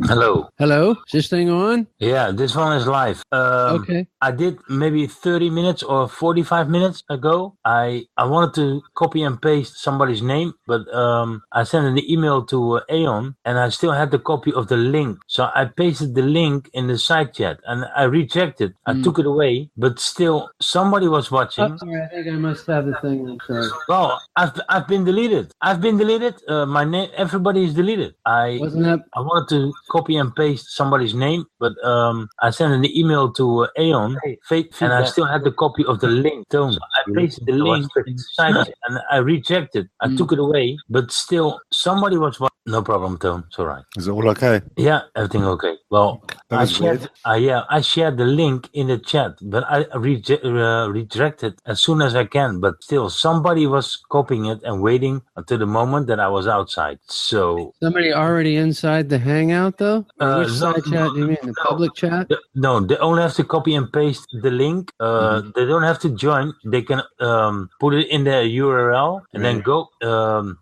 Hello. Hello? Is this thing on? Yeah, this one is live. Okay. I did maybe 30 minutes or 45 minutes ago. I wanted to copy and paste somebody's name, but I sent an email to Aeon, and I still had the copy of the link. So I pasted the link in the side chat, and I rejected. I took it away, but still somebody was watching. Oh, sorry, I think I must have the thing. I'm sorry. Well, I've been deleted. I've been deleted. My name, everybody is deleted. I wanted to copy and paste somebody's name, but I sent an email to Aeon, and I still had the copy of the link. So I pasted the link inside, and I rejected. I took it away, but still somebody was watching. No problem, Tone. It's all right. Is it all okay? Yeah, everything okay. Well, I shared the link in the chat, but I rejected as soon as I can. But still, somebody was copying it and waiting until the moment that I was outside. So somebody already inside the Hangout, though? Which side chat do you mean? The public chat? No, they only have to copy and paste the link. They don't have to join. They can put it in their URL and then go.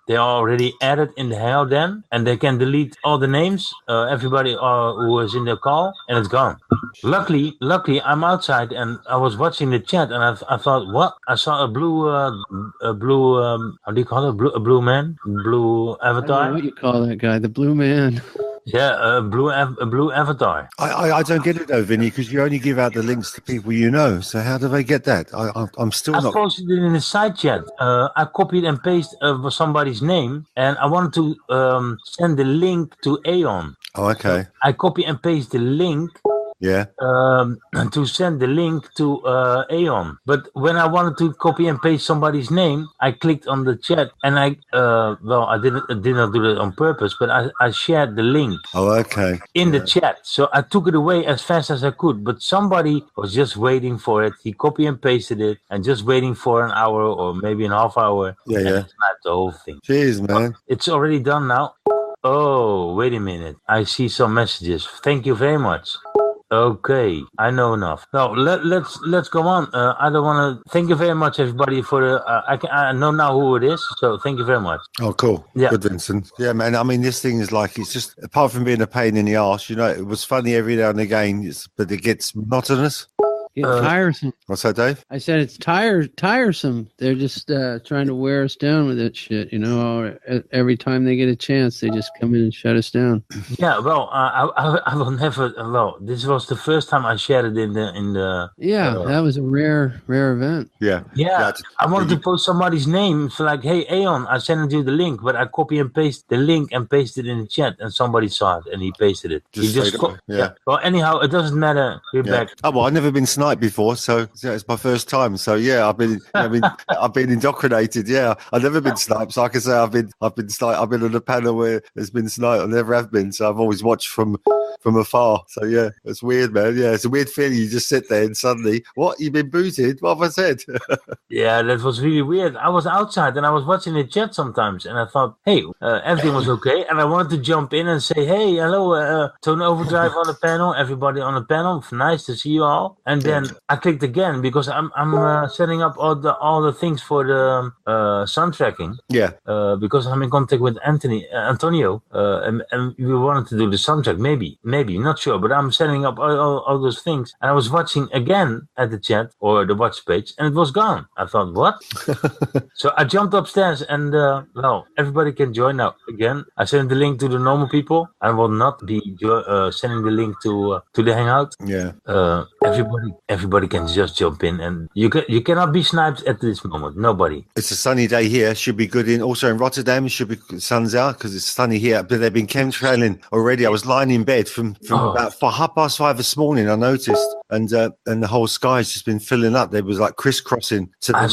They are already added in the Hangout then, and they can delete all the names, everybody who was in the call, and it's gone. Luckily, I'm outside and I was watching the chat, and I thought, what? I saw a blue, how do you call it? A blue man, blue avatar. I don't know what you call that guy, the blue man. Yeah, a blue avatar. I don't get it though, Vinny, because you only give out the links to people you know. So how do they get that? I'm still not. I posted it in the side chat. I copied and pasted somebody's name, and I wanted to send the link to Aeon. Oh, okay. So I copy and paste the link. Yeah. To send the link to Aeon. But when I wanted to copy and paste somebody's name, I clicked on the chat, and I did not do that on purpose, but I shared the link. Oh, okay. In the chat. So I took it away as fast as I could, but somebody was just waiting for it. He copy and pasted it and just waiting for an hour or maybe a half hour. Yeah. Sniped the whole thing. Jeez, man. It's already done now. Oh, wait a minute. I see some messages. Thank you very much. Okay, I know enough. Now let's go on. I don't want to. Thank you very much, everybody, for the. I know now who it is, so thank you very much. Oh, cool. Yeah, good, Vincent. Yeah, man. I mean, this thing is like, it's just, apart from being a pain in the arse, it was funny every now and again, but it gets monotonous. Tiresome. What's that, Dave? I said it's tiresome. They're just trying to wear us down with that shit. Every time they get a chance, they just come in and shut us down. Yeah, well, I will never. Well, this was the first time I shared it in the. Yeah, that was a rare event. Yeah. I wanted to post somebody's name for like, hey, Aeon, I sent you the link, but I copy and paste the link and pasted it in the chat, and somebody saw it and he pasted it. Yeah. Well, anyhow, it doesn't matter. We're back. Oh well, I've never been sniped before, so it's my first time. So yeah, I've been indoctrinated. Yeah, I've never been sniped, so I can say I've been sniped. I've been on a panel where there's been sniped. I never have been, so I've always watched from afar. So yeah, it's weird, man. Yeah, it's a weird feeling. You just sit there and suddenly, what? You've been booted? What have I said? Yeah, that was really weird. I was outside and I was watching the chat sometimes, and I thought, hey, everything was okay, and I wanted to jump in and say, hey, hello, Tone Overdrive on the panel, everybody on the panel, nice to see you all. And then I clicked again because I'm setting up all the things for the sun tracking. Yeah. Because I'm in contact with Antonio, and we wanted to do the sun track. Maybe, not sure, but I'm setting up all those things. And I was watching again at the chat or the watch page, and it was gone. I thought, what? So I jumped upstairs, and everybody can join now again. I sent the link to the normal people. I will not be sending the link to the Hangout. Yeah. Everybody can just jump in, and you cannot be sniped at this moment. Nobody. It's a sunny day here. Should be good also in Rotterdam. It should be sun's out because it's sunny here. But they've been chemtrailing already. I was lying in bed from about 5:30 this morning. I noticed, and the whole sky's just been filling up. There was like crisscrossing to my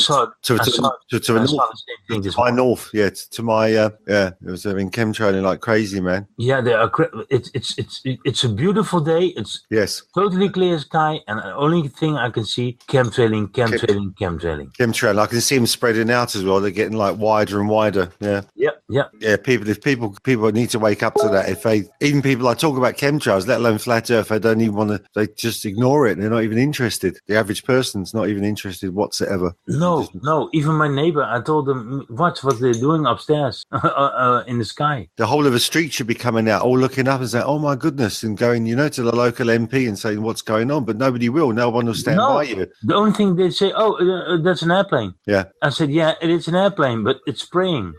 north. Yeah, to my It was been chemtrailing like crazy, man. Yeah, they are. It's a beautiful day. It's totally clear sky, and the only thing I can see chemtrailing. Chemtrail. I can see them spreading out as well. They're getting like wider and wider. Yeah. Yeah. People need to wake up to that. Even people like talk about chemtrails, let alone flat Earth, they don't even want to. They just ignore for it. They're not even interested. The average person's not even interested whatsoever. No. Even my neighbor, I told them, watch what they're doing upstairs in the sky. The whole of the street should be coming out, all looking up and saying, "Oh my goodness," and going, to the local MP and saying what's going on. But nobody will. No one will stand by you. The only thing they say, that's an airplane. Yeah. I said, yeah, it is an airplane, but it's spraying.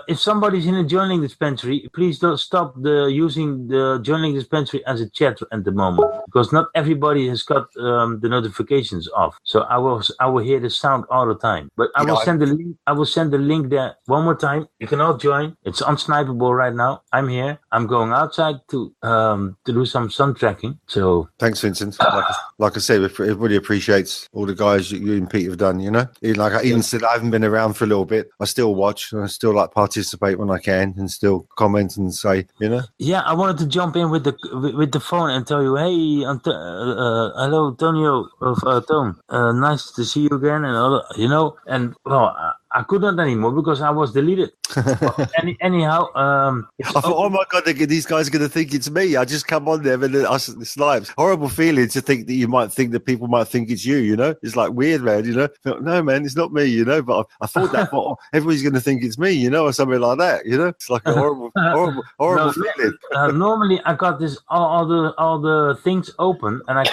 If somebody's in a journaling dispensary, please don't stop using the journaling dispensary as a chat at the moment, because not everybody has got the notifications off. So I will hear the sound all the time. But I will send the link. I will send the link there one more time. You can all join. It's unsnipeable right now. I'm here. I'm going outside to do some sun tracking. So thanks, Vincent. Like I said, everybody appreciates all the guys you and Pete have done. Like I even said, I haven't been around for a little bit. I still watch and I still participate when I can and still comment and say, Yeah, I wanted to jump in with the phone and tell you, hey, hello, Antonio of Tone. Nice to see you again, and I couldn't anymore because I was deleted. Anyhow, I thought, oh my God, these guys are going to think it's me. I just come on there and the snipes. Horrible feeling to think that people might think it's you. It's like weird, man. No, man, it's not me. But I thought that everybody's going to think it's me. Or something like that. It's like a horrible feeling. Normally, I got this all the things open, and I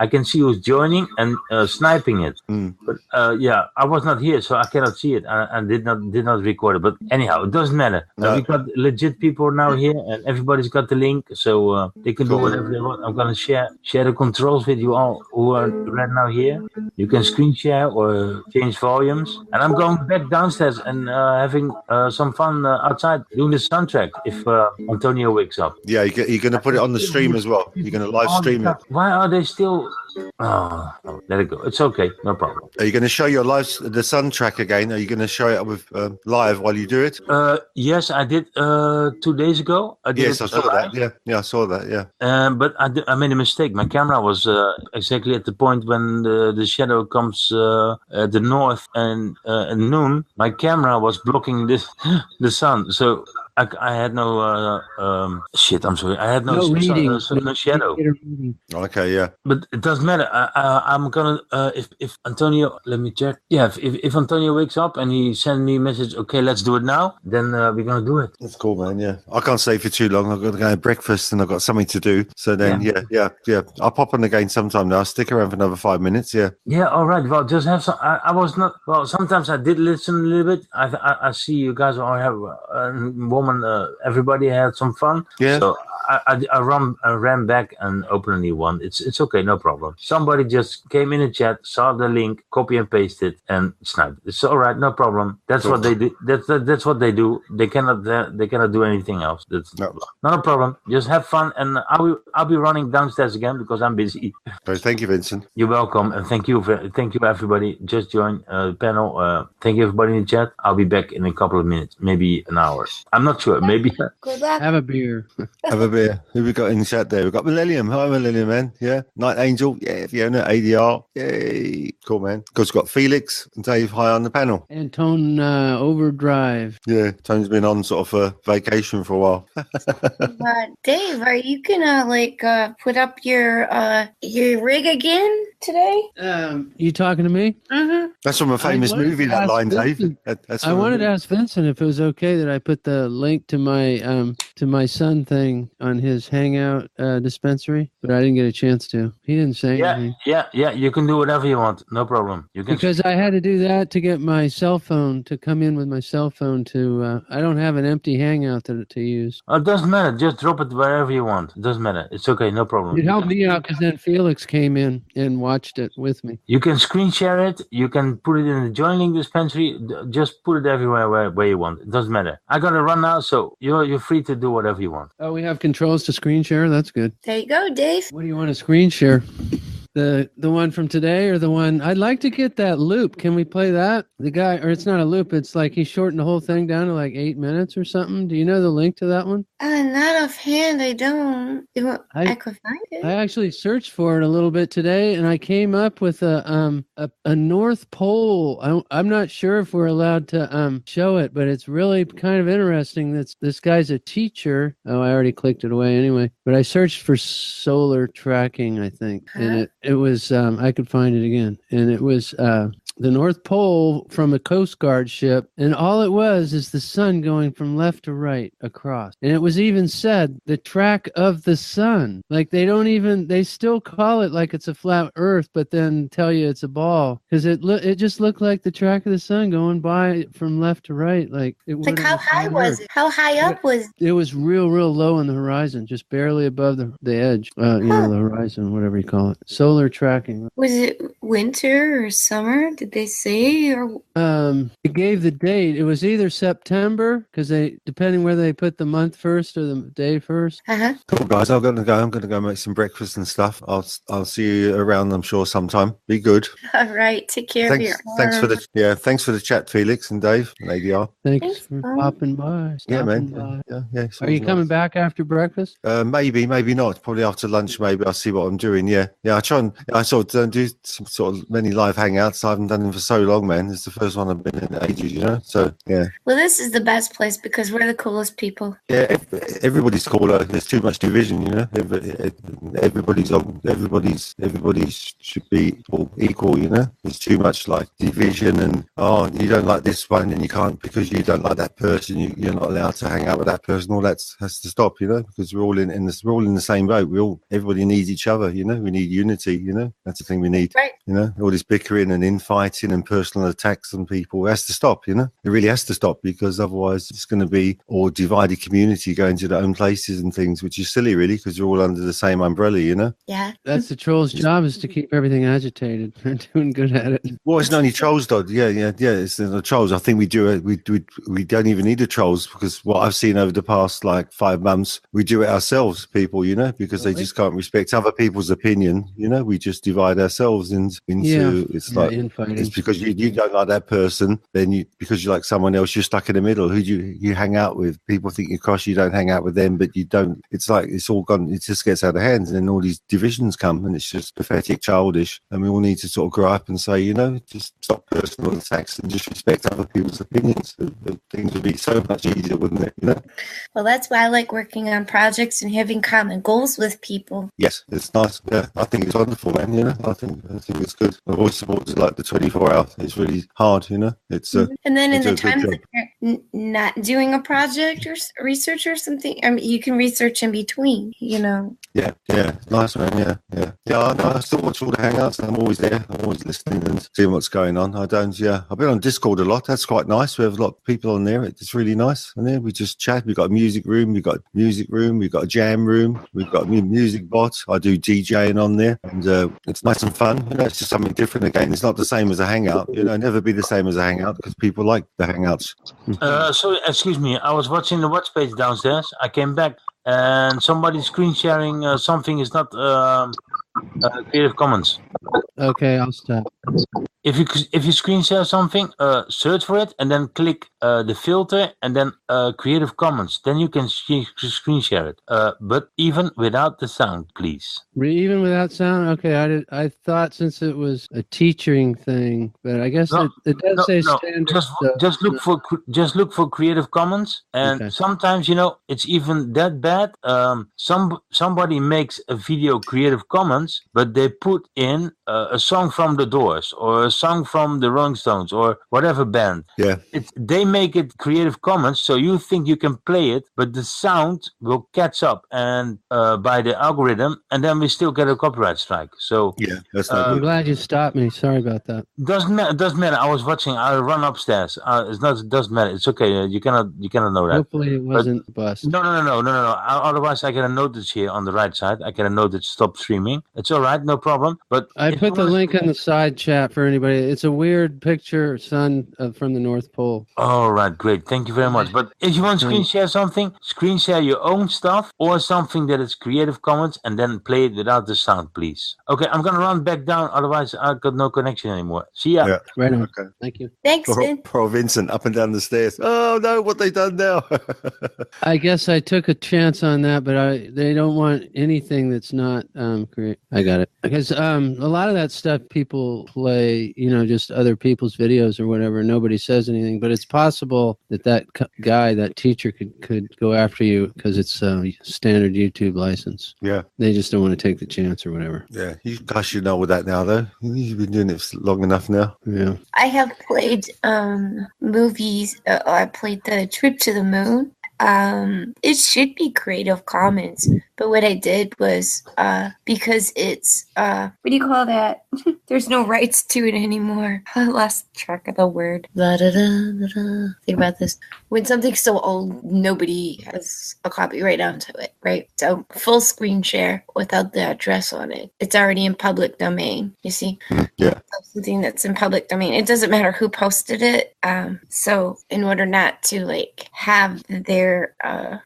can see who's joining and sniping it. But I was not here, so I cannot see it. And did not record it. But anyhow, it doesn't matter. We got legit people now here, and everybody's got the link, so they can do whatever they want. I'm gonna share the controls with you all who are right now here. You can screen share or change volumes, and I'm going back downstairs and having some fun outside doing the soundtrack if Antonio wakes up. Yeah, you're gonna put it on the stream as well. You're gonna live stream it. Why are they still? Let it go. It's okay, no problem. Are you going to show the sun track again? Are you going to show it with live while you do it? Yes, I did 2 days ago. I saw that. Yeah, I saw that. Yeah. But I made a mistake. My camera was exactly at the point when the shadow comes at the north and at noon. My camera was blocking the sun, so. I had no I'm sorry. I had no shadow. Okay, yeah. But it doesn't matter. I'm gonna if Antonio, let me check. Yeah, if Antonio wakes up and he sends me a message, okay, let's do it now. Then we're gonna do it. That's cool, man. Yeah, I can't stay for too long. I've got to go have breakfast and I've got something to do. So then, yeah. I'll pop on again sometime now. I'll stick around for another 5 minutes. Yeah. Yeah. All right. Well, just have some. I was not. Well, sometimes I did listen a little bit. I see you guys all have everybody had some fun. Yeah. So I ran back and opened a new one. It's okay, no problem. Somebody just came in the chat, saw the link, copy and paste it, and sniped. It's all right, no problem. That's what they do. That's what they do. They cannot do anything else. That's not a problem. Just have fun, and I'll be running downstairs again because I'm busy. Thank you, Vincent. You're welcome, and thank you everybody. Just joined the panel. Thank you everybody in the chat. I'll be back in a couple of minutes, maybe an hour. I'm not sure. Maybe. Good luck. Have a beer. Have a beer. Who we got in the chat there? We've got Millennium. Hi, Millennium, man. Yeah. Night Angel. Yeah, Fiona. ADR. Yay. Cool, man. Because we've got Felix and Dave high on the panel. And Tone Overdrive. Yeah. Tone's been on sort of a vacation for a while. Dave, are you gonna put up your rig again today? You talking to me? Mm-hmm. That's from a famous movie, that line, Dave. I wanted to ask Vincent if it was okay that I put the link to my son thing on his Hangout dispensary, but I didn't get a chance to. He didn't say anything. Yeah. You can do whatever you want. No problem. You can. Because I had to do that to get my cell phone to come in with my cell phone to. I don't have an empty Hangout to use. It doesn't matter. Just drop it wherever you want. It doesn't matter. It's okay. No problem. It helped me out because then Felix came in and watched it with me. You can screen share it. You can put it in the joining dispensary. Just put it everywhere where you want. It doesn't matter. I gotta run now, so you're free to do whatever you want. Oh, we have controls to screen share? That's good. There you go, Dave. What do you want to screen share? The one from today or the one? I'd like to get that loop. Can we play that? The guy, or it's not a loop. It's like he shortened the whole thing down to like 8 minutes or something. Do you know the link to that one? Not offhand. I don't. I could find it. I actually searched for it a little bit today, and I came up with a North Pole. I'm not sure if we're allowed to show it, but it's really kind of interesting. This guy's a teacher. Oh, I already clicked it away anyway. But I searched for solar tracking, I think, and it was I could find it again, and it was the North Pole from a Coast Guard ship, and all it was is the sun going from left to right across. And it was even said the track of the sun. Like they still call it like it's a flat earth, but then tell you it's a ball, because it just looked like the track of the sun going by from left to right. Like how high was it? How high up was it? It was real low on the horizon, just barely above the edge, the horizon, whatever you call it. Solar tracking. Was it winter or summer? Did they say? Or it gave the date. It was either September, because depending whether they put the month first or the day first. Cool, guys. I'm gonna go make some breakfast and stuff. I'll see you around, I'm sure, sometime. Be good. All right. Take care of your arm. Thanks for the chat, Felix and Dave and Lady R. Thanks for popping by. Yeah, man. Yeah. Are you coming back after breakfast? Maybe not. Probably after lunch. Maybe I'll see what I'm doing. Yeah. I try and I sort of do some sort of many live hangouts. I haven't done them for so long, man. It's the first one I've been in ages, you know. So yeah. Well, this is the best place because we're the coolest people. Yeah, everybody's cooler. There's too much division, you know. Everybody should be equal, you know. There's too much like division, and you don't like this one, and you can't because you don't like that person. You're not allowed to hang out with that person. All that has to stop, you know, because we're all in the same boat. Everybody needs each other, you know. We need unity, you know. That's the thing we need, right? You know, all this bickering and infighting and personal attacks on people has to stop, you know. It really has to stop, because otherwise it's going to be all divided community going to their own places and things, which is silly, really, because you're all under the same umbrella, you know. Yeah, that's the troll's job, is to keep everything agitated. They're doing good at it. Well, it's not only trolls, Dodd. Yeah. It's the trolls. I think we don't even need the trolls, because what I've seen over the past like 5 months, we do it ourselves, people, you know, because they just can't respect other people's opinion. You know, we just divide ourselves into it's like infighting. It's because you don't like that person, then because you like someone else, you're stuck in the middle. Who do you hang out with? People think you cross, you don't hang out with them, but you don't. It's like it's all gone. It just gets out of hand, and then all these divisions come, and it's just pathetic, childish. And we all need to sort of grow up and say, you know, just stop personal attacks and just respect other people's opinions. Things would be so much easier, wouldn't it? You know. Well, that's why I like working on projects and having common goals with people. Yes, it's nice. Yeah, I think it's wonderful, man. You know, I think it's good. I've always supported like the 24 hour. It's really hard, you know. It's and then in the times that you're not doing a project or research or something, I mean, you can research in between, you know. Yeah, nice, man. Yeah. I still watch all the hangouts, and I'm always there. I'm always listening and seeing what's going on. I've been on Discord a lot. That's quite nice. We have a lot of people on there. It's really nice. And then we just chat. We've got a music room. We've got a jam room. We've got a music bot. I do DJing on there, and it's nice and fun. You know, it's just something different again. It's not the same as a hangout. You know, never be the same as a hangout, because people like the hangouts. So, excuse me. I was watching the watch page downstairs. I came back, and somebody screen sharing something is not Creative Commons. Okay, I'll stop. If you screen share something, search for it and then click the filter and then Creative Commons. Then you can screen share it. But even without the sound, please. Even without sound? Okay, I thought since it was a teaching thing, but I guess it does say standard. Just look for Creative Commons, and sometimes, you know, it's even that bad. Somebody makes a video Creative Commons, but they put in a song from The Doors or a song from the Rolling Stones or whatever band. Yeah. They make it Creative Commons, so you think you can play it, but the sound will catch up and by the algorithm, and then we still get a copyright strike. So yeah, that's not I'm glad you stopped me. Sorry about that. Doesn't matter. I was watching. I run upstairs. It doesn't matter. It's okay. You cannot know that. Hopefully it wasn't bust. No. Otherwise, I get a notice here on the right side. I get a notice stop streaming. It's all right, no problem. But I put the link in the side chat for anybody everybody. It's a weird picture, sun from the North Pole. All right, great. Thank you very much. But if you want to screen share something, screen share your own stuff or something that is Creative Commons and then play it without the sound, please. Okay, I'm going to run back down. Otherwise, I've got no connection anymore. See ya. Yeah. Right on. Okay. Thank you. Thanks, Poor, Vin. poor Vincent up and down the stairs. Oh no, what they done now? I guess I took a chance on that, but they don't want anything that's not create. I got it. Because a lot of that stuff people play, just other people's videos or whatever. Nobody says anything, but it's possible that guy, that teacher could go after you because it's a standard YouTube license. Yeah. They just don't want to take the chance or whatever. Yeah, you guys should know all that now, though. You've been doing it for long enough now. Yeah. I have played movies. I played the Trip to the Moon. It should be Creative Commons, but what I did was because it's what do you call that? There's no rights to it anymore. I lost track of the word. Think about this. When something's so old, nobody has a copyright onto it, right? So full screen share without the address on it. It's already in public domain. You see? Yeah. Something that's in public domain. It doesn't matter who posted it. So in order not to have their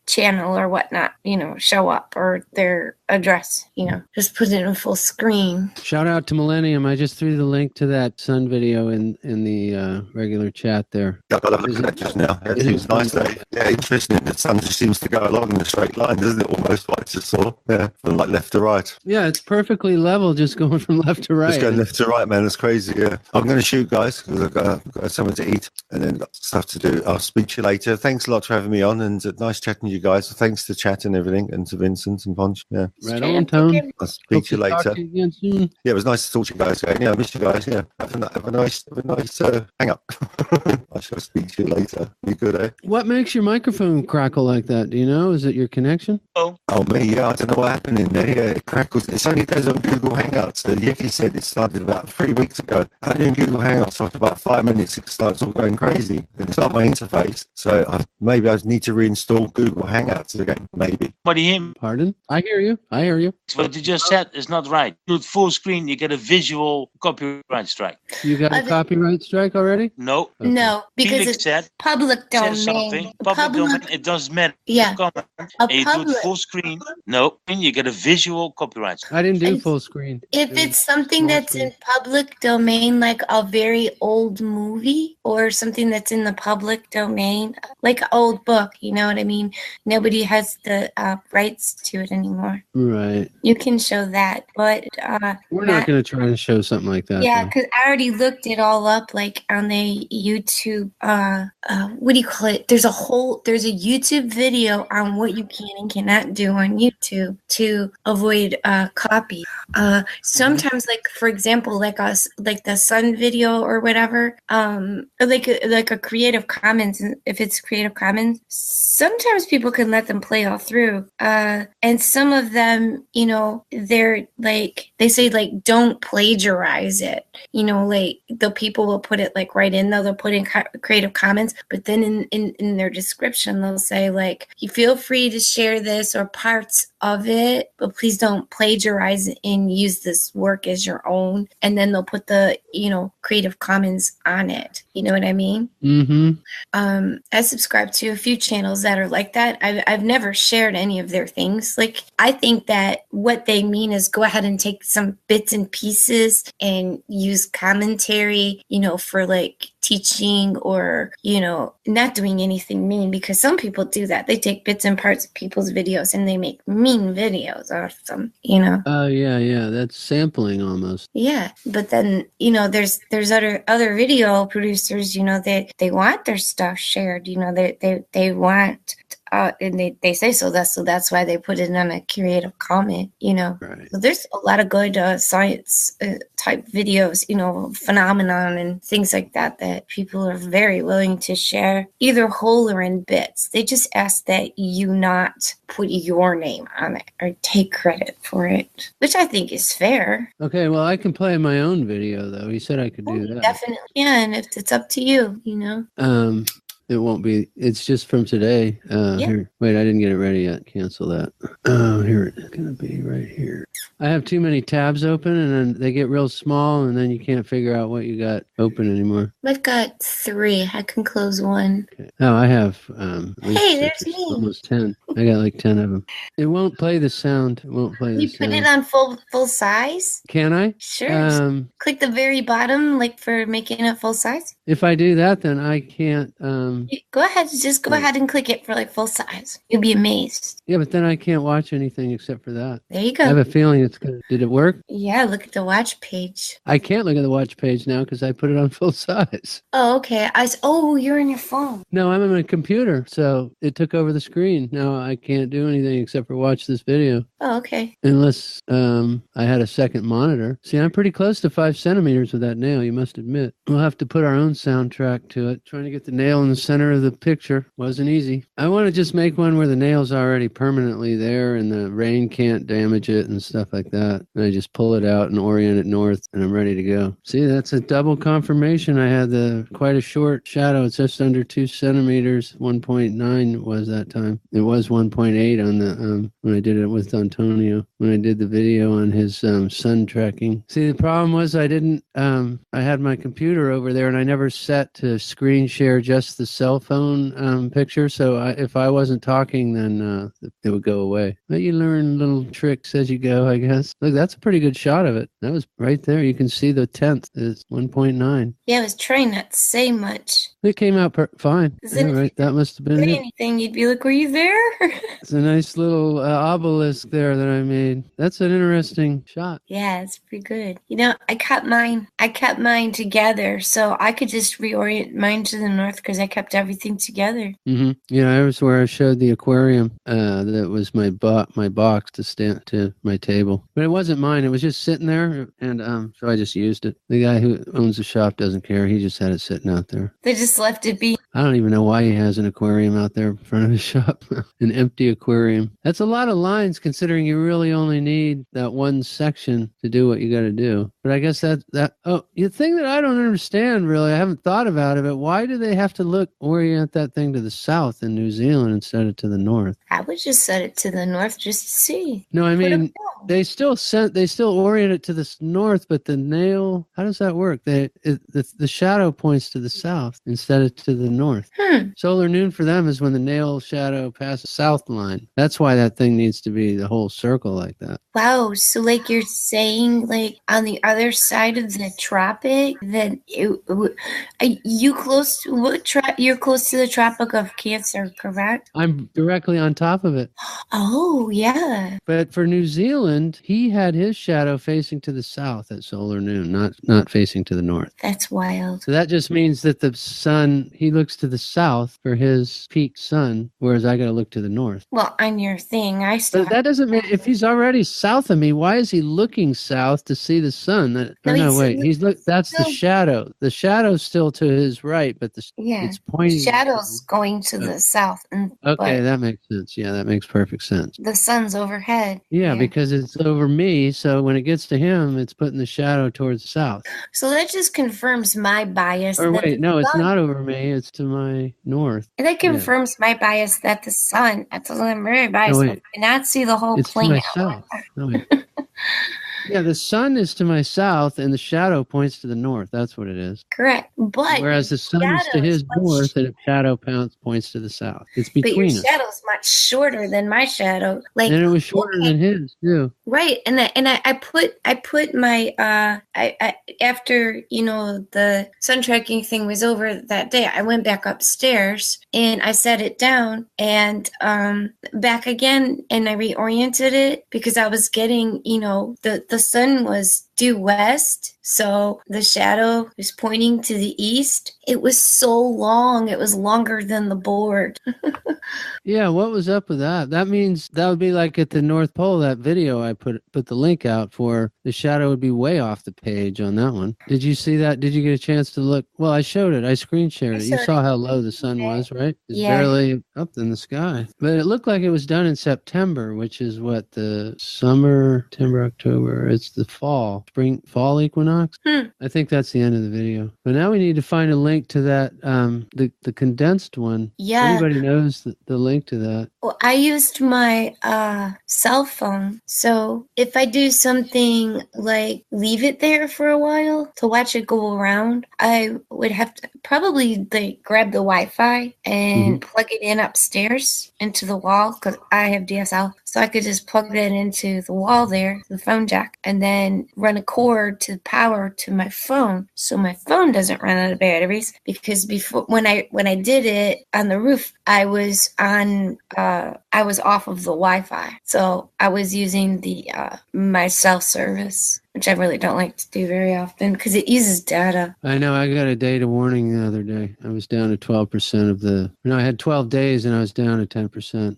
channel or whatnot, show up or their address, just put it in full screen. Shout out to Millennium. I just threw the link to that sun video in the regular chat there. I got to look at that just now. It seems nice, though. Yeah, interesting. The sun just seems to go along in a straight line, doesn't it? Almost what I just saw. Yeah, from left to right. Yeah, it's perfectly level, just going from left to right. Just going left to right, man. That's crazy. Yeah, I'm going to shoot, guys, because I've got something to eat and then got stuff to do. I'll speak to you later. Thanks a lot for having me on, and nice chatting to you guys. Thanks to chat and everything, and to Vincent and Ponch. Yeah, right on, Tone. I'll speak to you later. Talk to you again soon. Yeah, it was nice to talk to you guys. Yeah, I miss you guys. Yeah, have a nice hang up. I shall speak to you later. You good, eh? What makes your microphone crackle like that? Do you know? Is it your connection? Oh, me, yeah. I don't know what happened in there. Yeah, it crackles. It only goes on Google Hangouts. Yeki said it started about 3 weeks ago. I did Google Hangouts after about 5 minutes. It starts all going crazy. And it's not my interface. So maybe I need to reinstall Google Hangouts again. Maybe. What do you hear? Pardon? I hear you. What you just said is not right. Do full screen, you get a visual copyright strike. You got a copyright strike already? No. Okay. No, because Felix it's said, public domain. something. Public domain, it doesn't matter. Yeah. And you do it full screen. No, and you get a visual copyright. I didn't do full screen. If it's something that's in public domain, like a very old movie or something that's in the public domain, like an old book, you know what I mean? Nobody has the rights to it anymore. Right. You can show that, but we're not going to try to show something like that. Yeah, because I already looked it all up, like on the YouTube. What do you call it? There's a YouTube video on what you can and cannot do on YouTube to avoid copy. Sometimes, like for example, like the Sun video or whatever, or like a Creative Commons. If it's Creative Commons, sometimes people can let them play all through, and some of them, they're like, they say like don't plagiarize it. Like the people will put it like right in, they'll put in Creative Commons, but then in their description they'll say like, you feel free to share this or parts of it, but please don't plagiarize it and use this work as your own. And then they'll put the Creative Commons on it. You know what I mean? Mm-hmm. I subscribe to a few channels that are like that. I've never shared any of their things. Like, I think that what they mean is go ahead and take some bits and pieces and use commentary, for like teaching or, not doing anything mean, because some people do that. They take bits and parts of people's videos and they make mean videos out of them, Oh, yeah. That's sampling almost. Yeah. But then, there's other video producers, they want their stuff shared, they want, and they say so. That's why they put it on a Creative Comment, Right. So there's a lot of good science type videos, phenomenon and things like that people are very willing to share, either whole or in bits. They just ask that you not put your name on it or take credit for it, which I think is fair. Okay, well, I can play my own video though. He said I could do that. Definitely, yeah, and if it's up to you, It won't be. It's just from today. Yeah. Here. Wait, I didn't get it ready yet. Cancel that. Oh, here it's gonna be right here. I have too many tabs open, and then they get real small, and then you can't figure out what you got open anymore. I've got 3. I can close one. Okay. Oh, I have at least Hey, there's me. almost 10. I got like 10 of them. It won't play the sound. It won't play the You sound. put it on full size? Can I? Sure. Click the very bottom, like for making it full size. If I do that, then I can't. Go ahead. Just go ahead and click it for like full size. You'll be amazed. Yeah, but then I can't watch anything except for that. There you go. I have a feeling it's good. Did it work? Yeah, look at the watch page. I can't look at the watch page now because I put it on full size. Oh, okay. Oh, you're on your phone. No, I'm on my computer, so it took over the screen. Now I can't do anything except for watch this video. Oh, okay. Unless I had a second monitor. See, I'm pretty close to 5 centimeters with that nail, you must admit. We'll have to put our own soundtrack to it. Trying to get the nail in the center of the picture wasn't easy. I want to just make one where the nail's already permanently there and the rain can't damage it and stuff like that. And I just pull it out and orient it north and I'm ready to go. See, that's a double confirmation. I had quite a short shadow. It's just under 2 centimeters. 1.9 was that time. It was 1.8 on the when I did it with Antonio, when I did the video on his sun tracking. See, the problem was I didn't I had my computer over there and I never set to screen share just the cell phone picture. So if I wasn't talking, then it would go away. But you learn little tricks as you go, I guess. Look, that's a pretty good shot of it. That was right there. You can see the 10th is 1.9. Yeah, I was trying not to say much. It came out fine. Yeah, right. That must have been it. Anything, you'd be like, were you there? It's a nice little obelisk there that I made. That's an interesting shot. Yeah, it's pretty good. You know, I kept mine together, so I could just reorient mine to the north because I kept everything together. Mm-hmm. Yeah, I was where I showed the aquarium. That was my box to stand to my table, but it wasn't mine. It was just sitting there, and so I just used it. The guy who owns the shop doesn't care. He just had it sitting out there. They just left it be. I don't even know why he has an aquarium out there in front of his shop. An empty aquarium. That's a lot of lines considering you really only need that one section to do what you got to do. But I guess the thing that I don't understand really, I haven't thought about it, but why do they have to orient that thing to the south in New Zealand instead of to the north? I would just set it to the north just to see. No, I mean, they still orient it to the north, but the nail, how does that work? The shadow points to the south instead of to the north. Solar noon for them is when the nail shadow passes south line. That's why that thing needs to be the whole circle like that. Wow, so like you're saying, like on the other side of the tropic, that you're close to the Tropic of Cancer, correct? I'm directly on top of it. Oh, yeah. But for New Zealand, he had his shadow facing to the south at solar noon, not facing to the north. That's wild. So that just means that the sun, he looks to the south for his peak sun, whereas I got to look to the north. Well, on your thing, But that doesn't mean, if he's already south of me, why is he looking south to see the sun? That's the shadow. The shadow's still to his right, but it's pointing. The shadow's going to the south. Okay, that makes sense. Yeah, that makes perfect sense. The sun's overhead. Yeah, because it's over me, so when it gets to him, it's putting the shadow towards the south. So that just confirms my bias. Or wait, no, it's not over me. It's to my north. And that confirms my bias that the sun, I'm very biased, cannot see the whole planet. It's to my south. No, wait. Yeah, the sun is to my south and the shadow points to the north. That's what it is. Correct. But whereas the sun is to his north and the shadow points to the south. It's between us. But your shadow's much shorter than my shadow. And it was shorter than his too. Right. And I put my after, the sun tracking thing was over that day, I went back upstairs and I set it down and back again, and I reoriented it because I was getting, the sun was due west, so the shadow was pointing to the east. It was so long. It was longer than the board. Yeah, what was up with that? That means that would be like at the North Pole, that video I put the link out for. The shadow would be way off the page on that one. Did you see that? Did you get a chance to look? Well, I showed it. I screen shared it. You saw how low the sun was, right? It's barely up in the sky. But it looked like it was done in September, which is what, the summer, September, October. It's the fall. fall equinox. Hmm. I think that's the end of the video. But now we need to find a link to that, the condensed one. Yeah. Anybody knows the link to that? Well, I used my cell phone. So if I do something like leave it there for a while to watch it go around, I would have to probably like grab the Wi-Fi and plug it in upstairs into the wall because I have DSL. So I could just plug that into the wall there, the phone jack, and then run a cord to the power to my phone, so my phone doesn't run out of batteries. Because before, when I did it on the roof, I was off of the Wi-Fi, so I was using the my cell service, which I really don't like to do very often because it uses data. I know. I got a data warning the other day. I was down to 12% of the. No, I had 12 days and I was down to 10%.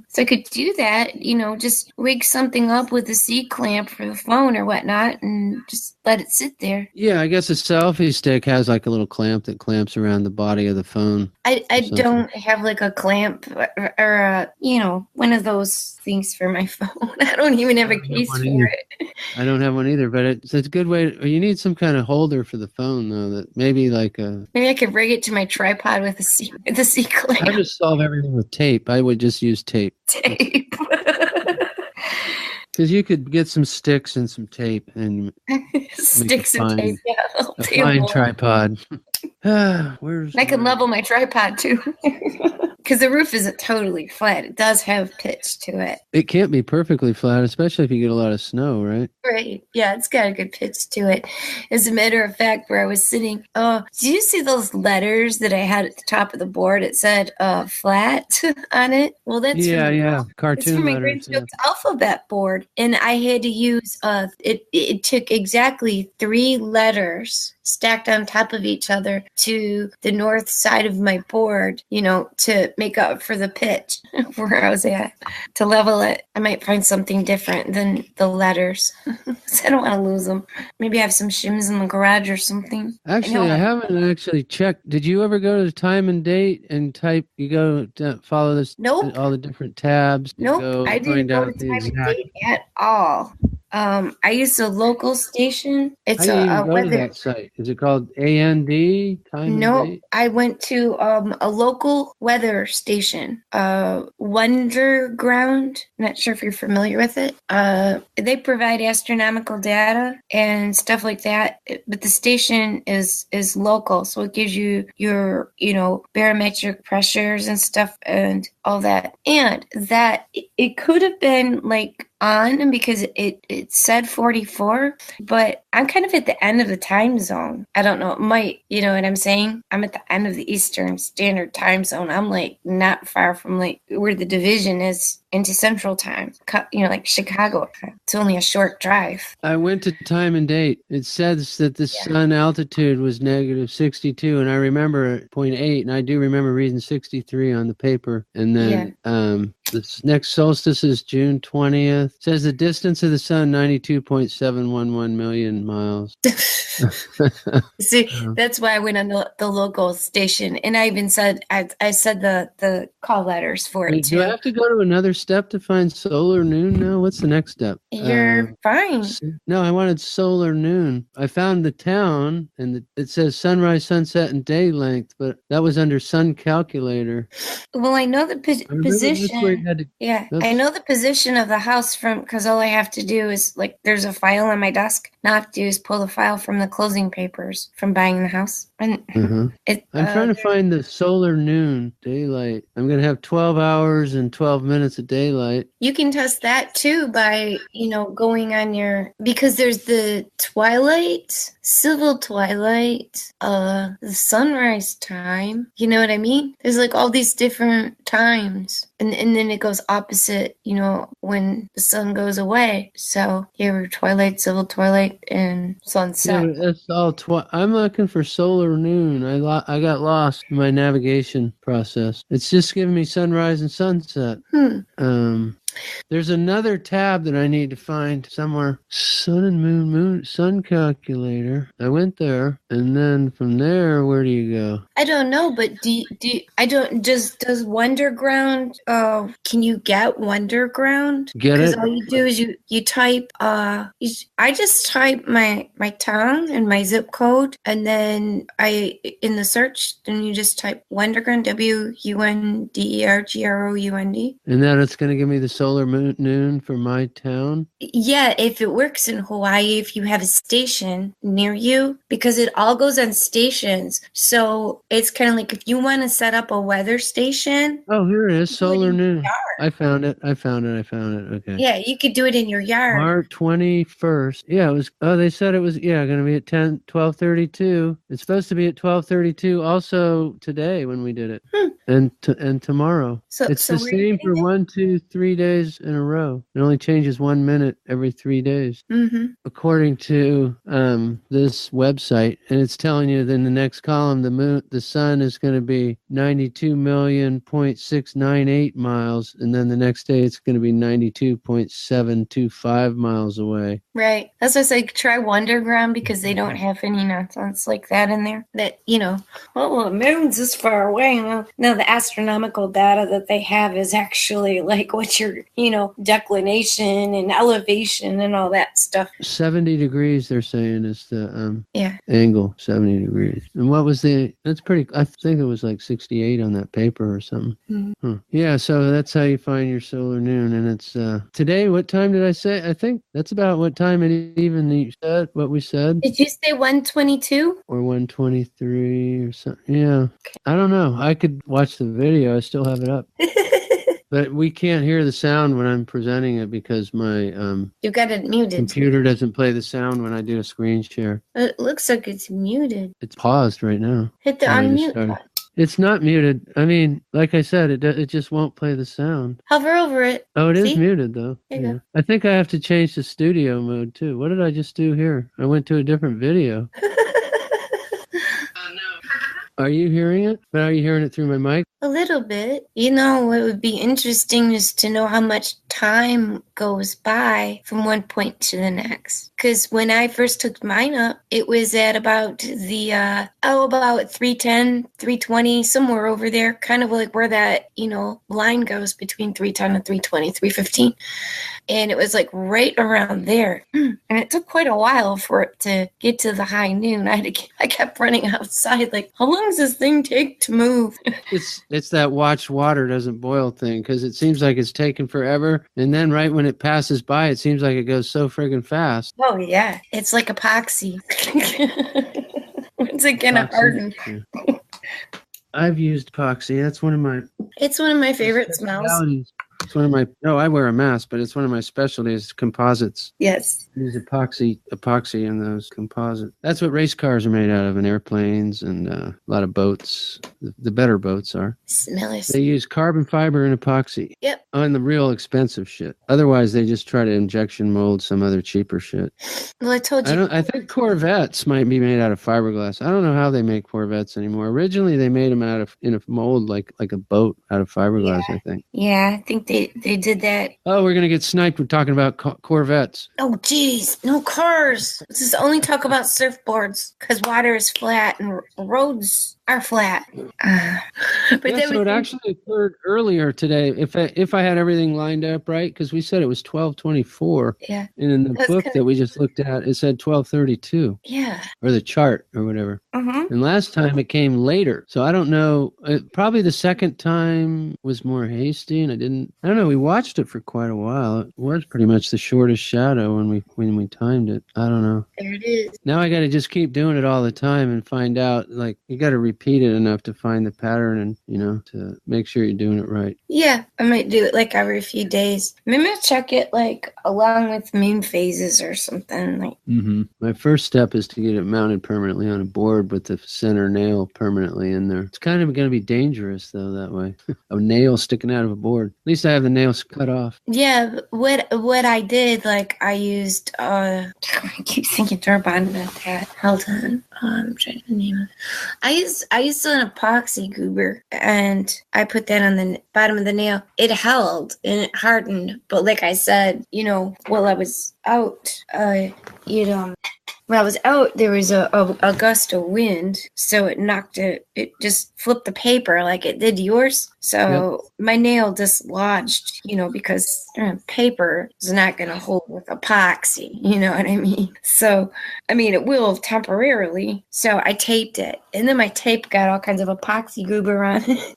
So I could do that, just rig something up with a C clamp for the phone or whatnot, and just let it sit there. Yeah, I guess a selfie stick has like a little clamp that clamps around the body of the phone. I don't have like a clamp or one of those things for my phone. I don't even have a case for it. I don't have one either, but it's a good way. You need some kind of holder for the phone, though. That maybe I could rig it to my tripod with a C clamp. I just solve everything with tape. I would just use tape. Tape. Because you could get some sticks and some tape and sticks and tape. Yeah, a fine tripod. I can level my tripod too. Because the roof isn't totally flat. It does have pitch to it. It can't be perfectly flat, especially if you get a lot of snow, right? Right. Yeah, it's got a good pitch to it. As a matter of fact, where I was sitting, did you see those letters that I had at the top of the board? It said flat on it. Well, that's cartoon it's from my letters. Green alphabet board. And I had to use, it took exactly 3 letters stacked on top of each other to the north side of my board, to make up for the pitch where I was at. To level it, I might find something different than the letters. So I don't want to lose them. Maybe I have some shims in the garage or something. Actually, I haven't actually checked. Did you ever go to the time and date and type, you go to follow this, Nope. all the different tabs? Nope, I didn't go to time and date at all. I used a local station. It's a weather. To that site? Is it called AND Time? No, I went to a local weather station, Wonderground. Not sure if you're familiar with it. They provide astronomical data and stuff like that, but the station is local, so it gives you your barometric pressures and stuff and all that. And that it could have been like on because it said 44, but I'm kind of at the end of the time zone. I don't know, it might, you know what I'm saying? I'm at the end of the Eastern Standard Time Zone. I'm like not far from like where the division is into Central Time, like Chicago. It's only a short drive. I went to time and date. It says that the sun altitude was negative 62, and I remember 0.8, and I do remember reading 63 on the paper. And then the next solstice is June 20th. It says the distance of the sun, 92.711 million miles. See, that's why I went on the local station, and I even said I said the call letters for it too. Do I have to go to another step to find solar noon now? What's the next step? You're fine. No, I wanted solar noon. I found the town, and it says sunrise, sunset, and day length, but that was under sun calculator. Well, I know the position. I know the position of the house because all I have to do is there's a file on my desk. All I have to do is pull the file from the closing papers from buying the house. And I'm trying to find the solar noon daylight. I'm going to have 12 hours and 12 minutes of daylight. You can test that too by, going on because there's the twilight, civil twilight, the sunrise time. You know what I mean? There's all these different times. And then it goes opposite, when the sun goes away. So you have twilight, civil twilight, and sunset. Yeah, that's all. I'm looking for solar noon. I got lost in my navigation process. It's just giving me sunrise and sunset. There's another tab that I need to find somewhere. Sun and sun calculator. I went there, and then from there, where do you go? I don't know, but does Wonderground, can you get Wonderground? Get Because it? all you do is you type, I just type my town and my zip code, and then in the search, then you just type Wonderground, WUNDERGROUND. And then it's going to give me the solar noon for my town? Yeah, if it works in Hawaii, if you have a station near you, because it all goes on stations. So it's kind of like if you want to set up a weather station. Oh, here it is, solar noon. I found it. Okay. Yeah, you could do it in your yard. March 21st. Yeah, it was. Oh, they said it was. Yeah, going to be at 12:32. It's supposed to be at 12:32. Also today when we did it, and tomorrow. So it's the same for 1, 2, 3 days in a row. It only changes 1 minute every 3 days, according to this website, and it's telling you that in the next column, the sun is going to be 92,000,698 miles, and then the next day it's going to be 92.725 miles away. Right. That's why I say try Wonderground, because they don't have any nonsense like that in there. That, well, the moon's this far away. No, the astronomical data that they have is actually like what your, declination and elevation and all that stuff. 70 degrees, they're saying, is the angle, 70 degrees. And what was that's pretty, I think it was like 68 on that paper or something. Yeah, so that's how you find your solar noon. And it's today, what time did I say? I think that's about what time it even said, what we said. Did you say 122? Or 123 or something. Yeah. Okay. I don't know. I could watch the video. I still have it up. But we can't hear the sound when I'm presenting it because my you got it muted. Computer doesn't play the sound when I do a screen share. It looks like it's muted. It's paused right now. Hit the unmute button. It's not muted. I mean, like I said, it just won't play the sound. Hover over it. Oh, it is muted though. There you go. I think I have to change the studio mode too. What did I just do here? I went to a different video. Are you hearing it? But are you hearing it through my mic? A little bit. What would be interesting is to know how much time goes by from one point to the next. Because when I first took mine up, it was at about about 310, 320, somewhere over there. Kind of like where that, line goes between 310 and 320, 315. And it was like right around there. And it took quite a while for it to get to the high noon. I kept running outside like, how long does this thing take to move? It's that watch water doesn't boil thing, because it seems like it's taking forever. And then right when it passes by, it seems like it goes so friggin' fast. Oh, yeah. It's like epoxy. When's it gonna harden? I've used epoxy. That's one of my... It's one of my favorite smells. It's one of my... No, I wear a mask, but it's one of my specialties, composites. Yes. Use epoxy in those composites. That's what race cars are made out of, and airplanes, and a lot of boats. The better boats are. Smellers. They use carbon fiber and epoxy. Yep. On the real expensive shit. Otherwise, they just try to injection mold some other cheaper shit. Well, I told you. I think Corvettes might be made out of fiberglass. I don't know how they make Corvettes anymore. Originally, they made them in a mold like a boat out of fiberglass, I think. Yeah, I think they did that. Oh, we're going to get sniped. We're talking about Corvettes. Oh, geez. No cars. This is only talk about surfboards because water is flat and roads are flat. But yeah, so it actually occurred earlier today. If I had everything lined up right, because we said it was 12:24. Yeah. And in the book that we just looked at, it said 12:32. Yeah. Or the chart or whatever. And last time it came later. So I don't know. Probably the second time was more hasty, and I don't know. We watched it for quite a while. It was pretty much the shortest shadow when we timed it. I don't know. There it is. Now I got to just keep doing it all the time and find out. Like, you got to repeat it enough to find the pattern and, to make sure you're doing it right. Yeah, I might do it like every few days. Maybe I'll check it like along with moon phases or something. Like. My first step is to get it mounted permanently on a board with the center nail permanently in there. It's kind of going to be dangerous though that way. A nail sticking out of a board. At least I have the nails cut off. Yeah, what I did, like I used I keep thinking turbine about that. Hold on. I'm trying to name it. I used an epoxy goober, and I put that on the bottom of the nail. It held and it hardened, but like I said, while I was out, when I was out, there was a gust of wind, so it knocked it. It just flipped the paper like it did yours. So my nail dislodged, because paper is not going to hold with epoxy. You know what I mean? So, it will temporarily. So I taped it, and then my tape got all kinds of epoxy goober on it.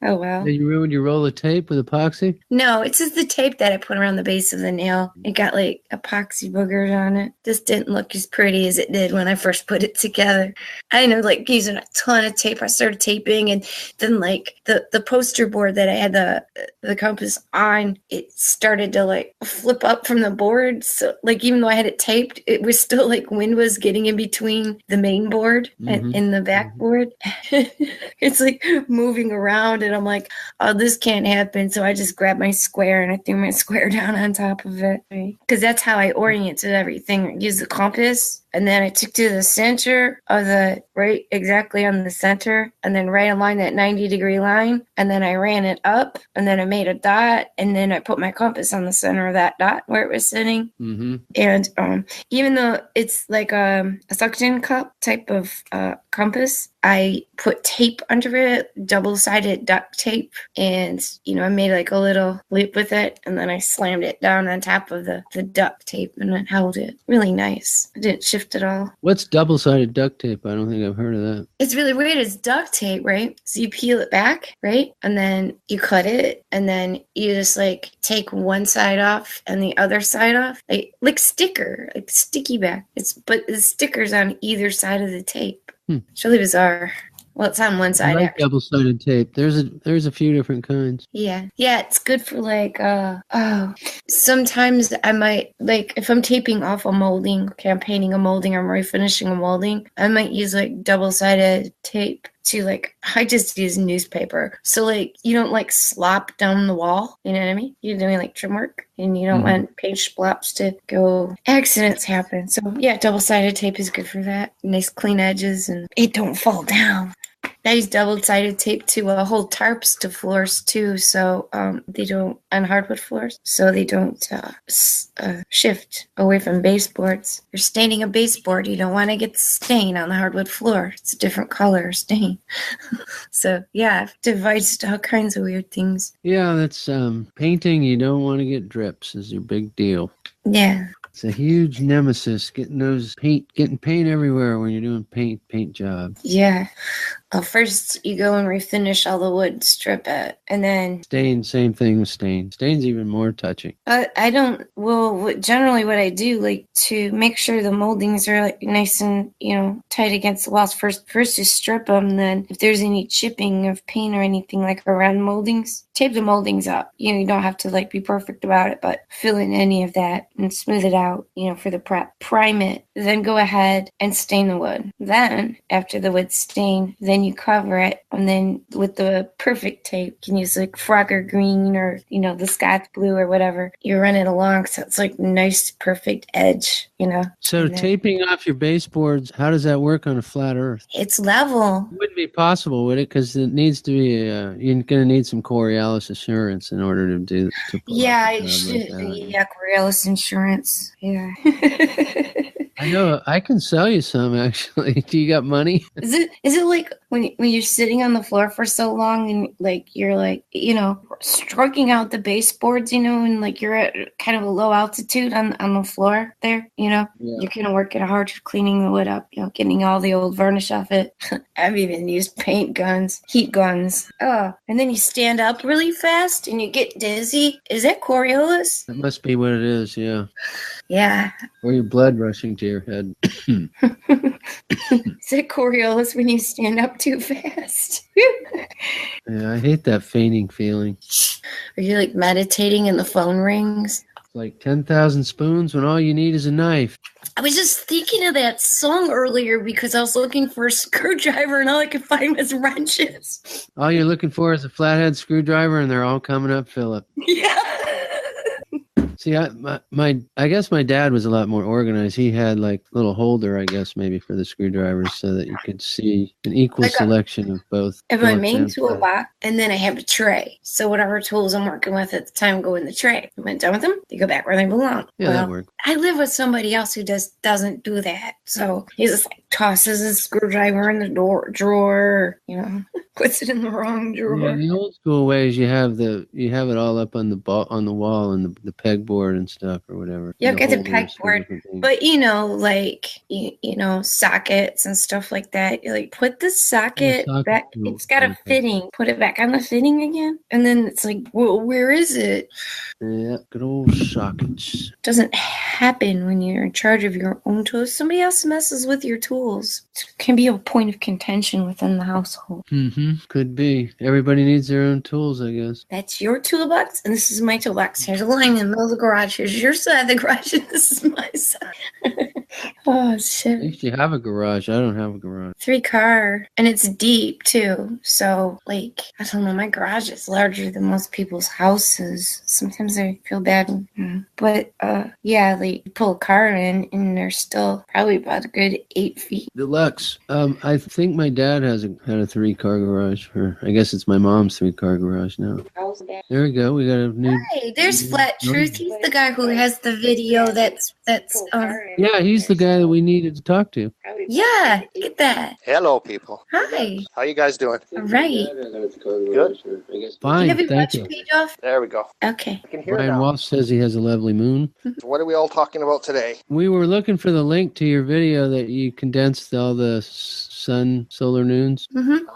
Oh, wow. Did you ruin your roll of tape with epoxy? No, it's just the tape that I put around the base of the nail. It got like epoxy boogers on it. This didn't look as pretty as it did when I first put it together. I ended up like using a ton of tape. I started taping, and then like the poster board that I had the compass on, it started to like flip up from the board. So like even though I had it taped, it was still like wind was getting in between the main board and in the backboard. It's like moving around, and I'm like, oh, this can't happen. So I just grabbed my square and I threw my square down on top of it. Because that's how I oriented everything. I used the compass, and then I took to the center of right exactly on the center, and then right along that 90-degree line, and then I ran it up, and then I made a dot, and then I put my compass on the center of that dot where it was sitting. And even though it's like a suction cup type of compass, I put tape under it, double-sided duct tape, and I made like a little loop with it, and then I slammed it down on top of the duct tape, and it held it really nice. I didn't shift at all. What's double-sided duct tape? I don't think I've heard of that. It's really weird. It's duct tape, right? So you peel it back, right? And then you cut it, and then you just like take one side off and the other side off, like sticker, like sticky back. But the sticker's on either side of the tape. It's really bizarre. Well, it's on one side. I like double-sided tape. There's a few different kinds. Yeah, it's good for like sometimes I might like if I'm taping off a molding, okay, I'm painting a molding or I'm refinishing a molding, I might use like double-sided tape to like I just use newspaper. So like you don't like slop down the wall, you know what I mean? You're doing like trim work and you don't want paint splops to go. Accidents happen. So yeah, double-sided tape is good for that. Nice clean edges and it don't fall down. I use double-sided tape to hold tarps to floors too, so they don't on hardwood floors, so they don't shift away from baseboards. You're staining a baseboard, you don't want to get the stain on the hardwood floor. It's a different color stain. So yeah, I've devised all kinds of weird things. Yeah, that's painting. You don't want to get drips is your big deal. Yeah. It's a huge nemesis, getting paint everywhere when you're doing paint job. Yeah. Well, first you go and refinish all the wood, strip it, and then stain. Same thing with stain. Stain's even more touchy. Generally what I do, like to make sure the moldings are like nice and tight against the walls. First you strip them. Then if there's any chipping of paint or anything like around moldings, tape the moldings up. You don't have to like be perfect about it, but fill in any of that and smooth it out. For the prep, prime it. Then go ahead and stain the wood. Then after the wood's stained, then you cover it, and then with the perfect tape, you can use like Frogger green or the Scotch blue or whatever. You run it along so it's like nice, perfect edge. So taping off your baseboards, how does that work on a flat Earth? It's level. It wouldn't be possible, would it? Because it needs to be. You're going to need some Coriolis assurance in order to do. Yeah, I should. Yeah, Coriolis insurance. Yeah. I know. I can sell you some, actually. Do you got money? Is it like when you're sitting on the floor for so long and like you're like stroking out the baseboards, and like you're at kind of a low altitude on the floor there, you're kind of working hard cleaning the wood up, getting all the old varnish off it. I've even used paint guns, heat guns. Oh, and then you stand up really fast and you get dizzy. Is that Coriolis? That must be what it is. Yeah. Yeah. Or your blood rushing to your head. Is it Coriolis when you stand up too fast? Yeah, I hate that fainting feeling. Are you like meditating and the phone rings? Like 10,000 spoons when all you need is a knife. I was just thinking of that song earlier because I was looking for a screwdriver and all I could find was wrenches. All you're looking for is a flathead screwdriver and they're all coming up, Philip. Yeah. See, I guess my dad was a lot more organized. He had like little holder, I guess, maybe for the screwdrivers so that you could see an equal selection of both. I have my main toolbox, and then I have a tray. So whatever tools I'm working with at the time go in the tray. When I'm done with them, they go back where they belong. Yeah, that works. I live with somebody else who doesn't do that. So he just like tosses his screwdriver in the drawer, puts it in the wrong drawer. Yeah, the old school ways you have it all up on the wall and the pegboard and stuff or whatever. Yeah, get the pegboard, but sockets and stuff like that. You like put the socket back. It's got a fitting. Put it back on the fitting again, and then it's like, well, where is it? Yeah, good old sockets. Doesn't happen when you're in charge of your own tools. Somebody else messes with your tools. It can be a point of contention within the household. Mm-hmm. Could be. Everybody needs their own tools, I guess. That's your toolbox, and this is my toolbox. Here's a line in the middle of the garage. Here's your side of the garage, and this is my side. Oh, shit. At least you have a garage. I don't have a garage. 3-car, and it's deep, too. So, I don't know, my garage is larger than most people's houses. Sometimes I feel bad. But, you pull a car in, and they're still probably about a good 8 feet. Deluxe. I think my dad had a 3-car garage. Or I guess it's my mom's 3-car garage now. There we go. We got a new... Hey, there's Flat Truth. He's the guy who has the video that's yeah, he's the guy that we needed to talk to. Yeah, look at that. Hello, people. Hi. How you guys doing? All right. Good. Fine, you have your thank watch you. page off? There we go. Okay. I can hear Brian now. Walsh says he has a lovely moon. So what are we all talking about today? We were looking for the link to your video that you condensed all the solar noons. Mm-hmm.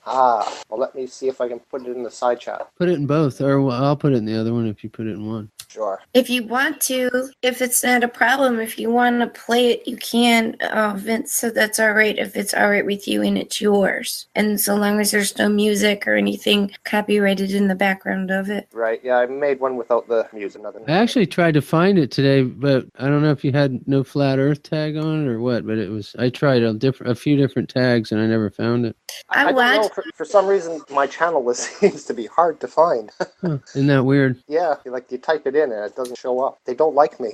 Well, let me see if I can put it in the side chat. Put it in both, or I'll put it in the other one if you put it in one. Sure. If you want to, if it's not a problem, if you want to play it, you can. Vince said that's all right if it's all right with you and it's yours. And so long as there's no music or anything copyrighted in the background of it. Right. Yeah, I made one without the music. I actually tried to find it today, but I don't know if you had no flat Earth tag on it or what. But I tried a few different tags and I never found it. I don't know. For some reason, my channel seems to be hard to find. Isn't that weird? Yeah, you type it in and it doesn't show up. They don't like me.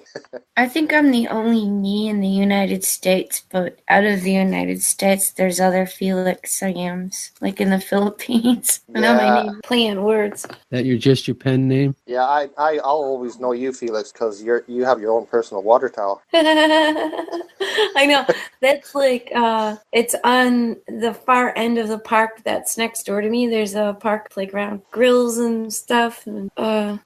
I think I'm the only me in the United States, but out of the United States, there's other Felix Siams, like in the Philippines. I know my name, playing words. That you're just your pen name? Yeah, I'll always know you, Felix, because you have your own personal water tower. I know. That's it's on the far end of the park that's next door to me. There's a park playground, grills and stuff. And,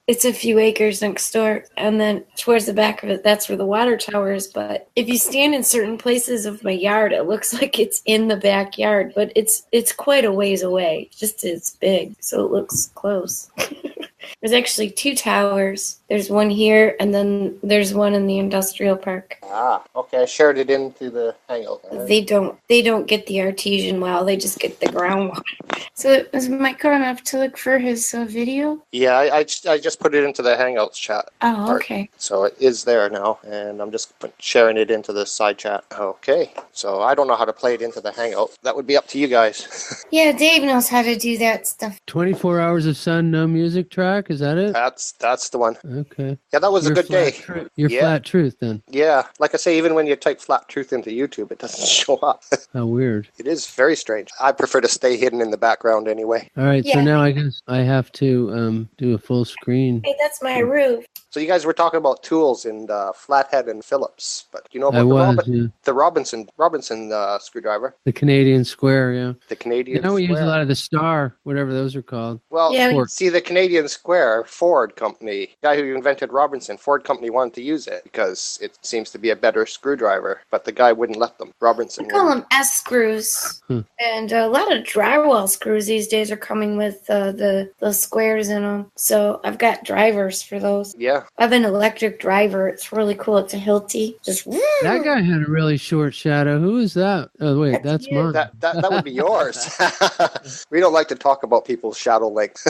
it's a few acres next door. And then towards the back of it, that's where the water tower is. But if you stand in certain places of my yard, it looks like it's in the backyard. But it's quite a ways away. Just it's big, so it looks close. There's actually 2 towers. There's one here, and then there's one in the industrial park. Okay. I shared it into the Hangout. They don't get the artesian well. They just get the groundwater. So is Mike going off to look for his video? Yeah, I just put it into the Hangouts chat. Oh, okay. So it is there now, and I'm just sharing it into the side chat. Okay. So I don't know how to play it into the Hangout. That would be up to you guys. Yeah, Dave knows how to do that stuff. 24 Hours of Sun, no music track? Is that it? That's the one. Okay. Yeah, that was a good day. Flat Truth, then. Yeah. Like I say, even when you type Flat Truth into YouTube, it doesn't show up. How weird. It is very strange. I prefer to stay hidden in the background anyway. All right, so now I guess I have to do a full screen. Hey, that's my roof. So you guys were talking about tools and Flathead and Phillips, but you know about the Robinson screwdriver? The Canadian Square, yeah. The Canadian Square. We use a lot of the Star, whatever those are called. Well, see, the Canadian Square, Ford Company, the guy who invented Robinson, Ford Company wanted to use it because it seems to be a better screwdriver, but the guy wouldn't let them. Robinson. We call them S screws. And a lot of drywall screws these days are coming with the squares in them. So I've got drivers for those. Yeah. I have an electric driver. It's really cool. It's a Hilti. Just that guy had a really short shadow. Who is that? Oh wait, that's mine. That would be yours. We don't like to talk about people's shadow length.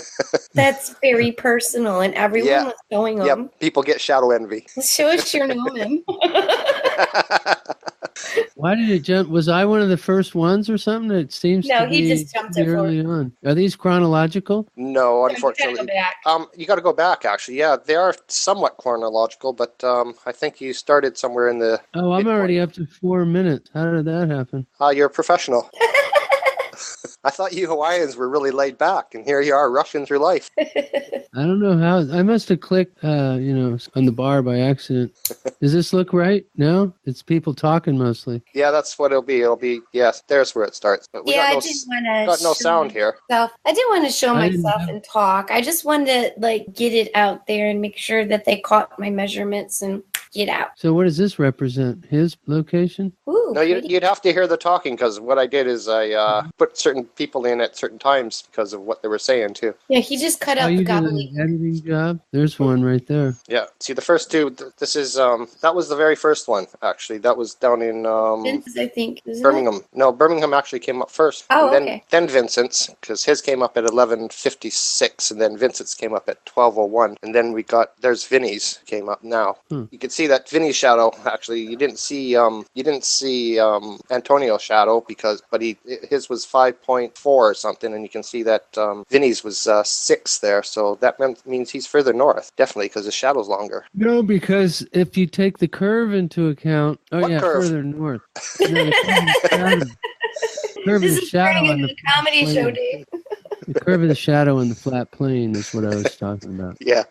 That's very personal, and everyone was showing them. People get shadow envy. Show us your Newman. Why did it jump? Was I one of the first ones or something? It seems No, to he be just jumped it early on. Are these chronological? No, You gotta unfortunately. go back. You got to go back, actually. Yeah, they are somewhat chronological, but I think you started somewhere in the. Oh, I'm already up to 4 minutes. How did that happen? You're a professional. I thought you Hawaiians were really laid back, and here you are rushing through life. I don't know how. I must have clicked, on the bar by accident. Does this look right? No? It's people talking mostly. Yeah, that's what it'll be. It'll be, yes, there's where it starts. But we I got didn't no, want to. got no sound here. I didn't want to show I didn't myself have- and talk. I just wanted to get it out there and make sure that they caught my measurements and get out. So what does this represent? His location? Ooh, No, pretty. you'd have to hear the talking, because what I did is I put certain people in at certain times because of what they were saying, too. Yeah, he just cut Oh, out the you did gobbledygook. an editing job? There's one right there. Yeah. See, the first two, this is, that was the very first one, actually. That was down in Vince's, I think. Isn't Birmingham. No, Birmingham actually came up first. Oh, and then, okay. Then Vincent's, because his came up at 11:56, and then Vincent's came up at 12:01, and then there's Vinny's came up now. You can see that Vinny's shadow. Actually, you didn't see Antonio's shadow but his was 5.4 or something, and you can see that Vinny's was 6 there. So that means he's further north, definitely, because his shadow's longer. No, because if you take the curve into account, What curve? further north. No, the curve of the shadow turning on into the a comedy show, plane. Dave. The curve of the shadow on the flat plane is what I was talking about. Yeah.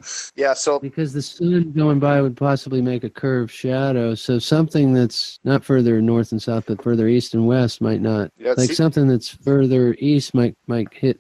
So Because the sun going by would possibly make a curved shadow, so something that's not further north and south, but further east and west might not. Yeah, Like see- something that's further east might hit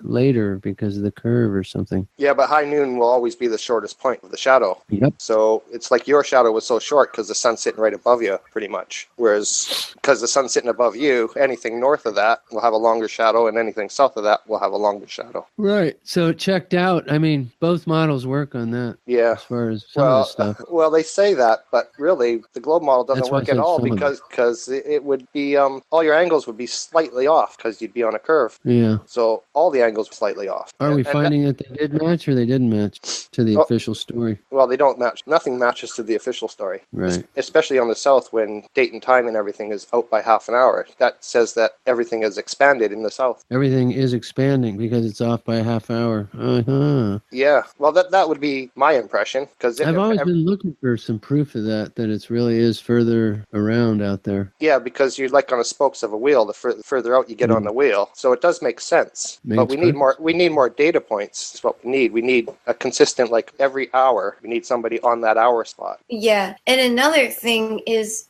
later because of the curve or something. yeah, but high noon will always be the shortest point of the shadow. Yep. So it's like your shadow was so short because the sun's sitting right above you, pretty much. Whereas because the sun's sitting above you, anything north of that will have a longer shadow, and anything south of that will have a longer shadow. Right. So it checked out. I mean, both models work on that Yeah. as far as some of the stuff. Well, they say that, but really, the globe model doesn't That's why I work at said all some of it. because it would be all your angles would be slightly off because you'd be on a curve. Yeah. So all the angles were slightly off. Are we And finding that they did match or they didn't match to the Oh. official story? well, they don't match. Nothing matches to the official story. Right. Especially on the south when date and time and everything is out by half an hour. That says that everything is expanded in the south. Everything is expanding because it's off by a half hour. Uh-huh. Yeah. Well, that would be my impression because I've always been looking for some proof of that it really is further around out there. yeah, because you're like on the spokes of a wheel. The further out you get on the wheel, so it does make sense. But Makes we need perfect more. We need more data points. Is what we need. We need a consistent, like every hour. We need somebody on that hour spot. Yeah. And another thing is,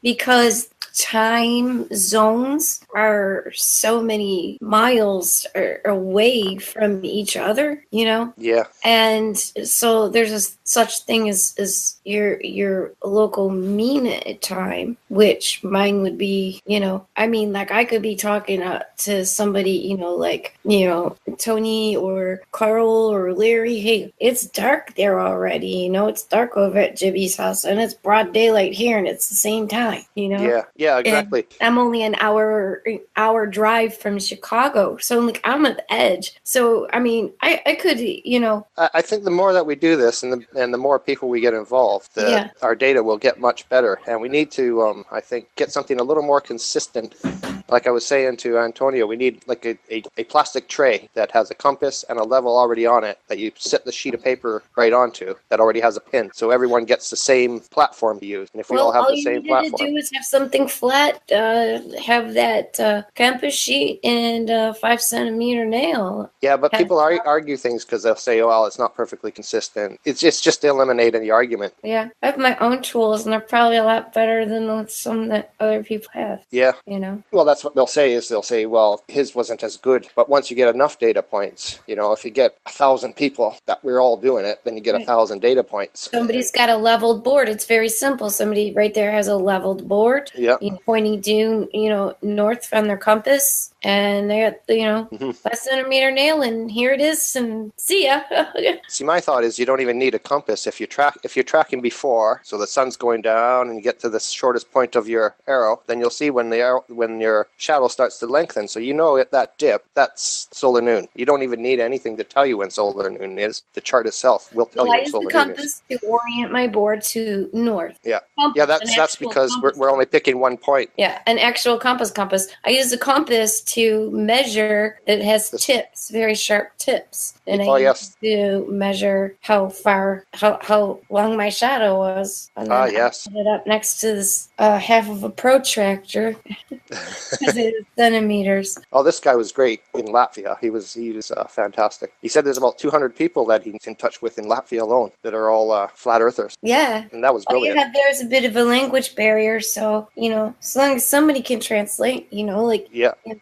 because time zones are so many miles away from each other, Yeah. and so there's such thing as your local mean time, which mine would be, I could be talking to somebody, Tony or Carl or Larry. Hey, it's dark there already, it's dark over at Jibby's house, and it's broad daylight here, and it's the same time, Yeah. Exactly. And I'm only an hour drive from Chicago, so I'm at the edge. So I could, I think the more that we do this, and the more people we get involved, our data will get much better. And we need to, I think, get something a little more consistent. Like I was saying to Antonio, we need like a plastic tray that has a compass and a level already on it that you set the sheet of paper right onto that already has a pin, so everyone gets the same platform to use. And if we all have the same you platform, need to do is have something flat, have that compass sheet and a 5-centimeter nail. yeah. But people argue things because they'll say, "Oh, well, it's not perfectly consistent." It's just to eliminate any argument. Yeah, I have my own tools, and they're probably a lot better than some that other people have. Yeah. Well, that's what they'll say, well, his wasn't as good. But once you get enough data points, if you get 1,000 people that we're all doing it, then you get 1,000 data points. somebody's got a leveled board. It's very simple. Somebody right there has a leveled board. Yeah. Pointing due, north from their compass, and they got 5-centimeter nail, and here it is, and see ya. See, my thought is you don't even need a compass if you're tracking before, so the sun's going down and you get to the shortest point of your arrow, then you'll see when your shadow starts to lengthen. So you know at that dip, that's solar noon. You don't even need anything to tell you when solar noon is. The chart itself will tell you when solar noon is. I use the compass to orient my board to north. Yeah. Compass, Yeah, that's because we're only picking one point. Yeah, an actual compass. I use the compass to measure. It has tips, very sharp tips, and I use to measure how long my shadow was. And then I put it up next to this half of a protractor because it is centimeters. Oh, this guy was great in Latvia. He was fantastic. He said there's about 200 people that he's in touch with in Latvia alone that are all flat earthers. Yeah, and that was brilliant. Yeah, there's a bit of a language barrier, so as long as somebody can translate, Sergey,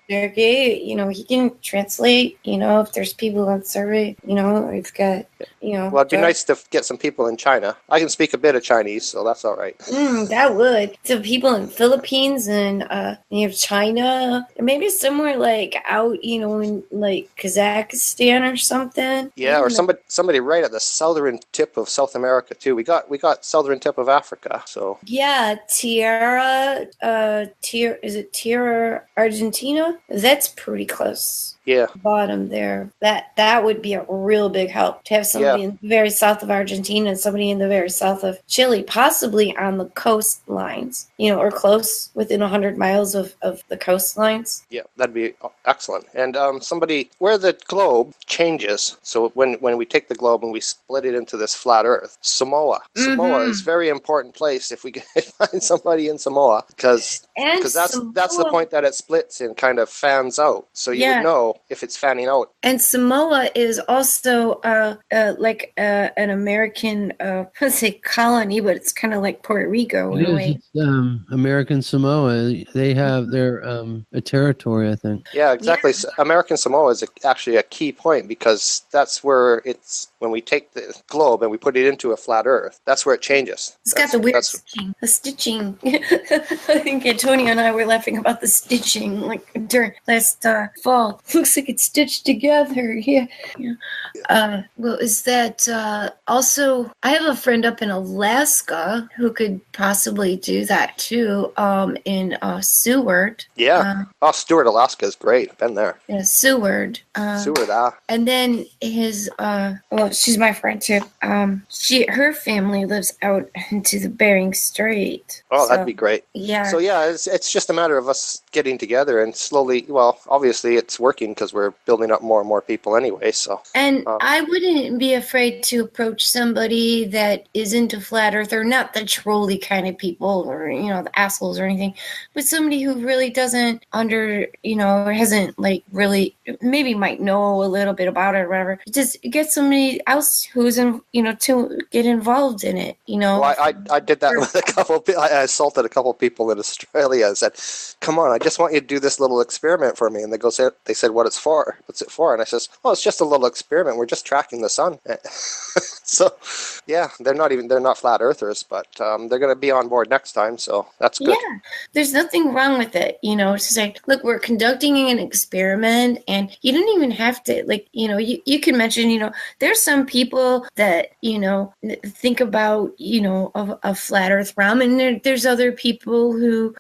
he can translate. If there's people on survey, we've got. Well, it'd be nice to get some people in China. I can speak a bit of Chinese, so that's all right. That would. So people in Philippines and you have China, or maybe somewhere like out, in like Kazakhstan or something. Yeah, or somebody right at the southern tip of South America too. We got southern tip of Africa, so. Yeah, is it Tierra Argentina? That's pretty close. Yeah. Bottom there. That would be a real big help to have somebody in the very south of Argentina and somebody in the very south of Chile, possibly on the coastlines, or close within 100 miles of the coastlines. Yeah, that'd be excellent. And somebody where the globe changes. So when we take the globe and we split it into this flat Earth, Samoa is a very important place if we can find somebody in Samoa because that's the point that it splits and kind of fans out. So you would know if it's fanning out. And Samoa is also like an American, let's say colony, but it's kind of like Puerto Rico in a way. It's American Samoa. They have their a territory, I think. Yeah, exactly. Yeah. American Samoa is actually a key point because that's where it's when we take the globe and we put it into a flat Earth. That's where it changes. It's got the weird stitching. The stitching. I think Antonio and I were laughing about the stitching like during last fall. Looks like it's stitched together. Yeah. Well, is that also? I have a friend up in Alaska who could possibly do that too. In Seward. Yeah. Seward, Alaska is great. Been there. Yeah, Seward. Seward. And then his she's my friend too. Her family lives out into the Bering Strait. Oh, that'd be great. Yeah. So yeah, it's just a matter of us getting together and slowly. Well, obviously it's working because we're building up more and more people anyway. So. And I wouldn't be afraid to approach somebody that is into flat Earth, or not the trolley kind of people, or the assholes or anything, but somebody who really doesn't or hasn't like really maybe might know a little bit about it or whatever. Just get somebody else who's to get involved in it. Well, I did that with a couple. I assaulted a couple people in Australia. I said, "Come on, I just want you to do this little experiment for me." And they said, "What it's for? What's it for?" And I says, "Oh, it's just a little experiment. We're just tracking the sun." So, yeah, they're not flat earthers, but they're going to be on board next time. So that's good. Yeah, there's nothing wrong with it. To say, look, we're conducting an experiment, and you don't even have to you can mention, there's some people that, think about, a flat earth realm, and there's other people who,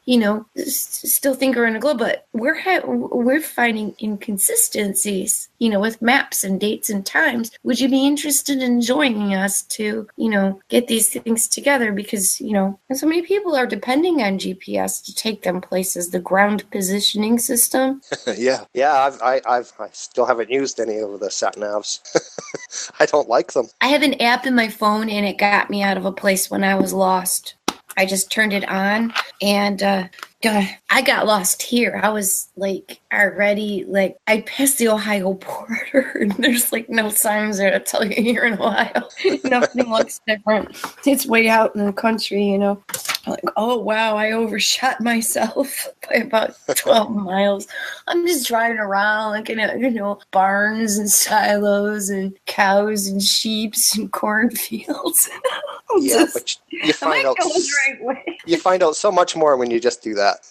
still think are in a globe, but we're finding inconsistencies, with maps and dates and times. Would you be interested in joining us to, get these things together? Because, so many people are depending on GPS to take them places, the ground positioning system. Yeah. I still haven't used any of the sat navs. I don't like them. I have an app in my phone, and it got me out of a place when I was lost. I just turned it on, and I got lost here. I was already I passed the Ohio border, and there's no signs there to tell you you're in Ohio. Nothing looks different. It's way out in the country, I'm like, oh wow, I overshot myself by about 12 miles. I'm just driving around looking at barns and silos and cows and sheep and cornfields. Yeah, but you find out the right way. You find out so much more when you just do that.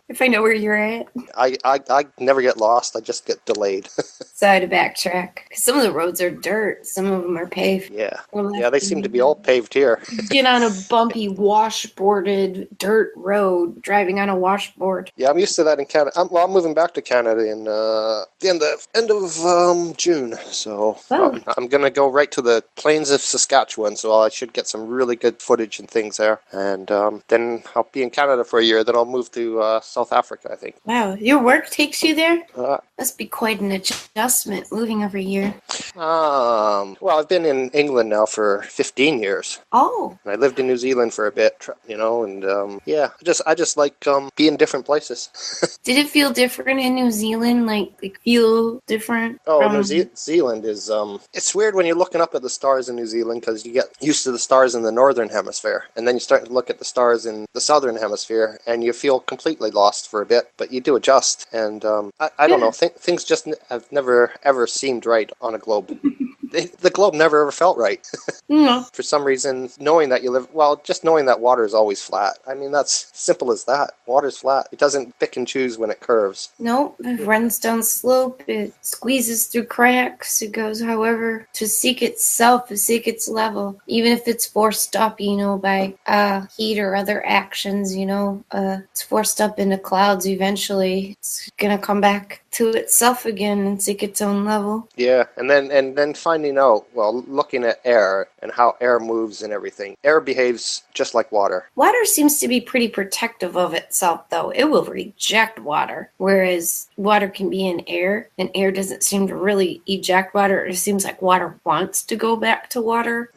If I know where you're at. I never get lost. I just get delayed. Sorry to backtrack. Some of the roads are dirt. Some of them are paved. Yeah. Yeah, they seem to be all paved here. Get on a bumpy, washboarded dirt road, driving on a washboard. Yeah, I'm used to that in Canada. I'm moving back to Canada in the end of June. So I'm going to go right to the plains of Saskatchewan. So I should get some really good footage and things there. And then I'll be in Canada for a year. Then I'll move to South Africa, I think. Wow, your work takes you there? Must be quite an adjustment moving every year. Well, I've been in England now for 15 years. Oh. And I lived in New Zealand for a bit, and yeah, I just like being different places. Did it feel different in New Zealand? Like feel different? Oh, New Zealand is it's weird when you're looking up at the stars in New Zealand because you get used to the stars in the northern hemisphere, and then you start to look at the stars in the southern hemisphere, and you feel completely lost for a bit, but you do adjust. And I don't know, things just have never ever seemed right on a globe. The globe never ever felt right. No. For some reason, knowing that just knowing that water is always flat. I mean, that's simple as that. Water's flat. It doesn't pick and choose when it curves. Nope. It runs down slope. It squeezes through cracks. It goes however to seek itself, to seek its level. Even if it's forced up, by heat or other actions, it's forced up into clouds eventually. It's going to come back to itself again and seek its own level. Yeah, and then finding out, looking at air and how air moves and everything. Air behaves just like water. Water seems to be pretty protective of itself, though. It will reject water, whereas water can be in air, and air doesn't seem to really eject water. It seems like water wants to go back to water,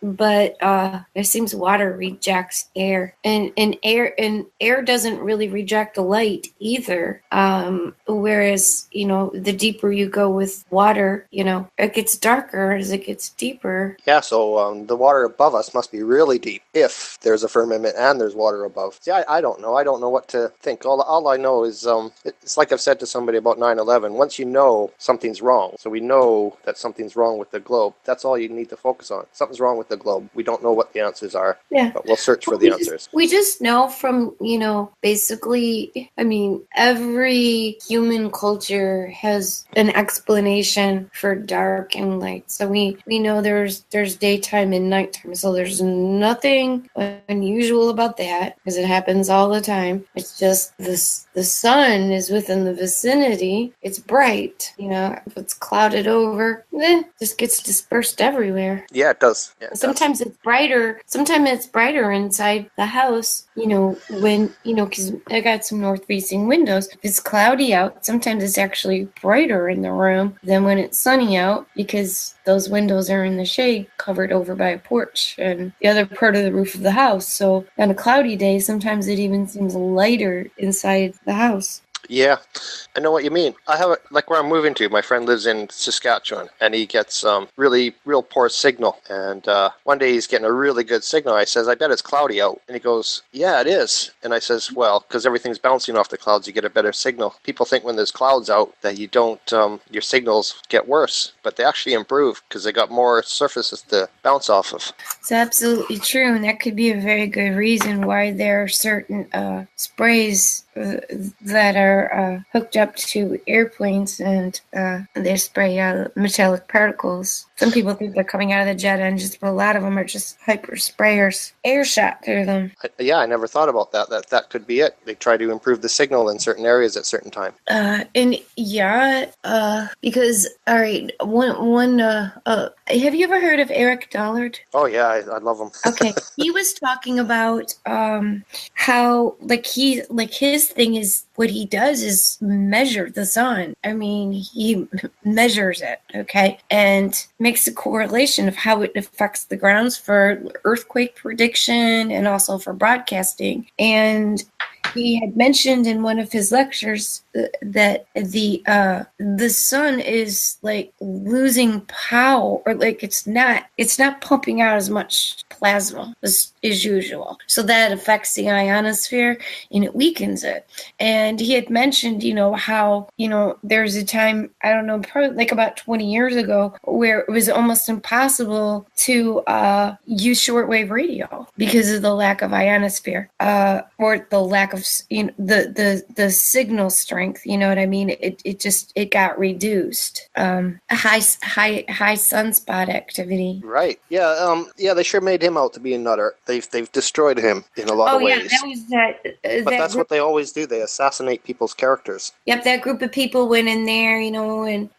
but it seems water rejects air, and air doesn't really reject light either, whereas, the deeper you go with water, it gets darker as it gets deeper. Yeah, so the water above us must be really deep if there's a firmament and there's water above. See, I don't know. I don't know what to think. All I know is it's like I've said to somebody about 9/11. Once you know something's wrong, so we know that something's wrong with the globe, that's all you need to focus on. Something's wrong with the globe. We don't know what the answers are, but we'll search for the answers. We just know from, basically, every human culture has an explanation for dark and light. So we know there's daytime and nighttime. So there's nothing unusual about that because it happens all the time. It's just the sun is within the vicinity. It's bright. If it's clouded over, just gets dispersed everywhere. Yeah, it does. Yeah, sometimes it's brighter. Sometimes it's brighter inside the house. Because I got some north-facing windows. If it's cloudy out, sometimes it's actually brighter in the room than when it's sunny out because those windows are in the shade covered over by a porch and the other part of the roof of the house. So on a cloudy day, sometimes it even seems lighter inside the house. Yeah, I know what you mean. I have like where I'm moving to. My friend lives in Saskatchewan, and he gets real poor signal. And one day he's getting a really good signal. I says, "I bet it's cloudy out." And he goes, "Yeah, it is." And I says, "Well, because everything's bouncing off the clouds, you get a better signal. People think when there's clouds out that you don't, your signals get worse, but they actually improve because they got more surfaces to bounce off of." It's absolutely true, and that could be a very good reason why there are certain sprays that are hooked up to airplanes and they spray out metallic particles. Some people think they're coming out of the jet engines, but a lot of them are just hyper sprayers. Air shot through them. I never thought about that. That could be it. They try to improve the signal in certain areas at certain time. Because all right, have you ever heard of Eric Dollard? Oh yeah, I love him. Okay, he was talking about how his thing is what he does is measure the sun. He measures it, okay, and makes a correlation of how it affects the grounds for earthquake prediction and also for broadcasting. And he had mentioned in one of his lectures that the sun is like losing power, or like it's not pumping out as much plasma as usual. So that affects the ionosphere and it weakens it. And he had mentioned, how, there's a time, I don't know, probably like about 20 years ago, where it was almost impossible to use shortwave radio because of the lack of ionosphere, or the lack of the signal strength. You know what I mean? It got reduced. High sunspot activity. Right. Yeah. They sure made him out to be a nutter. They've destroyed him in a lot of ways. That was that. But that's what they always do. They assassinate people's characters. Yep, that group of people went in there, and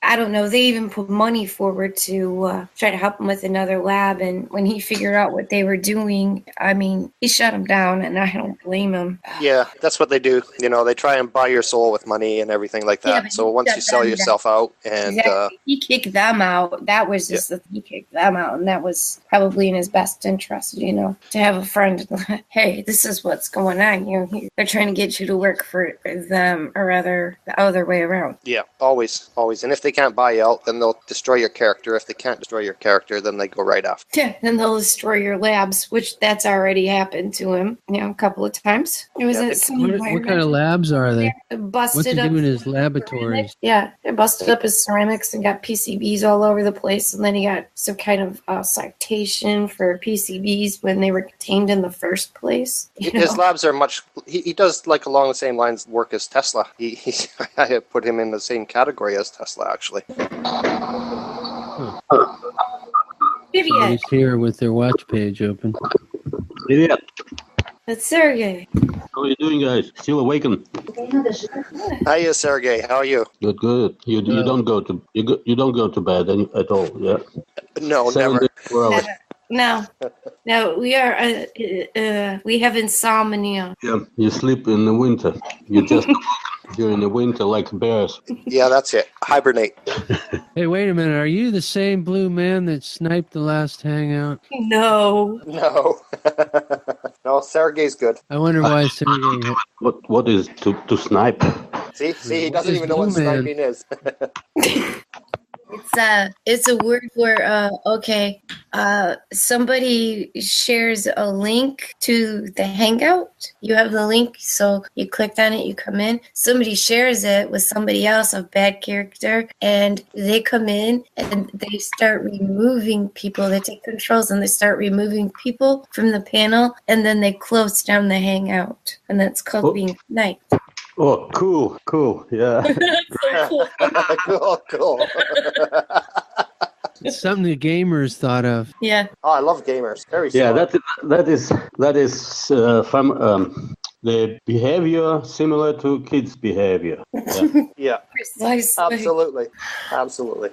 I don't know. They even put money forward to try to help him with another lab. And when he figured out what they were doing, I mean, he shut them down, and I don't blame him. Yeah, that's what they do. They try and buy your soul with money and everything like that. Yeah, so once you sell yourself out, and exactly. He kicked them out. That was just he kicked them out, and that was probably in his best interest, to have a friend. Hey, this is what's going on. They're trying to get you to work for them, or rather the other way around. Yeah, always. And if they can't buy you out, then they'll destroy your character. If they can't destroy your character, then they go right after. Yeah, then they'll destroy your labs, which that's already happened to him, a couple of times. It was what kind of labs are they? Busted What's he up doing in his laboratories? Yeah, they busted up his ceramics and got PCBs all over the place, and then he got some kind of citation for PCBs when they were contained in the first place. His labs are much. He does along the same lines work as Tesla. I have put him in the same category as Tesla, actually. Idiot. He's here with their watch page open. Idiot. That's Sergey. How are you doing, guys? Still awakened? Hiya, Sergey. How are you? Good. You don't go to bed at all, yeah? No, 7 never. days, 4 hours. No, we are. We have insomnia. Yeah, you sleep in the winter. You just during the winter like bears. Yeah, that's it. Hibernate. Hey, wait a minute. Are you the same blue man that sniped the last hangout? No. No, Sergey's good. I wonder why Sergey... What is to snipe? See, he doesn't even know what sniping is. It's a word for somebody shares a link to the hangout. You have the link, so you clicked on it, you come in. Somebody shares it with somebody else of bad character, and they come in and they start removing people. They take controls and they start removing people from the panel, and then they close down the hangout, and that's called being sniped. Oh, cool, yeah. Cool. It's something the gamers thought of. Yeah. Oh, I love gamers. Very smart. Yeah, that is from the behavior similar to kids' behavior. Yeah. Yeah. Precisely. Absolutely.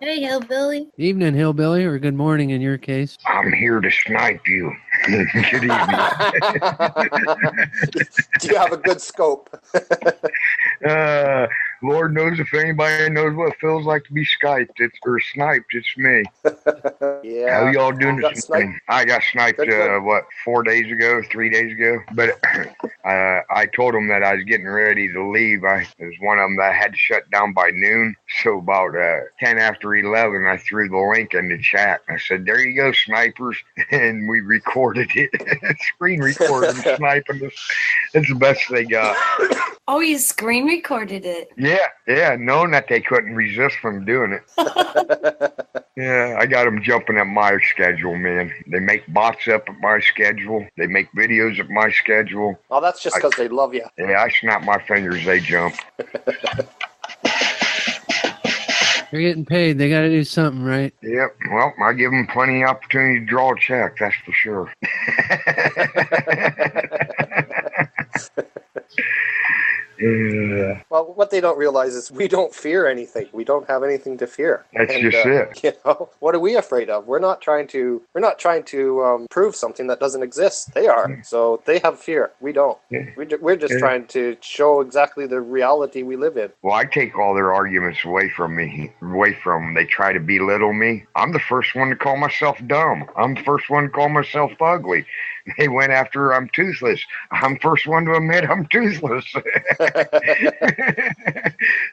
Hey, Hillbilly. Evening, Hillbilly, or good morning in your case. I'm here to snipe you. Good evening. Do you have a good scope? Lord knows if anybody knows what it feels like to be sniped. It's me. Yeah. How y'all doing this morning? I got sniped, 4 days ago, 3 days ago. But I told them that I was getting ready to leave. It was one of them that I had to shut down by noon. So about 10 after 11, I threw the link in the chat. I said, there you go, snipers. And we recorded it. Screen recorded sniping us. It's the best they got. Oh, you screen recorded it. Yeah, knowing that they couldn't resist from doing it. Yeah, I got them jumping at my schedule, man. They make bots up at my schedule. They make videos at my schedule. Oh, that's just because they love you. Yeah, I snap my fingers, they jump. They're getting paid. They got to do something, right? Yep. Well, I give them plenty of opportunity to draw a check, that's for sure. Yeah. Well, what they don't realize is we don't fear anything. We don't have anything to fear. That's just it. What are we afraid of? We're not trying to prove something that doesn't exist. They are. So they have fear. We don't. Yeah. We're just trying to show exactly the reality we live in. Well, I take all their arguments away from them. They try to belittle me. I'm the first one to call myself dumb. I'm the first one to call myself ugly. They went after I'm toothless. I'm the first one to admit I'm toothless.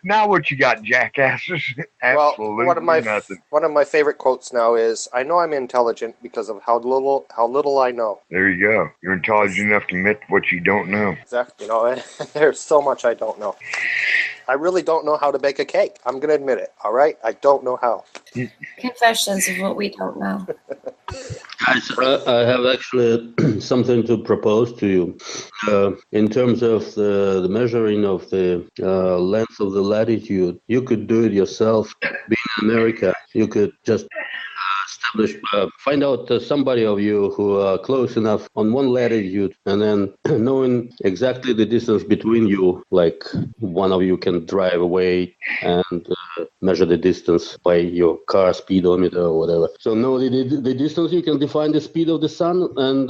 Now what you got, jackasses? Absolutely nothing. One of my favorite quotes now is, I know I'm intelligent because of how little I know. There you go. You're intelligent enough to admit what you don't know. Exactly. There's so much I don't know. I really don't know how to bake a cake. I'm going to admit it. All right? I don't know how. Confessions of what we don't know. Guys, I have actually something to propose to you. In terms of the measuring of the length of the latitude, you could do it yourself. Being in America, you could just find out somebody of you who are close enough on one latitude, and then knowing exactly the distance between you, like one of you can drive away and measure the distance by your car speedometer or whatever. So know the distance, you can define the speed of the sun, and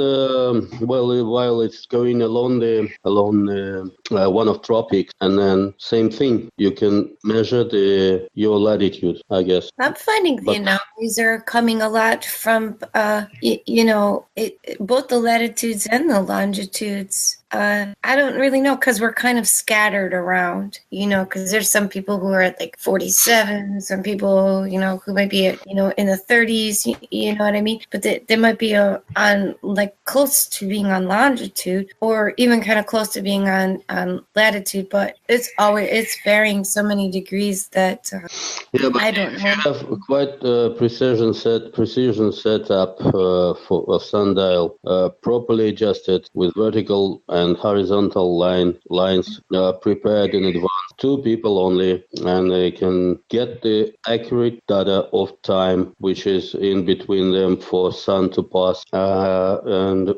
while it's going along one of tropics, and then same thing, you can measure your latitude, I guess. I'm finding the anomalies are coming a lot from, both the latitudes and the longitudes. I don't really know, because we're kind of scattered around, because there's some people who are at like 47, some people, who might be at, in the 30s, you know what I mean? But they might be on like close to being on longitude, or even kind of close to being on latitude, but it's varying so many degrees that I don't know. You have quite precision set up for a sundial, properly adjusted with vertical and horizontal lines prepared in advance. 2 people only, and they can get the accurate data of time which is in between them for sun to pass, and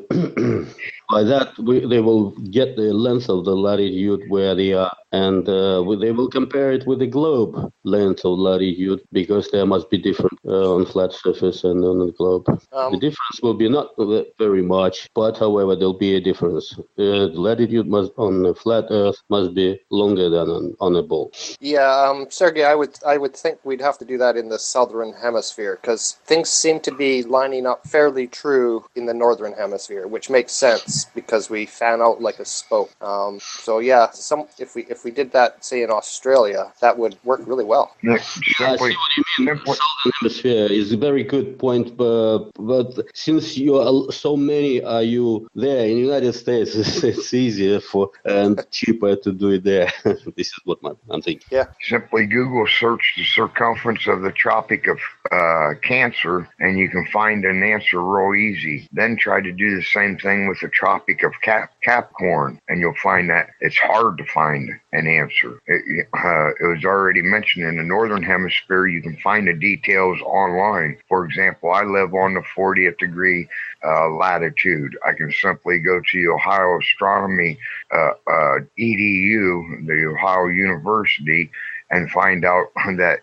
by that they will get the length of the latitude where they are, and they will compare it with the globe length of latitude, because there must be different on flat surface and on the globe. The difference will be not very much, but however there'll be a difference. The latitude on the flat Earth must be longer than on a ball. Yeah, Sergey, I would think we'd have to do that in the southern hemisphere, because things seem to be lining up fairly true in the northern hemisphere, which makes sense because we fan out like a spoke. So yeah, if we did that, say in Australia, that would work really well. I see what you mean. Southern hemisphere is a very good point, but since you are so many, are you there in the United States? It's easier and cheaper to do it there. This is what I'm thinking. Yeah. Simply Google search the circumference of the Tropic of Cancer, and you can find an answer real easy. Then try to do the same thing with the Tropic of Capricorn, and you'll find that it's hard to find an answer. It was already mentioned in the Northern Hemisphere, you can find the details online. For example, I live on the 40th degree latitude. I can simply go to the Ohio Astronomy EDU, the Ohio University, and find out that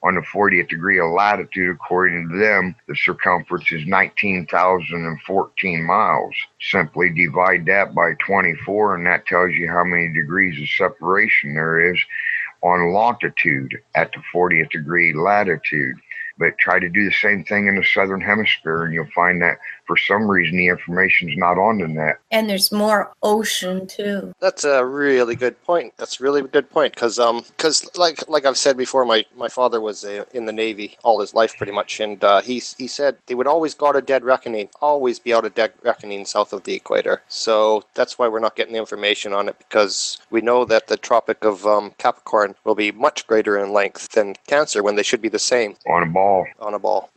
on the 40th degree of latitude, according to them, the circumference is 19,014 miles. Simply divide that by 24, and that tells you how many degrees of separation there is on longitude at the 40th degree latitude. But try to do the same thing in the southern hemisphere, and you'll find that for some reason the information's not on the net. And there's more ocean too. That's a really good point. That's a really good point, because like I've said before, my father was in the Navy all his life pretty much, and he said they would always go out of dead reckoning, always be out of dead reckoning south of the equator. So that's why we're not getting the information on it, because we know that the Tropic of Capricorn will be much greater in length than Cancer, when they should be the same. On a ball.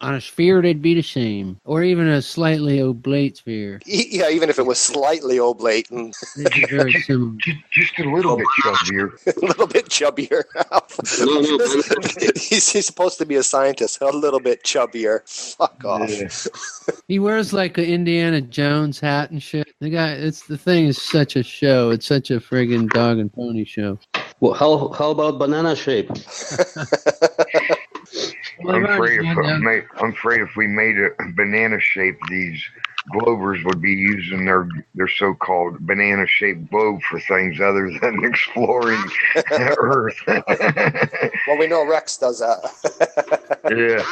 On a sphere, they'd be the same, or even a slightly oblate sphere. Yeah, even if it was slightly oblate. They'd be very similar. Just a little bit chubbier. A little bit chubbier. He's supposed to be a scientist. A little bit chubbier. Fuck off. Yeah. He wears like an Indiana Jones hat and shit. The thing is such a show. It's such a friggin' dog and pony show. Well, how about banana shape? I'm afraid if we made a banana shape, these Globers would be using their so-called banana-shaped globe for things other than exploring Earth. Well, we know Rex does that. Yeah.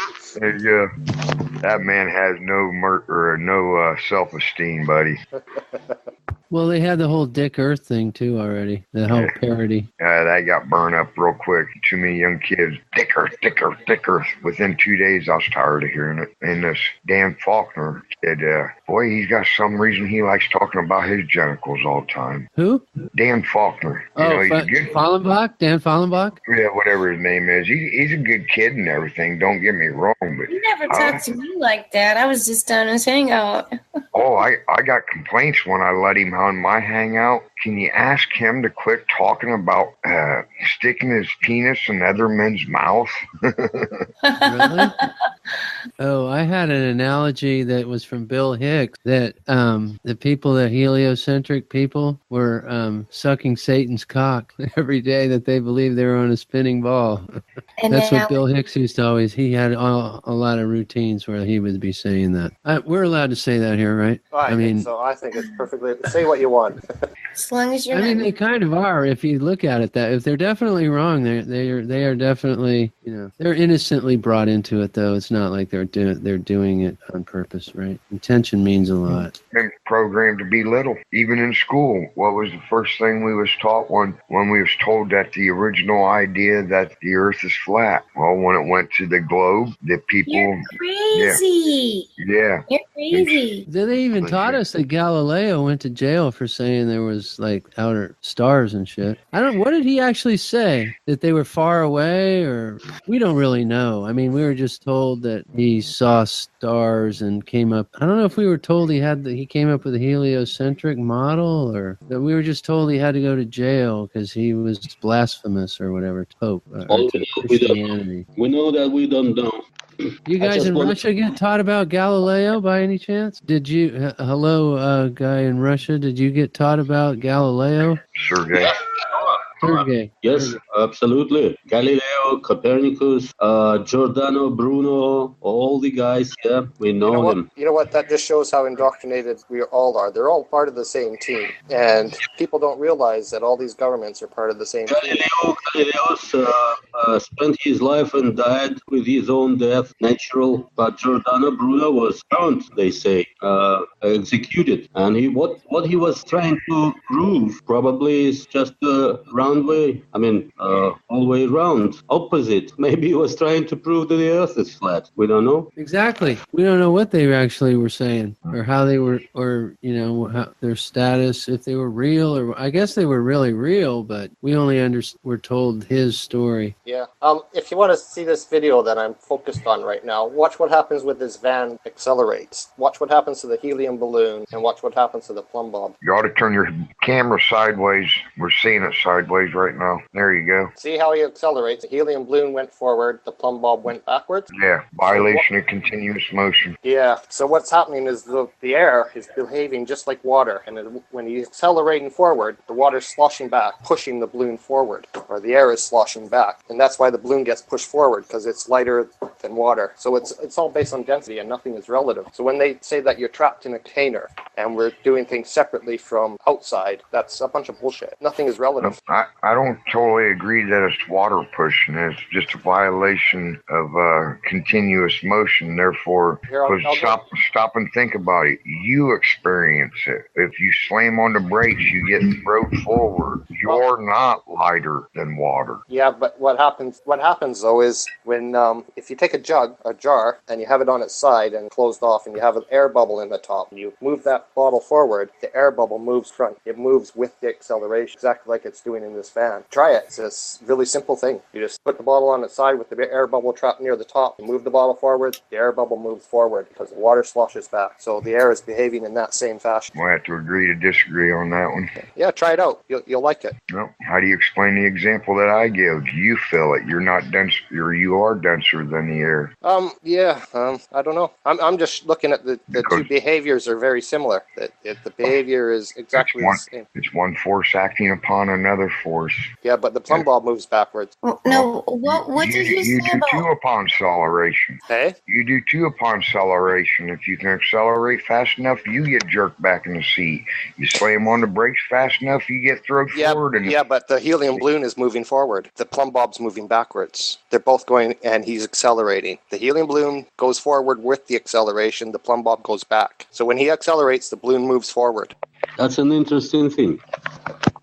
That man has no self-esteem, buddy. Well, they had the whole Dick Earth thing too already. The whole parody. That got burned up real quick. Too many young kids. Dick Earth, Dick Earth, Dick Earth. Within 2 days, I was tired of hearing it. And this Dan Faulkner kid, boy, he's got some reason he likes talking about his genitals all the time. Who? Dan Faulkner. He's a good. Fallenbach? Dan Fallenbach? Yeah, whatever his name is. He's a good kid and everything. Don't get me wrong, but You never talked to me like that. I was just on his hangout. I got complaints when I let him on my hangout. Can you ask him to quit talking about sticking his penis in other men's mouth? Really? Oh, I had an analogy that was from Bill Hicks that the heliocentric people were sucking Satan's cock every day that they believed they were on a spinning ball. That's what Bill Hicks used to always. He had a lot of routines where he would be saying that. We're allowed to say that here, right? I think it's perfectly. Say what you want. As long as you're. I mean, they kind of are. If you look at it, that if they're definitely wrong, they are definitely, they're innocently brought into it. Though it's not like they're doing it on purpose, right? Intention means a lot. Been programmed to be little. Even in school, what was the first thing we was taught when we was told that the original idea that the Earth is flat? Well, when it went to the globe, the people. You're crazy. Yeah. You're crazy. Then they even taught us that Galileo went to jail for saying there was like outer stars and shit. What did he actually say? That they were far away, or we don't really know. I mean, we were just told that he saw stars and came up. I don't know if we were told he came up with a heliocentric model, or that we were just told he had to go to jail because he was blasphemous or whatever to Pope to Christianity. We know that we don't know. You guys in Russia get taught about Galileo by any chance? Did you, guy in Russia, did you get taught about Galileo? Sergey. Yes, absolutely. Galileo, Copernicus, Giordano Bruno, all the guys, we know them. You know what? That just shows how indoctrinated we all are. They're all part of the same team. And people don't realize that all these governments are part of the same team. Galileo spent his life and died with his own death, natural. But Giordano Bruno was found, they say, executed. And what he was trying to prove probably is just a round way. I mean, all way round, opposite. Maybe he was trying to prove that the Earth is flat. We don't know. Exactly. We don't know what they actually were saying, or how they were, or how their status, if they were real, or I guess they were really real, but we only were told his story. Yeah. If you want to see this video that I'm focused on right now, watch what happens when this van accelerates. Watch what happens to the helium balloon, and watch what happens to the plumb bob. You ought to turn your camera sideways. We're seeing it sideways right now. There you go. See how he accelerates? The helium balloon went forward, the plumb bob went backwards. Yeah, violation of continuous motion. Yeah, so what's happening is the air is behaving just like water, and when he's accelerating forward, the water's sloshing back, pushing the balloon forward, or the air is sloshing back, and that's why the balloon gets pushed forward, because it's lighter than water. So it's all based on density, and nothing is relative. So when they say that you're trapped in a container, and we're doing things separately from outside, that's a bunch of bullshit. Nothing is relative. I don't totally agree that it's water pushing. It's just a violation of continuous motion. Therefore, stop and think about it. You experience it. If you slam on the brakes, you get thrown forward. You're not lighter than water. Yeah, but what happens though is when if you take a jar, and you have it on its side and closed off, and you have an air bubble in the top, and you move that bottle forward, the air bubble moves front. It moves with the acceleration, exactly like it's doing in this van. Try it. It's a really simple thing. You just put the bottle on its side with the air bubble trapped near the top. You move the bottle forward, the air bubble moves forward because the water sloshes back. So the air is behaving in that same fashion. We'll have to agree to disagree on that one. Yeah, try it out. You'll like it. Well, how do you explain the example that I give? You feel it. You're not dense, or you are denser than the air. I don't know. I'm just looking at the two behaviors are very similar. The behavior is exactly the same. It's one force acting upon another force. Yeah, but the plumb bob moves backwards. Oh, no, what did you say about? You do two upon acceleration. Hey? You do two upon acceleration. If you can accelerate fast enough, you get jerked back in the seat. You slam on the brakes fast enough, you get thrown forward. Yeah, but the helium balloon is moving forward. The plumb bob's moving backwards. They're both going, and he's accelerating. The helium balloon goes forward with the acceleration. The plumb bob goes back. So when he accelerates, the balloon moves forward. That's an interesting thing.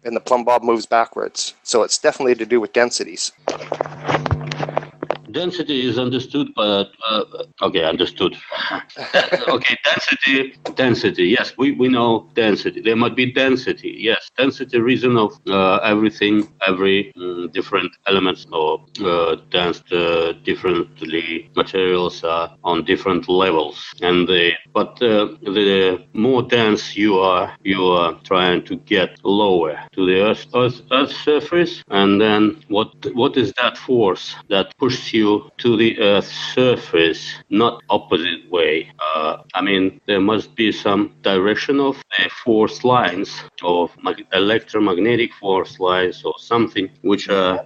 And the plumb bob moves backwards. So it's definitely to do with densities. Density is understood, but okay, understood. Okay, density. Yes, we know density. There might be density. Yes, density reason of everything, every different elements or dense differently materials are on different levels, and the more dense you are trying to get lower to the Earth's surface, and then what is that force that pushes you to the Earth's surface, not opposite way. I mean, there must be some direction of the force lines, of electromagnetic force lines, or something which are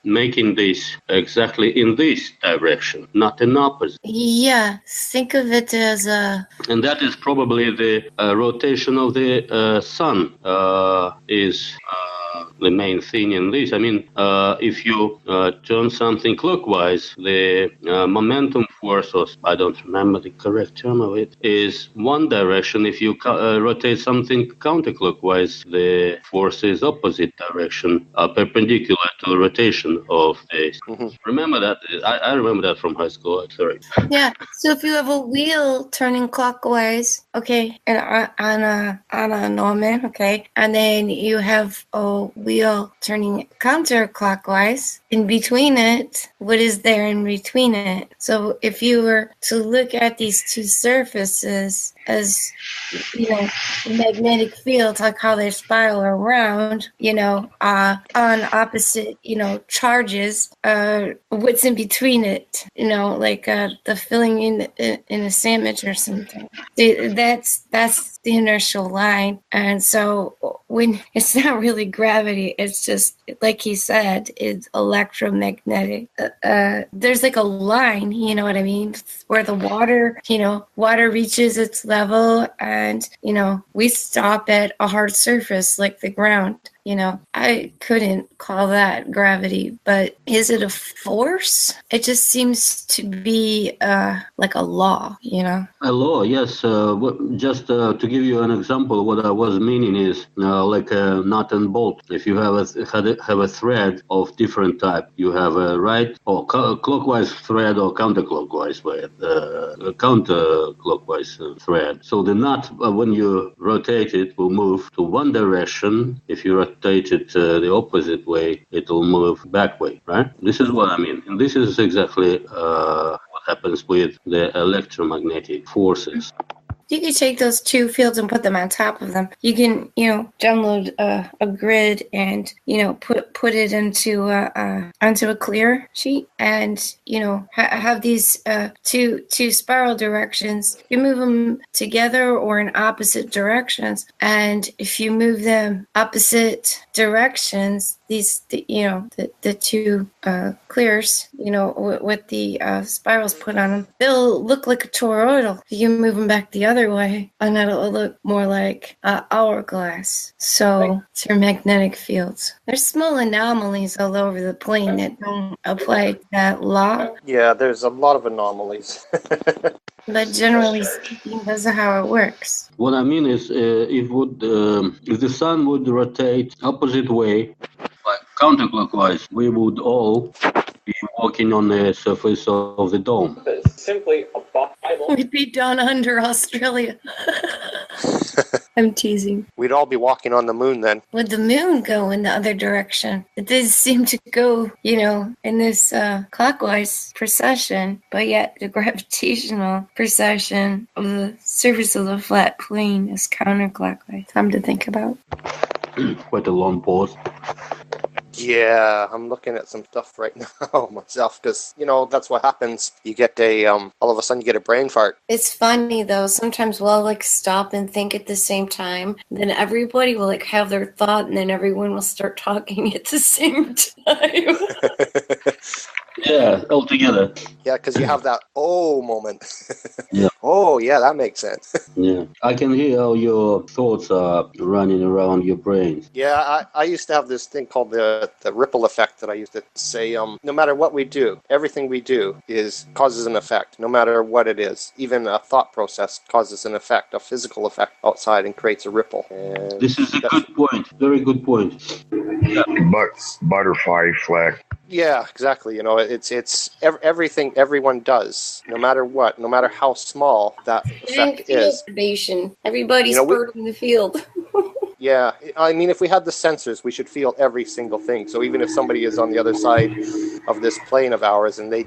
making this exactly in this direction, not in opposite. Yeah, think of it as a... And that is probably the rotation of the sun is the main thing in this. I mean, if you turn something clockwise, the momentum force, or I don't remember the correct term of it, is one direction. If you rotate something counterclockwise, the force is opposite direction, perpendicular to the rotation of the... Remember that? I remember that from high school. Sorry. Yeah, so if you have a wheel turning clockwise, okay, and on a Norman, okay, and then you have a wheel turning counterclockwise, in between it, what is there in between it? So if you were to look at these two surfaces as, you know, magnetic fields, like how they spiral around, you know, on opposite, you know, charges, what's in between it, you know, like the filling in a sandwich or something. That's the inertial line. And so when it's not really gravity, it's just, like he said, it's electromagnetic. There's like a line, you know what I mean, where the water reaches its level, and, you know, we stop at a hard surface like the ground. You know, I couldn't call that gravity, but is it a force? It just seems to be like a law, you know? A law, yes. Just to give you an example, what I was meaning is like a nut and bolt. If you have a thread of different type, you have a right or clockwise thread or counterclockwise thread. So the nut, when you rotate it, will move to one direction. If you rotate it the opposite way, it will move back way, right? This is what I mean. And this is exactly what happens with the electromagnetic forces. You can take those two fields and put them on top of them. You can, you know, download a grid and, you know, put it onto a clear sheet, and, you know, have these two spiral directions. You move them together or in opposite directions, and if you move them opposite directions, the two clears, you know, with the spirals put on them, they'll look like a toroidal. You can move them back the other way, and it'll look more like hourglass. So it's your magnetic fields. There's small anomalies all over the plane that don't apply to that law. Yeah, there's a lot of anomalies. But generally speaking, that's how it works. What I mean is, if the sun would rotate opposite way, like counterclockwise, we would all be walking on the surface of the dome. It's simply a Bible. We'd be down under Australia. I'm teasing. We'd all be walking on the moon then. Would the moon go in the other direction? It does seem to go, you know, in this clockwise precession, but yet the gravitational precession of the surface of the flat plane is counterclockwise. Something to think about. Quite a long pause. Yeah, I'm looking at some stuff right now myself, because, you know, that's what happens. You get all of a sudden you get a brain fart. It's funny though, sometimes we'll like stop and think at the same time, then everybody will like have their thought, and then everyone will start talking at the same time. Yeah, altogether. Yeah, because you have that oh moment. Yeah. Oh, yeah, that makes sense. Yeah, I can hear how your thoughts are running around your brain. Yeah, I used to have this thing called the ripple effect that I used to say, no matter what we do, everything we do causes an effect, no matter what it is. Even a thought process causes an effect, a physical effect outside, and creates a ripple. And this is a good point, very good point. Yeah. Butterfly effect. Yeah, exactly. You know, it's everything everyone does, no matter what, no matter how small that effect is. Everybody's in the field. Yeah, I mean, if we had the sensors, we should feel every single thing. So even if somebody is on the other side of this plane of ours and they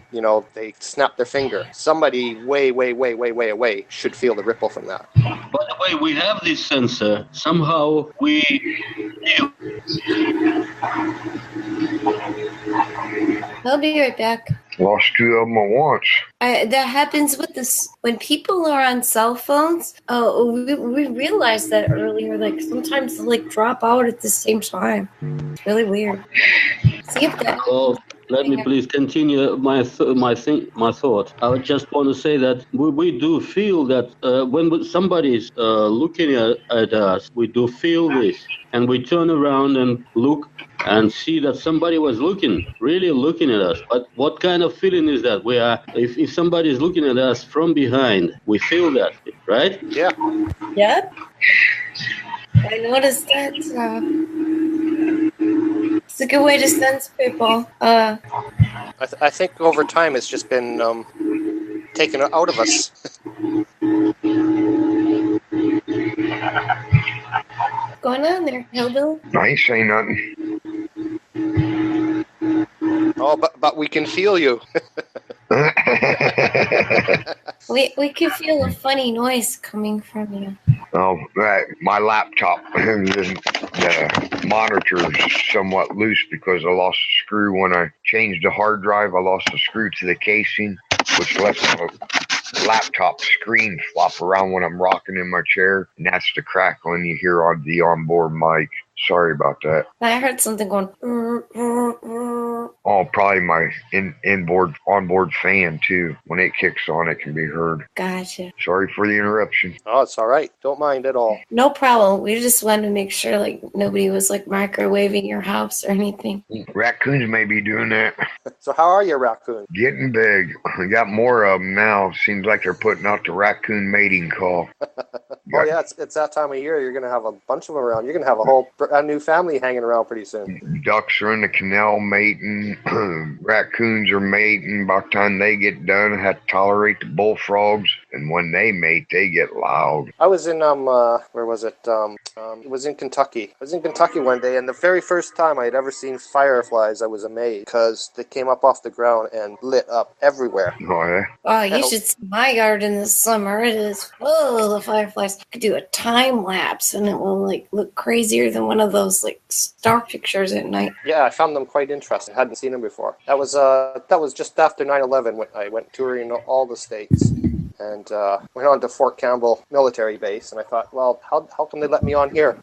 snap their finger, somebody way away should feel the ripple from that. By the way, we have this sensor. Somehow we feel. I'll be right back. Lost two of them at once. That happens with this when people are on cell phones. We realized that earlier. Like sometimes they drop out at the same time. It's really weird. See if that. Oh, let me please continue my thought. I would just want to say that we do feel that when somebody is looking at us, we do feel this, and we turn around and look and see that somebody was really looking at us. But what kind of feeling is that? If somebody is looking at us from behind, we feel that, right? Yeah. Yep. I noticed that. It's a good way to sense people. I think over time it's just been taken out of us. What's going on there, Hillbilly? I ain't saying nothing. Oh, but we can feel you. We can feel a funny noise coming from you. Oh, my laptop, the monitor is somewhat loose because I lost a screw when I changed the hard drive. I lost a screw to the casing, which left the laptop screen flop around when I'm rocking in my chair, and that's the crackling you hear on the onboard mic. Sorry about that. I heard something going. Oh, probably my onboard fan too. When it kicks on, it can be heard. Gotcha. Sorry for the interruption. Oh, it's all right. Don't mind at all. No problem. We just wanted to make sure nobody was microwaving your house or anything. Raccoons may be doing that. So how are your raccoons? Getting big. We got more of them now. Seems like they're putting out the raccoon mating call. Oh yeah, it's that time of year. You're gonna have a bunch of them around. You're gonna have a new family hanging around pretty soon. Ducks are in the canal mating. Raccoons are mating. By the time they get done, I have to tolerate the bullfrogs. And when they mate, they get loud. I was in where was it? It was in Kentucky. I was in Kentucky one day, and the very first time I had ever seen fireflies, I was amazed because they came up off the ground and lit up everywhere. Oh yeah. Oh, you should see my garden this summer. It is full of fireflies. I could do a time lapse, and it will look crazier than one of those star pictures at night. Yeah, I found them quite interesting. I hadn't seen them before. That was just after 9/11 when I went touring all the states. And went on to Fort Campbell military base, and I thought, well, how come they let me on here?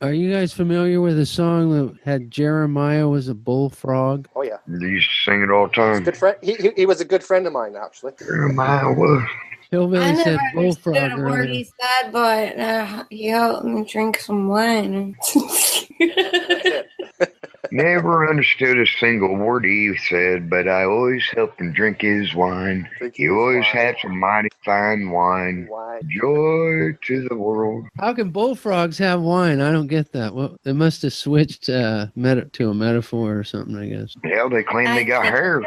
Are you guys familiar with a song that had Jeremiah was a bullfrog? Oh yeah, They used to sing it all the time. good friend. He was a good friend of mine, actually. Jeremiah was. Hillbilly said bullfrog understood a word earlier. he said, but he helped me drink some wine. Never understood a single word he said, but I always helped him drink his wine. He always had some mighty fine wine. Joy to the world. How can bullfrogs have wine? I don't get that. Well, they must have switched to a metaphor or something, I guess. Hell, they claim they got hair.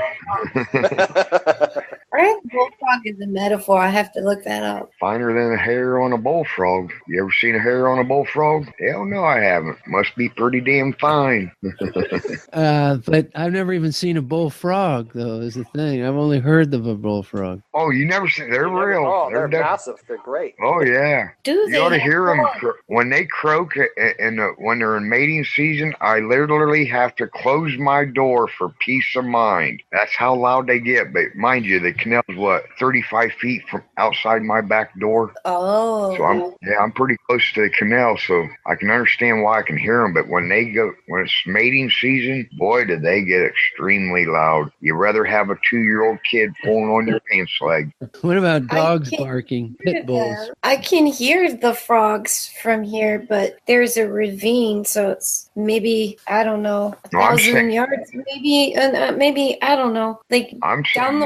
I think bullfrog is a metaphor. I have to look that up. Finer than a hair on a bullfrog. You ever seen a hair on a bullfrog? Hell no, I haven't. Must be pretty damn fine. But I've never even seen a bullfrog, though, is the thing. I've only heard of a bullfrog. Oh, you never seen? They're real. Oh, they're massive. They're great. Oh yeah. You ought to hear them when they croak when they're in mating season. I literally have to close my door for peace of mind. That's how loud they get. But mind you, the canals will what, 35 feet from outside my back door. Oh. So I'm pretty close to the canal, so I can understand why I can hear them. But when it's mating season, boy, do they get extremely loud. You'd rather have a 2-year-old kid pulling on your pants leg. What about dogs barking? Pit bulls. I can hear the frogs from here, but there's a ravine, so it's maybe, I don't know, 1,000 yards, maybe I don't know, like I'm down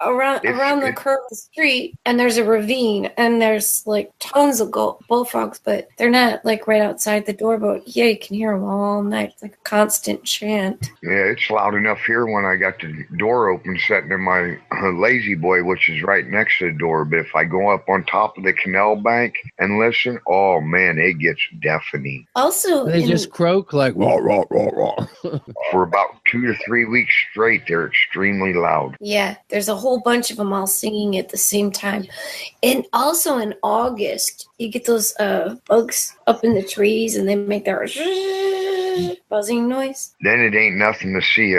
around the curve of the street, and there's a ravine, and there's like tons of bullfrogs, but they're not like right outside the door. But yeah, you can hear them all night. It's like a constant chant. Yeah, it's loud enough here when I got the door open, sitting in my lazy boy, which is right next to the door. But if I go up on top of the canal bank and listen, oh man, it gets deafening. Also, they just croak like rah, rah, rah, rah. For about 2 to 3 weeks straight. They're extremely loud. Yeah, there's a whole bunch of them all singing at the same time. And also in August, you get those bugs up in the trees, and they make their buzzing noise. Then it ain't nothing to see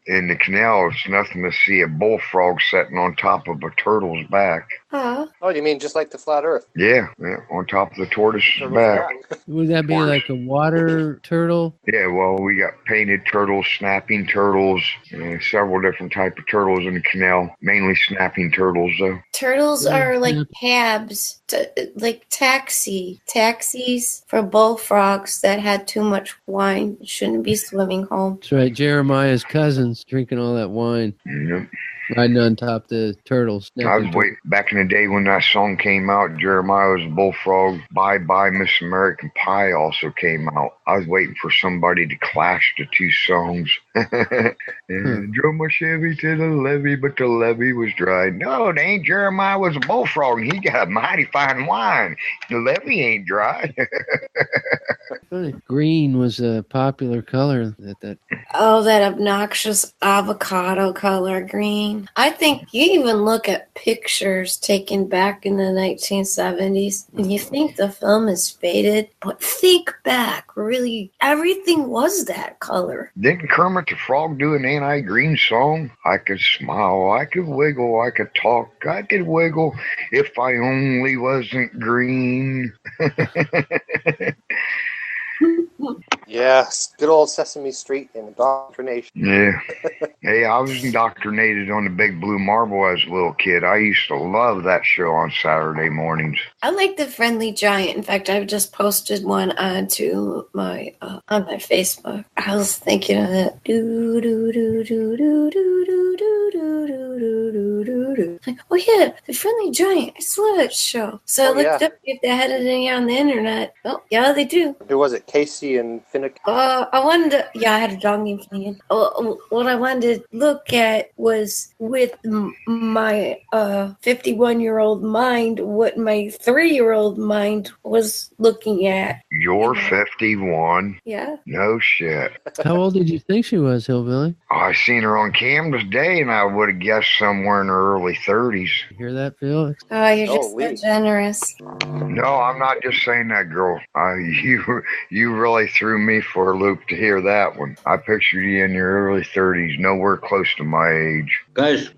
in the canal. It's nothing to see a bullfrog sitting on top of a turtle's back. Huh? Oh, you mean just like the flat Earth? Yeah, on top of the tortoise's back. Would that be like a water turtle? Yeah, well, we got painted turtles, snapping turtles, several different type of turtles in the canal. Mainly snapping turtles, though. Turtles are like cabs, like taxis for bullfrogs that had too much wine. Shouldn't be swimming home. That's right. Jeremiah's cousins drinking all that wine. Yep. Riding on top of the turtles. I was waiting back in the day when that song came out. Jeremiah was a bullfrog. Bye Bye Miss American Pie also came out. I was waiting for somebody to clash the two songs. And drove my Chevy to the levee, but the levee was dry. No, it ain't. Jeremiah was a bullfrog. He got a mighty fine wine. The levee ain't dry. Green was a popular color at that. Oh, that obnoxious avocado color green. I think you even look at pictures taken back in the 1970s and you think the film is faded, but think back, really, everything was that color. Didn't Kermit the Frog do an anti-green song? I could smile, I could wiggle, I could talk, I could wiggle if I only wasn't green. Yes, good old Sesame Street and indoctrination. Yeah. Hey, I was indoctrinated on the Big Blue Marble as a little kid. I used to love that show on Saturday mornings. I like the Friendly Giant. In fact, I've just posted one onto my on my Facebook. I was thinking of it. Do do do do do do do do do do do do do. Like, oh yeah, the Friendly Giant. I saw that show. So I looked up if they had it on the internet. Oh yeah, they do. Who was it? Casey and Finnegan? I wanted to, I had a dog named Finnegan. What I wanted to look at was with my 51-year-old mind, what my 3-year-old mind was looking at. You're 51? Yeah. No shit. How old did you think she was, Hillbilly? I seen her on cam today, and I would have guessed somewhere in her early 30s. You hear that, Felix? Oh, you're just so generous. No, I'm not just saying that, girl. You really threw me for a loop to hear that one. I pictured you in your early 30s, nowhere close to my age. Guys,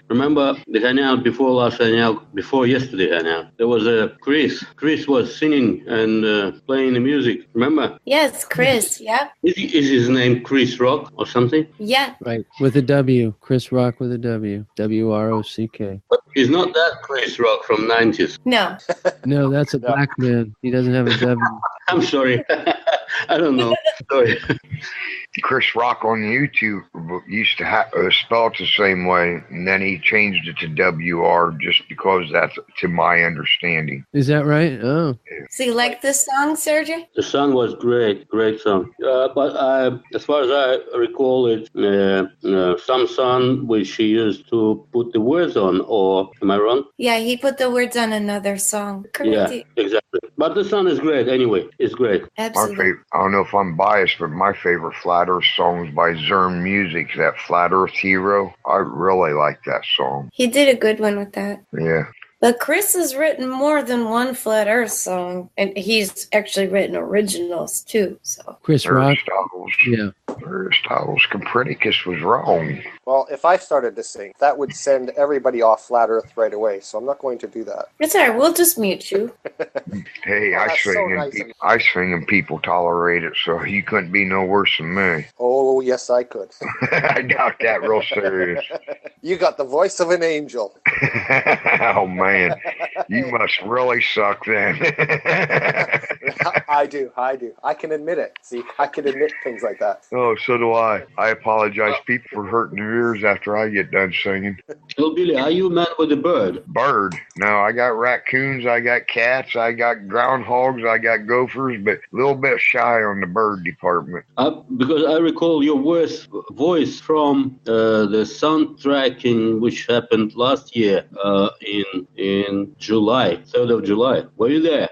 remember the hangout before last hangout, before yesterday hangout? There was a Chris. Chris was singing and playing the music. Remember? Yes, Chris. Yeah. Is his name Chris Rock or something? Yeah. Right, with a W. Chris Rock with a W. W-R-O-C-K. But he's not that Chris Rock from 90s. No. No, that's a black man. He doesn't have a W. I'm sorry. I don't know. Sorry. Chris Rock on YouTube used to spell it the same way, and then he changed it to W-R just because that's to my understanding. Is that right? Oh. So you like this song, Sergey? The song was great song. But as far as I recall it, some song which he used to put the words on, or am I wrong? Yeah, he put the words on another song. Correct. Yeah, exactly. But the song is great anyway. It's great. Absolutely. I don't know if I'm biased, but my favorite Flat Earth song is by Zern Music, that Flat Earth Hero. I really like that song. He did a good one with that. Yeah. But Chris has written more than one Flat Earth song, and he's actually written originals too. So Chris Rock. Yeah. Aristotle's Copernicus was wrong. Well, if I started to sing, that would send everybody off Flat Earth right away, so I'm not going to do that. It's all right. We'll just mute you. Hey, I sing and people tolerate it, so you couldn't be no worse than me. Oh, yes, I could. I doubt that real serious. You got the voice of an angel. Oh, man. You must really suck then. I do. I can admit it. See, I can admit things like that. Oh, so do I. I apologize, people, for hurting their ears after I get done singing. Oh, Billy, are you a man with a bird? Bird? No, I got raccoons, I got cats, I got groundhogs, I got gophers, but a little bit shy on the bird department. Because I recall your voice from the soundtracking which happened last year in July, 3rd of July. Were you there?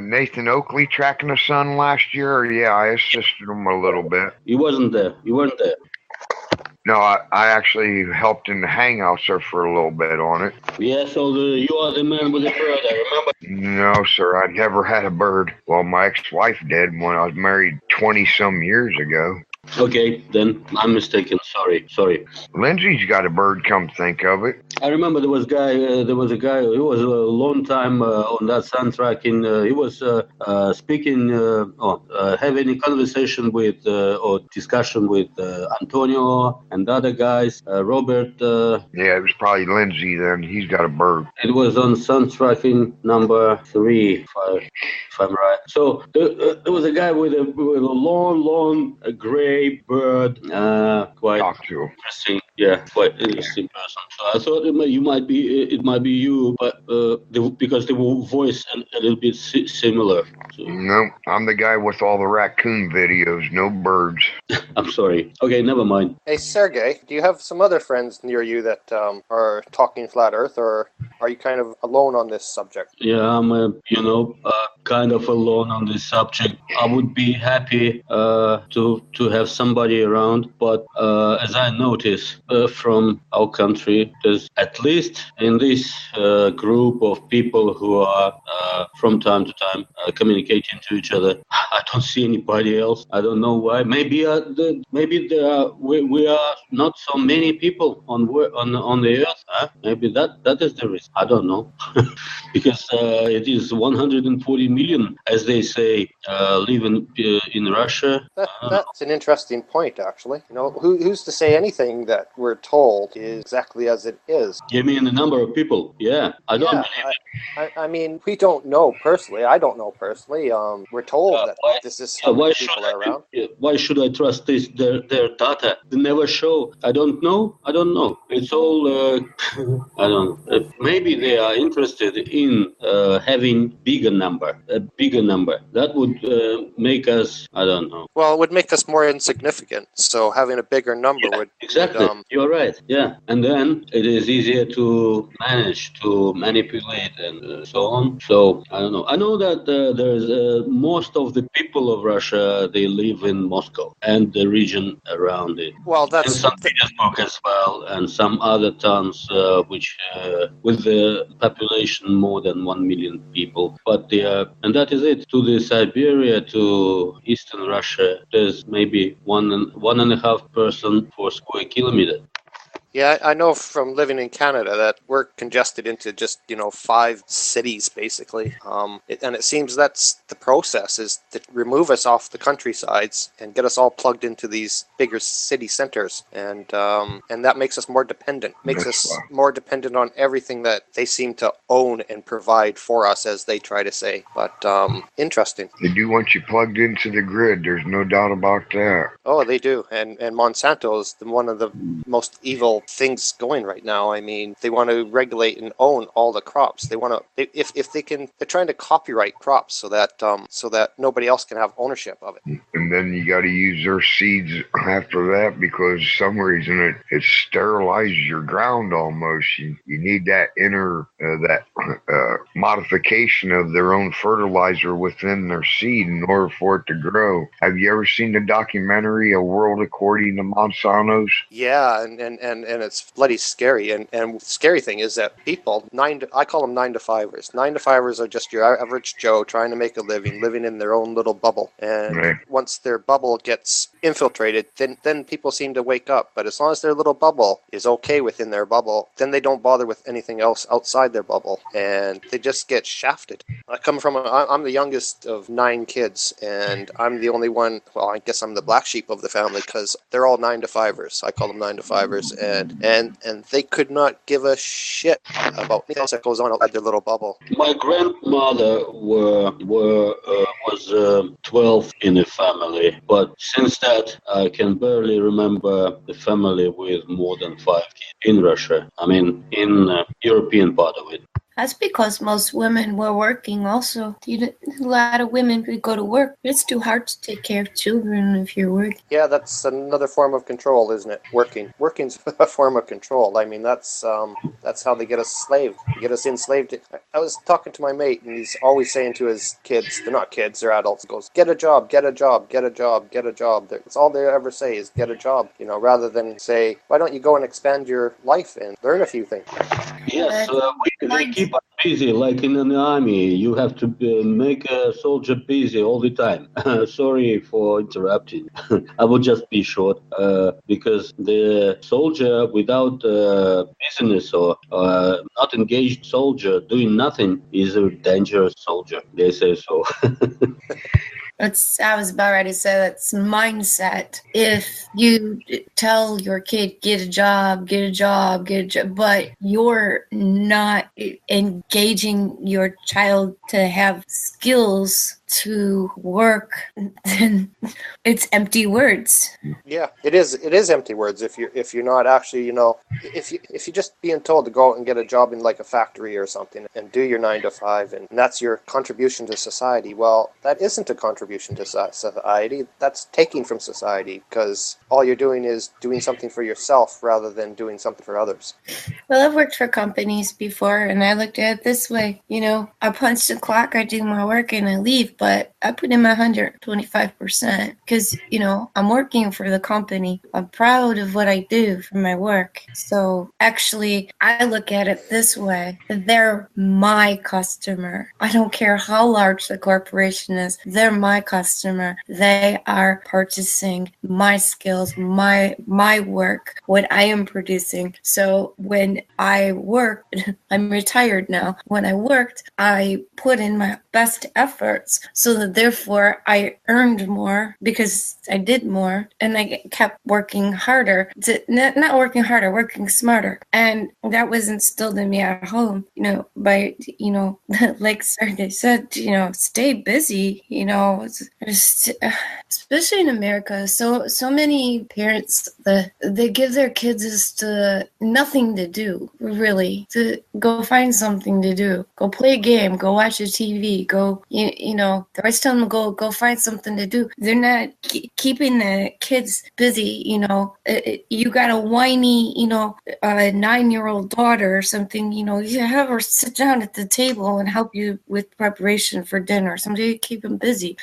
Nathan Oakley tracking the sun last year? Yeah, I assisted him a little bit. You wasn't there. You weren't there. No, I actually helped in the hangouts there for a little bit on it. Yeah, so you are the man with the bird, I remember. No, sir, I never had a bird. Well, my ex-wife did when I was married 20-some years ago. Okay, then I'm mistaken. Sorry. Lindsay's got a bird, come think of it. I remember there was a guy who was a long time on that soundtrack. He was speaking, having a conversation with or discussion with Antonio and the other guys, Robert. Yeah, it was probably Lindsay then. He's got a bird. It was on soundtracking number 3, if I'm right. So there was a guy with a long gray bird, quite interesting. Yeah, quite interesting person. So I thought it might be you, but because they were voiced a little bit similar. So. No, I'm the guy with all the raccoon videos, no birds. I'm sorry. Okay, never mind. Hey, Sergey, do you have some other friends near you that are talking Flat Earth, or are you kind of alone on this subject? Yeah, I'm, kind of alone on this subject. I would be happy to have somebody around, but as I notice from our country, there's at least in this group of people who are from time to time communicating to each other. I don't see anybody else. I don't know why. Maybe we are not so many people on the earth. Huh? Maybe that is the reason. I don't know, because it is 140 million, as they say, living in Russia. That's an interesting point, actually. You know, who's to say anything that we're told is exactly as it is? You mean the number of people? Yeah, I don't believe it. I mean, we don't know personally. I don't know personally. We're told that this is how many people are around. Why should I trust their data? They never show. I don't know. It's all, I don't know. Maybe they are interested in having a bigger number. That would make us, I don't know. Well, it would make us more insignificant. So having a bigger number would... Exactly. You're right. Yeah. And then it is easier to manage, to manipulate and so on. So, I don't know. I know that there's most of the people of Russia, they live in Moscow and the region around it. Well, that's... And St. Petersburg as well, and some other towns which with the population more than 1 million people. But and that is it. To the Siberia, to eastern Russia, there's maybe 1.5 person per square kilometer. Yeah, I know from living in Canada that we're congested into just, 5 cities, basically. And it seems that's the process, is to remove us off the countrysides and get us all plugged into these bigger city centers. And that makes us more dependent, more dependent on everything that they seem to own and provide for us, as they try to say. But interesting. They do want you plugged into the grid. There's no doubt about that. Oh, they do. And Monsanto is one of the most evil things going right now. I mean, they want to regulate and own all the crops. They want to, if they can, they're trying to copyright crops so that nobody else can have ownership of it. And then you got to use their seeds after that, because some reason it sterilizes your ground almost. You need that modification of their own fertilizer within their seed in order for it to grow. Have you ever seen the documentary A World According to Monsanto's? Yeah, and and it's bloody scary. And the scary thing is that people, I call them 9-to-5ers. 9-to-5ers are just your average Joe trying to make a living, living in their own little bubble. And once their bubble gets infiltrated, then people seem to wake up. But as long as their little bubble is okay within their bubble, then they don't bother with anything else outside their bubble, and they just get shafted. I'm the youngest of 9 kids, and I'm the only one. Well, I guess I'm the black sheep of the family because they're all 9-to-5ers. I call them 9-to-5ers, and they could not give a shit about anything else that goes on outside their little bubble. My grandmother was 12 in the family, but since that I can barely remember the family with more than 5 kids in Russia. I mean, in European part of it. That's because most women were working also. A lot of women would go to work. It's too hard to take care of children if you're working. Yeah, that's another form of control, isn't it? Working's a form of control. I mean, that's how they get us enslaved. Get us enslaved. I was talking to my mate, and he's always saying to his kids, they're not kids, they're adults, he goes, get a job, get a job, get a job, get a job. That's all they ever say is get a job, rather than say, why don't you go and expand your life and learn a few things? Yes, we keep us busy, like in the army. You have to make a soldier busy all the time. Sorry for interrupting. I will just be short because the soldier without business or not engaged soldier doing nothing is a dangerous soldier. They say so. I was about ready to say that's mindset. If you tell your kid, get a job, but you're not engaging your child to have skills to work, then it's empty words. Yeah, it is empty words if you're not actually, if you just being told to go out and get a job in like a factory or something and do your 9-to-5 and that's your contribution to society. Well, that isn't a contribution to society. That's taking from society because all you're doing is doing something for yourself rather than doing something for others. Well, I've worked for companies before and I looked at it this way, I punch the clock, I do my work and I leave, but I put in my 125% because, I'm working for the company. I'm proud of what I do for my work. So actually, I look at it this way. They're my customer. I don't care how large the corporation is. They're my customer. They are purchasing my skills, my work, what I am producing. So when I worked, I'm retired now. When I worked, I put in my best efforts so that therefore I earned more because I did more and I kept working harder, not working harder, working smarter. And that was instilled in me at home, by, like Sergey said, stay busy, especially in America. So many parents, they give their kids nothing to do, really, to go find something to do, go play a game, go watch a TV, go, they're always telling them go find something to do. They're not keeping the kids busy. You got a whiny, 9-year-old daughter or something. You have her sit down at the table and help you with preparation for dinner. Somebody to keep them busy.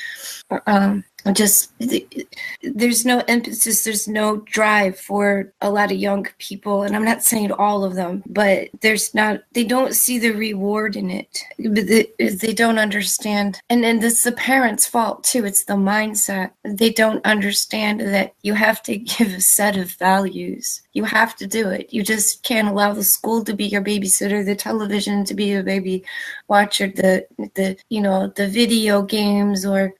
There's no emphasis, there's no drive for a lot of young people, and I'm not saying all of them, but they don't see the reward in it. They don't understand, and it's the parents' fault too. It's the mindset. They don't understand that you have to give a set of values. You have to do it. You just can't allow the school to be your babysitter, the television to be your baby watcher, the video games, or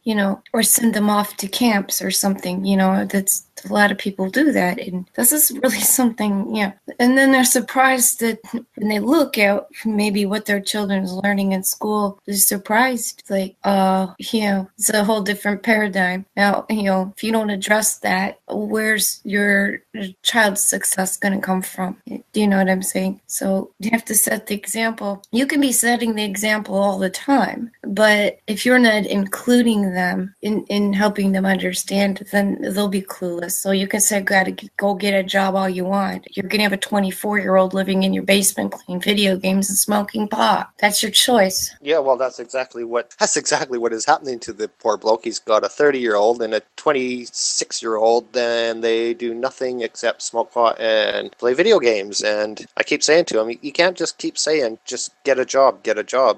send them off to camps or something. That's a lot of people do that, and this is really something. And then they're surprised that when they look at maybe what their children is learning in school, they're surprised, like, it's a whole different paradigm. Now, if you don't address that, where's your child's success going to come from? Do you know what I'm saying? So you have to set the example. You can be setting the example all the time, but if you're not including them in helping them understand, then they'll be clueless. So you can say, gotta go get a job all you want. You're going to have a 24-year-old living in your basement playing video games and smoking pot. That's your choice. Yeah, well, that's exactly what is happening to the poor bloke. He's got a 30-year-old and a 26-year-old, and they do nothing except smoke pot and play video games. And I keep saying to him, you can't just keep saying, just get a job.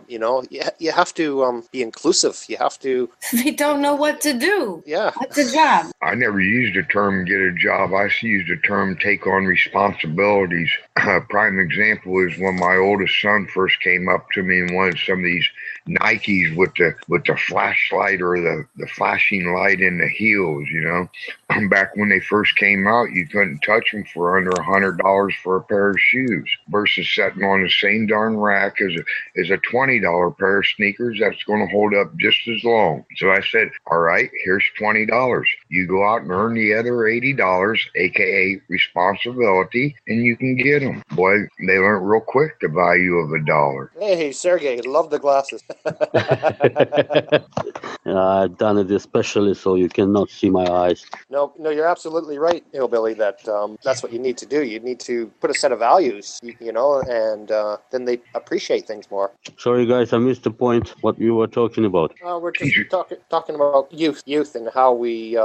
You know, you have to be inclusive. You have to. They don't know what to do. Yeah. What's a job? I never used the term get a job. I used the term take on responsibilities. A prime example is when my oldest son first came up to me and wanted some of these Nikes with the flashlight or the flashing light in the heels, you know. Back when they first came out, you couldn't touch them for under $100 for a pair of shoes versus sitting on the same darn rack as a $20 pair of sneakers that's going to hold up just as long. So I said, all right, here's $20. You go out and earn the other $80, aka responsibility, and you can get them. Boy, they learned real quick the value of $1. Hey, Sergey, love the glasses. I've done it especially so you cannot see my eyes. No, you're absolutely right, Hillbilly, that that's what you need to do. You need to put a set of values, you know, and then they appreciate things more. Sorry, guys, I missed the point. What you were talking about? We're just talking about youth and how we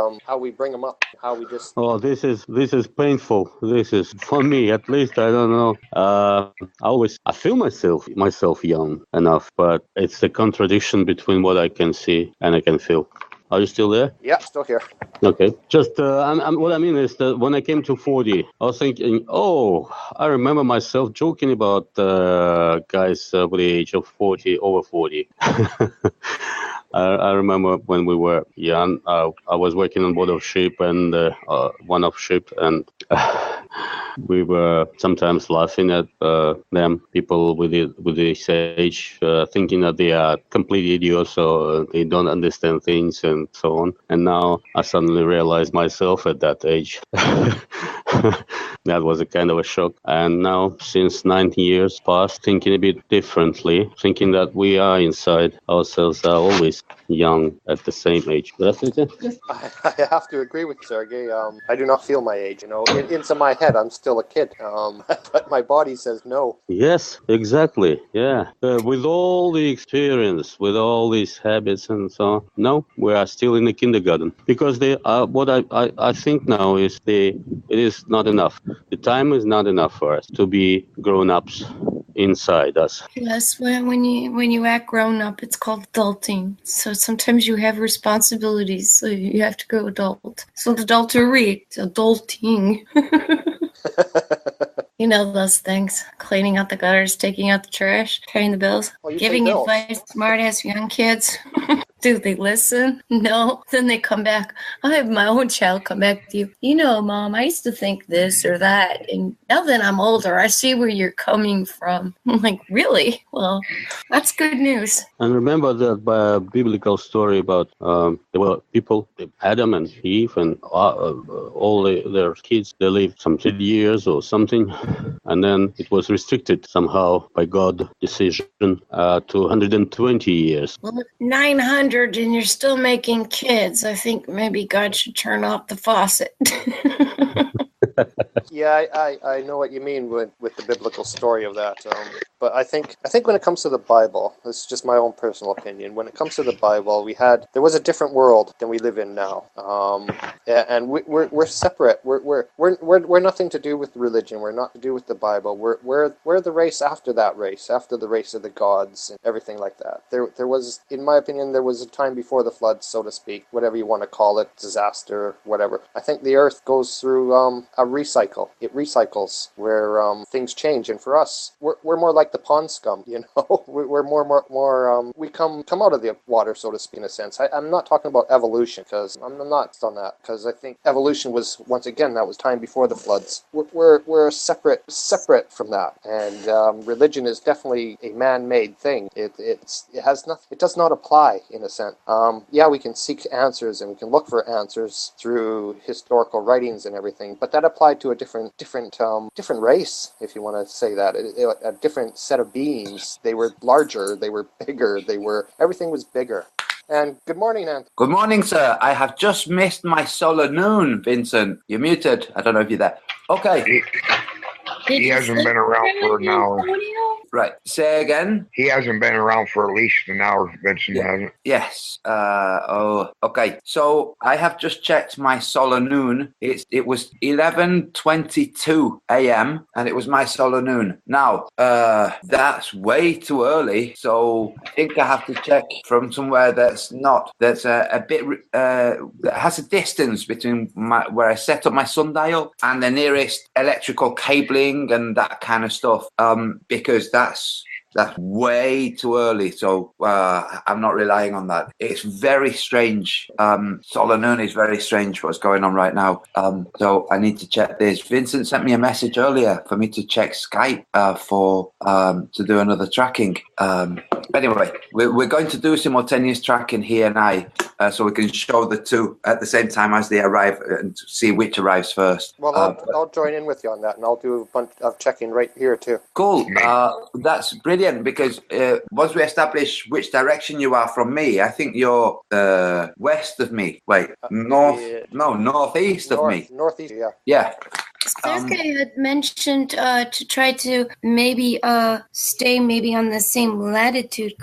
bring them up, how we just. Oh, this is painful. This is for me, at least. I don't know. I feel myself young enough, but it's a contradiction between what I can see and I can feel. Are you still there? Yeah, still here. Okay. Just what I mean is that when I came to 40, I was thinking, I remember myself joking about guys with the age of 40, over 40. I remember when we were young, I was working on board of ship and one of ship, and we were sometimes laughing at them, people with this age, thinking that they are complete idiots or they don't understand things and so on. And now I suddenly realized myself at that age. That was a kind of a shock. And now, since 9 years past, thinking a bit differently, thinking that we are inside ourselves are always young at the same age. I have to agree with Sergey. I do not feel my age. You know, into my head, I'm still a kid. But my body says no. Yes, exactly. Yeah. With all the experience, with all these habits and so on, no, we are still in the kindergarten. Because what I think now is it is not enough. The time is not enough for us to be grown-ups inside us. Yes, when you act grown up, it's called adulting. So sometimes you have responsibilities, so you have to go adult. So adultery, adulting. You know those things. Cleaning out the gutters, taking out the trash, paying the bills, giving advice to smart-ass young kids. Do they listen? No. Then they come back. I have my own child come back to you. You know, Mom, I used to think this or that. And now that I'm older, I see where you're coming from. I'm like, really? Well, that's good news. And remember that biblical story about there were people, Adam and Eve and all their kids, they lived some 30 years or something. And then it was restricted somehow by God's decision to 120 years. Well, 900 and you're still making kids. I think maybe God should turn off the faucet. Yeah, I know what you mean with the biblical story of that. But I think when it comes to the Bible, this is just my own personal opinion. When it comes to the Bible, there was a different world than we live in now. And we're separate. We're nothing to do with religion. We're not to do with the Bible. We're the race after that race, after the race of the gods and everything like that. There was, in my opinion, there was a time before the flood, so to speak, whatever you want to call it, disaster, whatever. I think the earth goes through a recycle. It recycles where things change. And for us, we're more like the pond scum. We're more we come out of the water, so to speak, in a sense. I'm not talking about evolution, because I'm not on that, because I think evolution was, once again, that was time before the floods. We're separate from that, and religion is definitely a man-made thing. It does not apply, in a sense. Yeah, we can seek answers and we can look for answers through historical writings and everything, but that applied to a different race, if you want to say that. A different set of beings. They were larger, they were bigger, everything was bigger. And good morning, Anthony. Good morning, sir. I have just missed my solar noon, Vincent. You're muted. I don't know if you're there. Okay. He hasn't been around for an hour. Right. Say again. He hasn't been around for at least an hour, Vincent hasn't. Yes. Okay. So I have just checked my solar noon. It was 11:22 a.m. and it was my solar noon. Now, that's way too early. So I think I have to check from somewhere that's a bit that has a distance between where I set up my sundial and the nearest electrical cabling and that kind of stuff, because that's way too early. So I'm not relying on that. It's very strange. Solar noon is very strange what's going on right now. So I need to check this. Vincent sent me a message earlier for me to check Skype to do another tracking. Anyway, we're going to do simultaneous tracking, he and I, so we can show the two at the same time as they arrive and see which arrives first. Well, I'll join in with you on that, and I'll do a bunch of checking right here too. Cool. That's brilliant, because once we establish which direction you are from me, I think you're west of me. Wait, northeast of me. Northeast, yeah. Yeah. Sergey had mentioned to try to maybe stay maybe on the same latitude.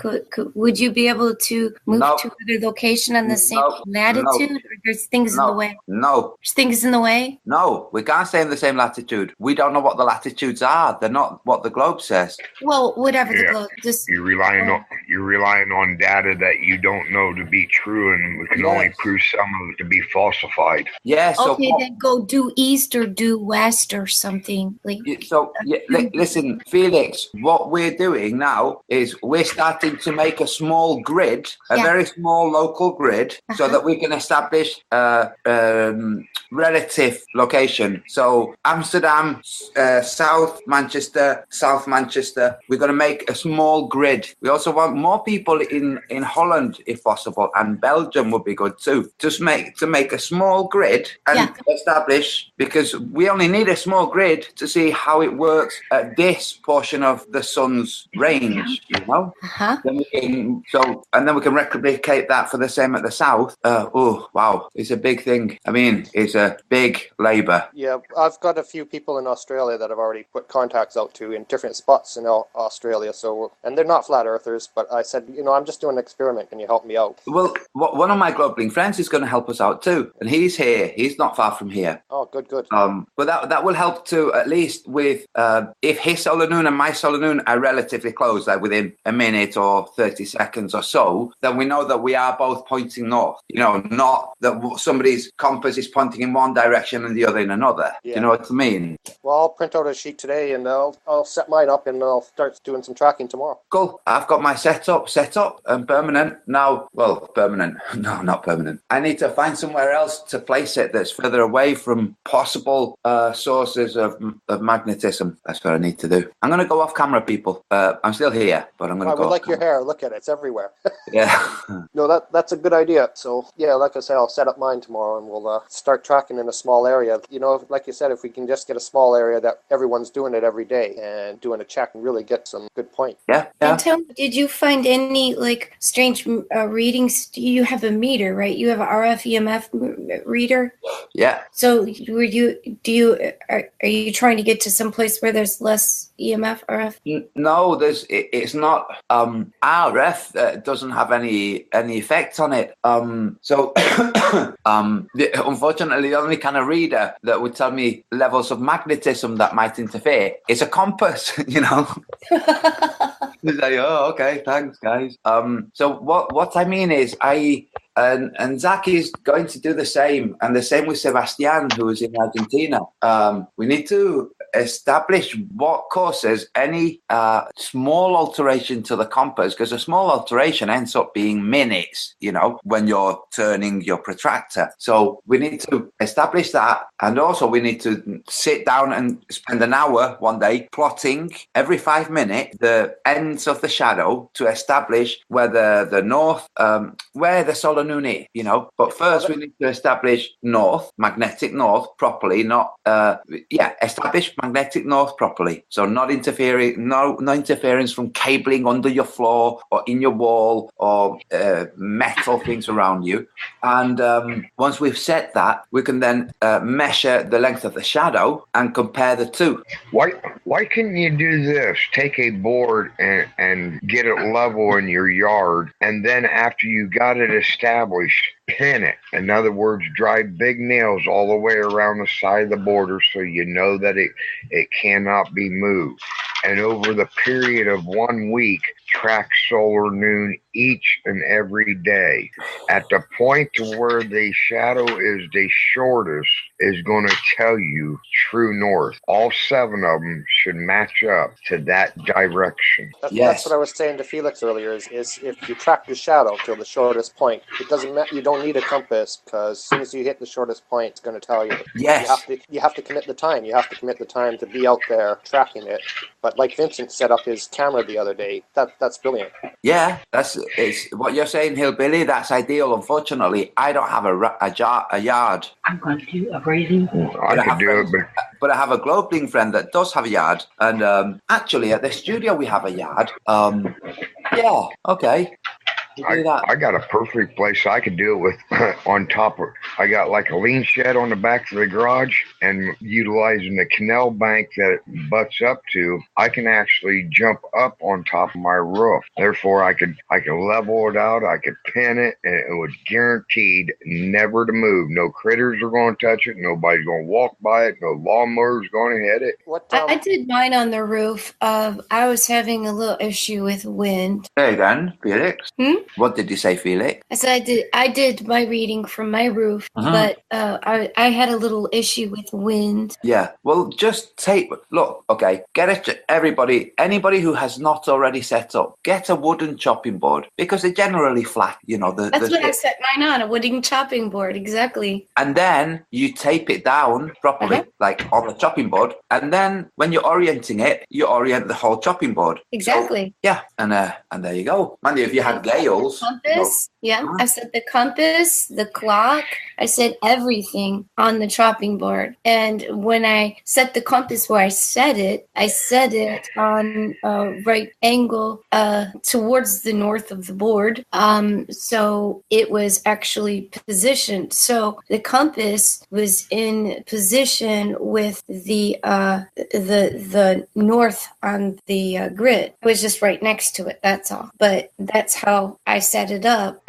Would you be able to move to another location on the same latitude? Or there's things in the way? No. There's things in the way? No, we can't stay in the same latitude. We don't know what the latitudes are. They're not what the globe says. Well, whatever the globe. Just you're relying on data that you don't know to be true, and we can only prove some of it to be falsified. Yes. Yeah, okay, then go due east or due west or something. Listen, Felix, what we're doing now is we're starting to make a small grid, very small local grid, so that we can establish relative location. So Amsterdam, South Manchester. We're going to make a small grid. We also want more people in Holland, if possible, and Belgium would be good too. Just to make a small grid and establish, because we only need a small grid to see how it works at this portion of the sun's range, Then we can replicate that for the same at the south. Oh wow, it's a big thing. I mean, it's a big labor. Yeah, I've got a few people in Australia that I've already put contacts out to in different spots in Australia. So, and they're not flat earthers, but I said, I'm just doing an experiment. Can you help me out? Well, one of my Globling friends is going to help us out too, and he's here. He's not far from here. Oh, good. But that will help to, at least with if his solar noon and my solar noon are relatively close, like within a minute or 30 seconds or so, then we know that we are both pointing north. Not that somebody's compass is pointing in one direction and the other in another. Yeah. You know what I mean? Well, I'll print out a sheet today and I'll set mine up and I'll start doing some tracking tomorrow. Cool. I've got my setup and permanent now. Well, permanent. No, not permanent. I need to find somewhere else to place it that's further away from possible sources of magnetism. That's what I need to do. I'm going to go off camera, people. I'm still here, but I'm going to go. I would like your hair. Look at it. It's everywhere. Yeah. No, that's a good idea. So, yeah, like I said, I'll set up mine tomorrow and we'll start tracking in a small area. Like you said, if we can just get a small area that everyone's doing it every day and doing a check and really get some good point. Yeah. And tell me, did you find any strange readings? You have a meter, right? You have an RF EMF reader? Yeah. So are you trying to get to some place where there's less EMF, RF? No, it's not RF doesn't have any effect on it. So unfortunately, the only kind of reader that would tell me levels of magnetism that might interfere is a compass. It's like, oh, okay, thanks, guys. So what I mean is, I and Zach is going to do the same, and the same with Sebastian, who is in Argentina. We need to establish what causes any small alteration to the compass, because a small alteration ends up being minutes, when you're turning your protractor. So we need to establish that, and also we need to sit down and spend an hour one day plotting every 5 minutes the ends of the shadow to establish whether the north, where the solar noon is, But first we need to establish magnetic north properly, establish magnetic north properly. So not interfering, no interference from cabling under your floor or in your wall or metal things around you. And once we've set that, we can then measure the length of the shadow and compare the two. Why couldn't you do this? Take a board and get it level in your yard, and then after you got it established, pin it. In other words, drive big nails all the way around the side of the border so you know that it cannot be moved. And over the period of 1 week, track solar noon each and every day. At the point to where the shadow is the shortest is going to tell you true north. All 7 of them should match up to that direction. That's what I was saying to Felix earlier, is if you track your shadow to the shortest point, it doesn't matter. You don't need a compass, because as soon as you hit the shortest point, it's going to tell you. Yes. You have to commit the time. You have to commit the time to be out there tracking it. But like Vincent set up his camera the other day, that's brilliant. Yeah, it's what you're saying, Hillbilly. That's ideal. Unfortunately, I don't have a yard. I'm going to do a raising. I could do it, but I have a globing friend that does have a yard, and actually at the studio we have a yard. Yeah, okay. I got a perfect place I could do it with on top of. I got like a lean shed on the back of the garage, and utilizing the canal bank that it butts up to, I can actually jump up on top of my roof. Therefore, I could level it out, I could pin it, and it was guaranteed never to move. No critters are going to touch it. Nobody's going to walk by it. No lawnmower's going to hit it. I did mine on the roof. I was having a little issue with wind. Hey, then, Felix. What did you say, Felix? I said I did my reading from my roof, but I had a little issue with wind. Yeah, well, just anybody who has not already set up, get a wooden chopping board, because they're generally flat, That's what I set mine on, a wooden chopping board, exactly. And then you tape it down properly, like on the chopping board, and then when you're orienting it, you orient the whole chopping board. Exactly. So, yeah, and there you go. Man, if you had gales... Compass, I set the compass, the clock, I set everything on the chopping board. And when I set the compass where I set it on a right angle towards the north of the board. So it was actually positioned. So the compass was in position with the north on the grid. It was just right next to it, that's all. But that's how I set it up,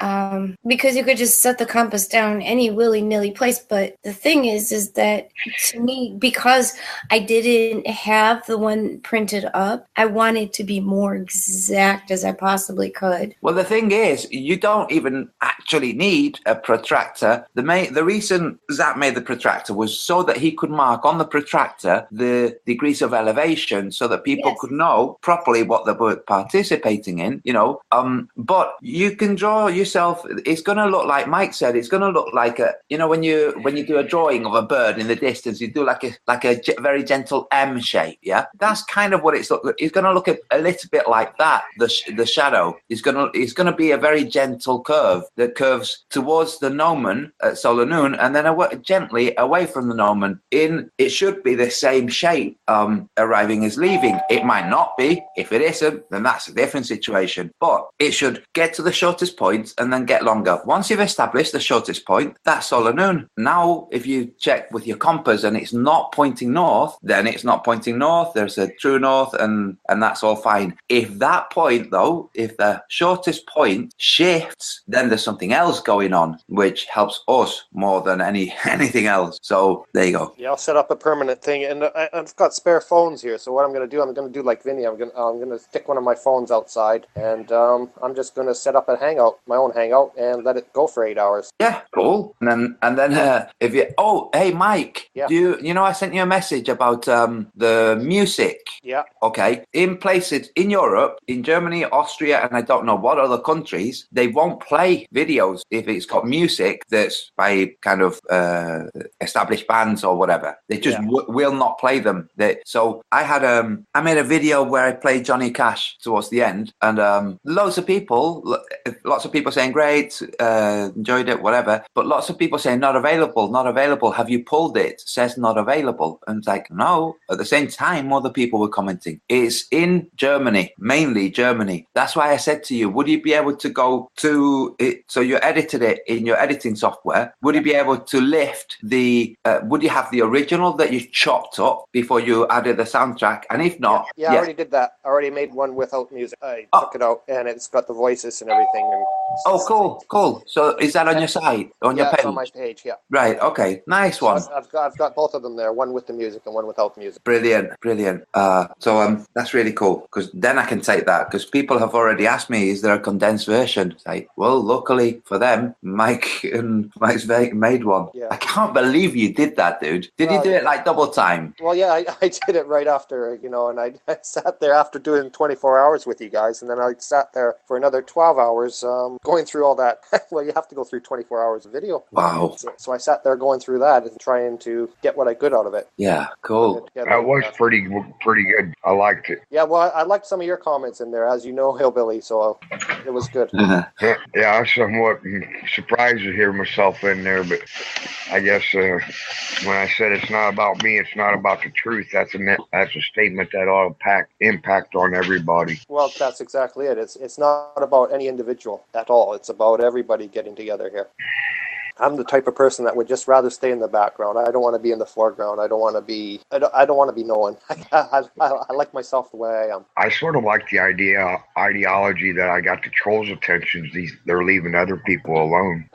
because you could just set the compass down any willy-nilly place. But the thing is that to me, because I didn't have the one printed up, I wanted to be more exact as I possibly could. Well, the thing is, you don't even actually need a protractor. The reason Zach made the protractor was so that he could mark on the protractor the degrees of elevation, so that people could know properly what they were participating in, but you can draw yourself. It's going to look like Mike said. It's going to look like when you do a drawing of a bird in the distance, you do like a very gentle M shape. Yeah, that's kind of what it's going to look a little bit like that. The shadow is going to be a very gentle curve that curves towards the gnomon at solar noon, and then gently away from the gnomon. It should be the same shape arriving as leaving. It might not be. If it isn't, then that's a different situation. But it should get to the shortest point and then get longer. Once you've established the shortest point, that's solar noon. Now, if you check with your compass and it's not pointing north, then it's not pointing north. There's a true north, and that's all fine. If that point, though, if the shortest point shifts, then there's something else going on, which helps us more than anything else. So there you go. Yeah, I'll set up a permanent thing, and I've got spare phones here. So what I'm going to do like Vinny. I'm going to stick one of my phones outside, and I'm just going to just set up a hangout, my own hangout, and let it go for 8 hours. Yeah, cool. And then if you, hey Mike, yeah. do you know I sent you a message about the music? Yeah. Okay. In places in Europe, in Germany, Austria, and I don't know what other countries, they won't play videos if it's got music that's by kind of established bands or whatever. They just will not play them. So I made a video where I played Johnny Cash towards the end, and lots of people saying great, enjoyed it, whatever, but lots of people saying not available, have you pulled it? Says not available. And it's like, no. At the same time, other people were commenting, it's in Germany, mainly Germany. That's why I said to you, would you be able to go to it? So you edited it in your editing software. Would you be able to lift would you have the original that you chopped up before you added the soundtrack? And if not, I already did that. I already made one without music. I took it out, and it's got the voices and everything. And cool. So is that on your site, on your page? It's on my page. Yeah. Right. Okay. Nice one. So I've got both of them there. One with the music and one without music. Brilliant. So that's really cool, because then I can take that, because people have already asked me, is there a condensed version? It's like, well, luckily for them, Mike's made one. Yeah. I can't believe you did that, dude. Did you do it like double time? Well, yeah, I did it right after, and I sat there after doing 24 hours with you guys, and then I sat there for another 12 hours going through all that. Well, you have to go through 24 hours of video. Wow. So I sat there going through that and trying to get what I could out of it. Yeah, cool. That was pretty good. I liked it. Yeah, well, I liked some of your comments in there, as you know, Hillbilly, so it was good. Yeah, I was somewhat surprised to hear myself in there, but I guess when I said it's not about me, it's not about the truth, that's a statement that ought to impact on everybody. Well, that's exactly it. It's not about any individual at all. It's about everybody getting together here. I'm the type of person that would just rather stay in the background. I don't want to be in the foreground. I don't want to be known. I like myself the way I am. I sort of like the ideology that I got the trolls' attentions. They're leaving other people alone.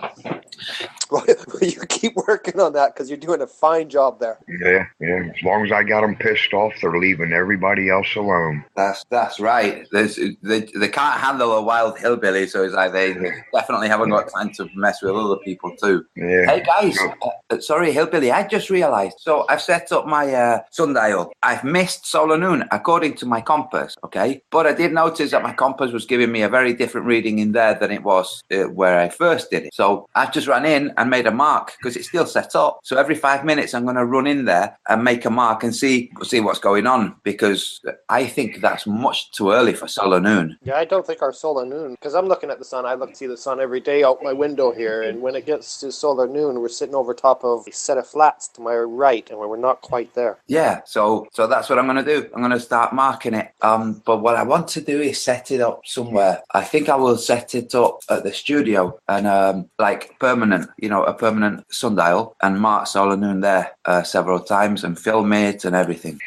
Well, you keep working on that, because you're doing a fine job there. Yeah. As long as I got them pissed off, they're leaving everybody else alone. That's right. They can't handle a wild hillbilly, so it's like they definitely haven't got time to mess with other people too. Yeah. Hey guys, sorry, hillbilly. I just realised. So I've set up my sundial. I've missed solar noon according to my compass. Okay, but I did notice that my compass was giving me a very different reading in there than it was where I first did it. So I've just ran in and made a mark, because it's still set up. So every 5 minutes, I'm going to run in there and make a mark and see what's going on, because I think that's much too early for solar noon. Yeah, I don't think our solar noon, because I'm looking at the sun. I see the sun every day out my window here, and when it gets to solar noon, we're sitting over top of a set of flats to my right, and we're not quite there. Yeah, so that's what I'm going to do. I'm going to start marking it. But what I want to do is set it up somewhere. I think I will set it up at the studio and like permanent, a permanent sundial, and mark solar noon there several times and film it and everything.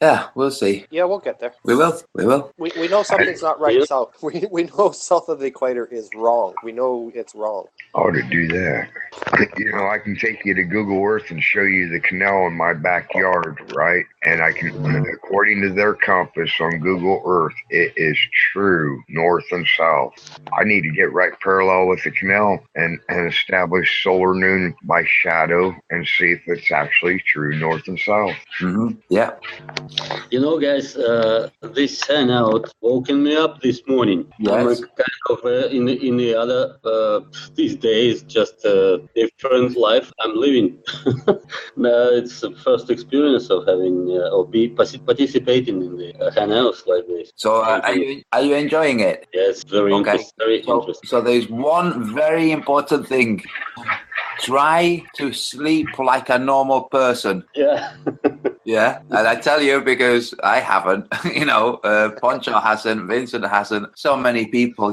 Yeah, we'll see. Yeah, we'll get there. We will. We know something's not right south. We know south of the equator is wrong. We know it's wrong. Oh, to do that. I can take you to Google Earth and show you the canal in my backyard, right? And I can, according to their compass on Google Earth, it is true north and south. I need to get right parallel with the canal and establish solar noon by shadow and see if it's actually true north and south. Mm-hmm. Yeah. Guys, this hangout woken me up this morning. Yes. I'm kind of in the other these days, just a different life I'm living. It's the first experience of having or participating in the hangouts like this. So are you enjoying it? Yes, very interesting. Very interesting. So there's one very important thing. Try to sleep like a normal person. Yeah. Yeah, and I tell you, because I haven't, Poncho hasn't, Vincent hasn't, so many people,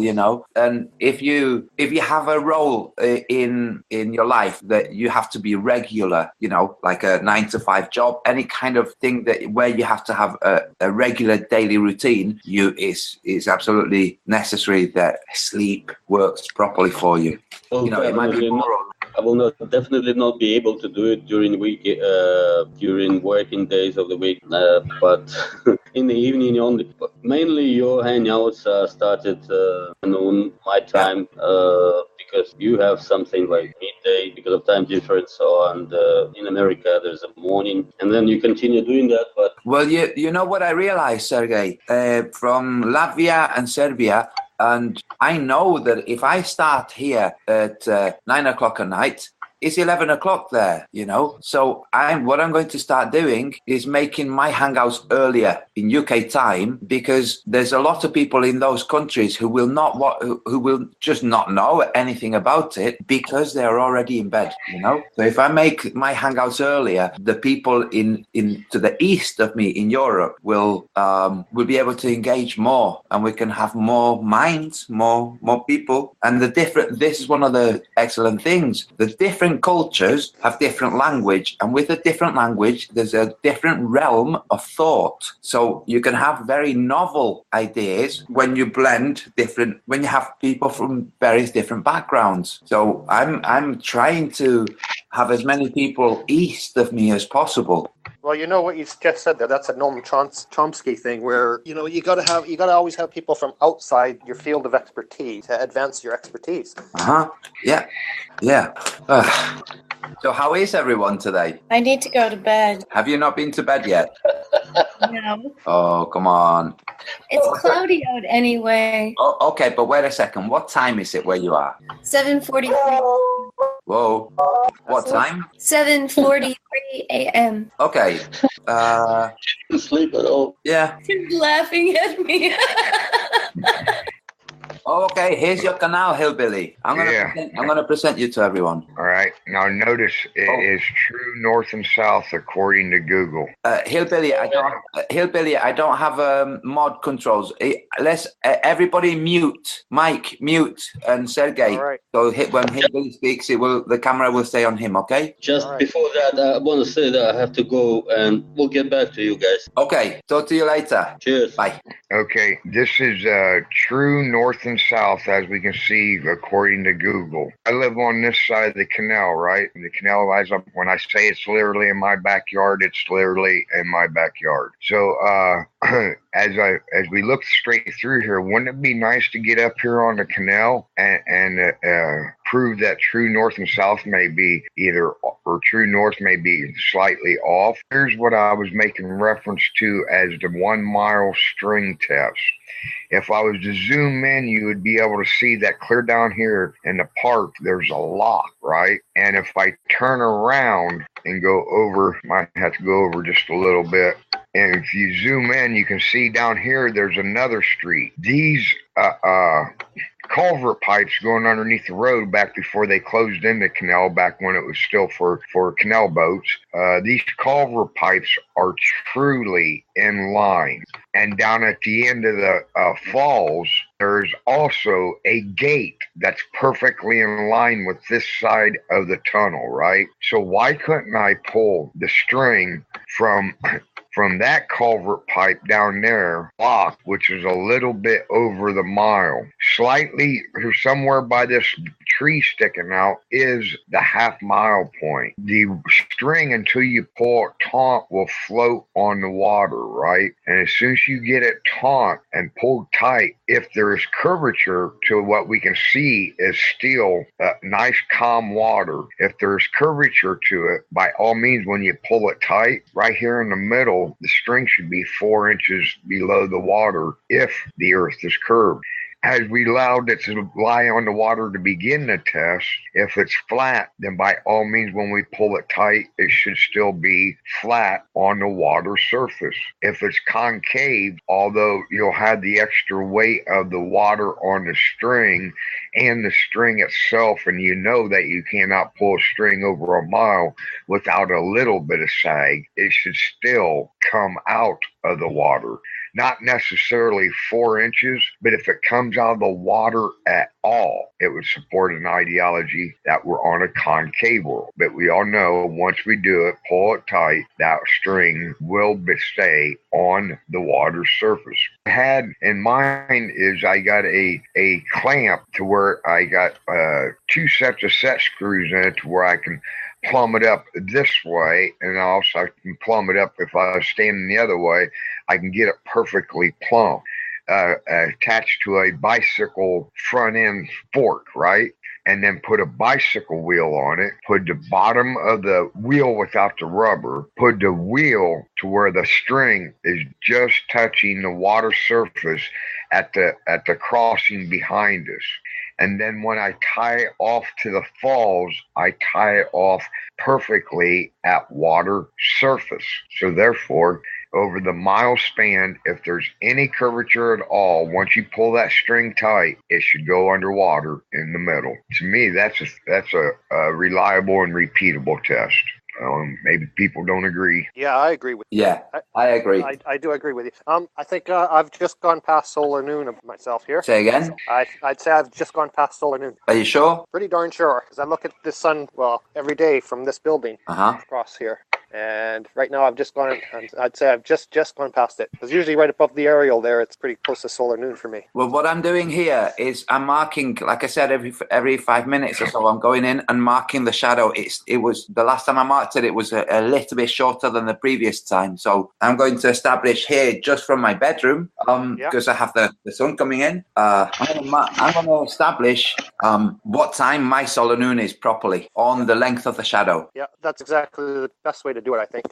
and if you have a role in your life that you have to be regular, like a 9-to-5 job, any kind of thing where you have to have a regular daily routine, it's absolutely necessary that sleep works properly for you. Oh, It might be boring. I will definitely not be able to do it during during working days of the week, but in the evening only. But mainly your hangouts started noon my time, because you have something like midday because of time difference, and in America there's a morning, and then you continue doing that. But well, you know what I realized, Sergey, from Latvia and Serbia. And I know that if I start here at 9 o'clock at night, it's 11 o'clock there, you know. So what I'm going to start doing is making my hangouts earlier in UK time, because there's a lot of people in those countries who will just not know anything about it because they're already in bed, you know. So if I make my hangouts earlier, the people in to the east of me in Europe will be able to engage more, and we can have more minds, more people. And this is one of the excellent things. The different cultures have different language, and with a different language there's a different realm of thought, so you can have very novel ideas when you when you have people from various different backgrounds. So I'm trying to have as many people east of me as possible. Well, you know what you just said there. That's a Noam Chomsky thing, where you gotta always have people from outside your field of expertise to advance your expertise. Yeah. So how is everyone today? I need to go to bed. Have you not been to bed yet? No. Oh, come on. It's cloudy out anyway. Oh, okay, but wait a second. What time is it where you are? 7:43. Whoa. What time? 7:43 a.m. Okay. didn't sleep at all. Yeah. He's laughing at me. Oh, okay. Here's your canal, Hillbilly. I'm gonna present you to everyone. All right. Now notice it is true north and south according to Google. Hillbilly, I don't have mod controls. Let's everybody mute. Mike, mute, and Sergey. All right. So when Hillbilly speaks, the camera will stay on him. Okay. Just before that, I want to say that I have to go, and we'll get back to you guys. Okay. Talk to you later. Cheers. Bye. Okay, this is true north and south, as we can see according to Google. I live on this side of the canal, right? And the canal lies up. When I say it's literally in my backyard, it's literally in my backyard. So as we look straight through here, wouldn't it be nice to get up here on the canal and prove that true north and south may be or true north may be slightly off? Here's what I was making reference to as the 1 mile string test. If I was to zoom in, you would be able to see that clear down here in the park, there's a lock, right? And if I turn around and go over, might have to go over just a little bit. And if you zoom in, you can see down here, there's another street. These culvert pipes going underneath the road back before they closed in the canal, back when it was still for canal boats. These culvert pipes are truly in line. And down at the end of the falls, there's also a gate that's perfectly in line with this side of the tunnel, right? So why couldn't I pull the string from that culvert pipe down there, block, which is a little bit over the mile, slightly or somewhere by this tree sticking out is the half-mile point. The string, until you pull it taut, will float on the water, right? And as soon as you get it taut and pulled tight, if there is curvature to what we can see is still nice calm water. If there's curvature to it, by all means, when you pull it tight, right here in the middle, the string should be 4 inches below the water if the earth is curved. As we allowed it to lie on the water to begin the test, if it's flat, then by all means, when we pull it tight, it should still be flat on the water surface. If it's concave, although you'll have the extra weight of the water on the string and the string itself, and you know that you cannot pull a string over a mile without a little bit of sag, it should still come out of the water. Not necessarily 4 inches, but if it comes out of the water at all, it would support an ideology that we're on a concave world. But we all know once we do it, pull it tight, that string will stay on the water surface. I had in mind is I got a clamp to where I got 2 sets of set screws in it to where I can plumb it up this way, and also I can plumb it up if I was standing the other way. I can get it perfectly plumb, attached to a bicycle front end fork, right? And then put a bicycle wheel on it, put the bottom of the wheel without the rubber, put the wheel to where the string is just touching the water surface at the crossing behind us. And then when I tie it off to the falls, I tie it off perfectly at water surface. So therefore, over the mile span, if there's any curvature at all, once you pull that string tight, it should go underwater in the middle. To me, that's a reliable and repeatable test. Maybe people don't agree. Yeah, I agree with you. Yeah, I agree. I do agree with you. I think I've just gone past solar noon of myself here. Say again? So I'd say I've just gone past solar noon. Are you sure? Pretty darn sure, because I look at the sun, every day from this building across here. And right now I'd say I've just gone past it. Because usually right above the aerial there, it's pretty close to solar noon for me. Well, what I'm doing here is I'm marking, like I said, every 5 minutes or so, I'm going in and marking the shadow. It was the last time I marked it was a little bit shorter than the previous time. So I'm going to establish here just from my bedroom, because I have the sun coming in. I'm going to establish what time my solar noon is properly on the length of the shadow. Yeah, that's exactly the best way to do it, I think.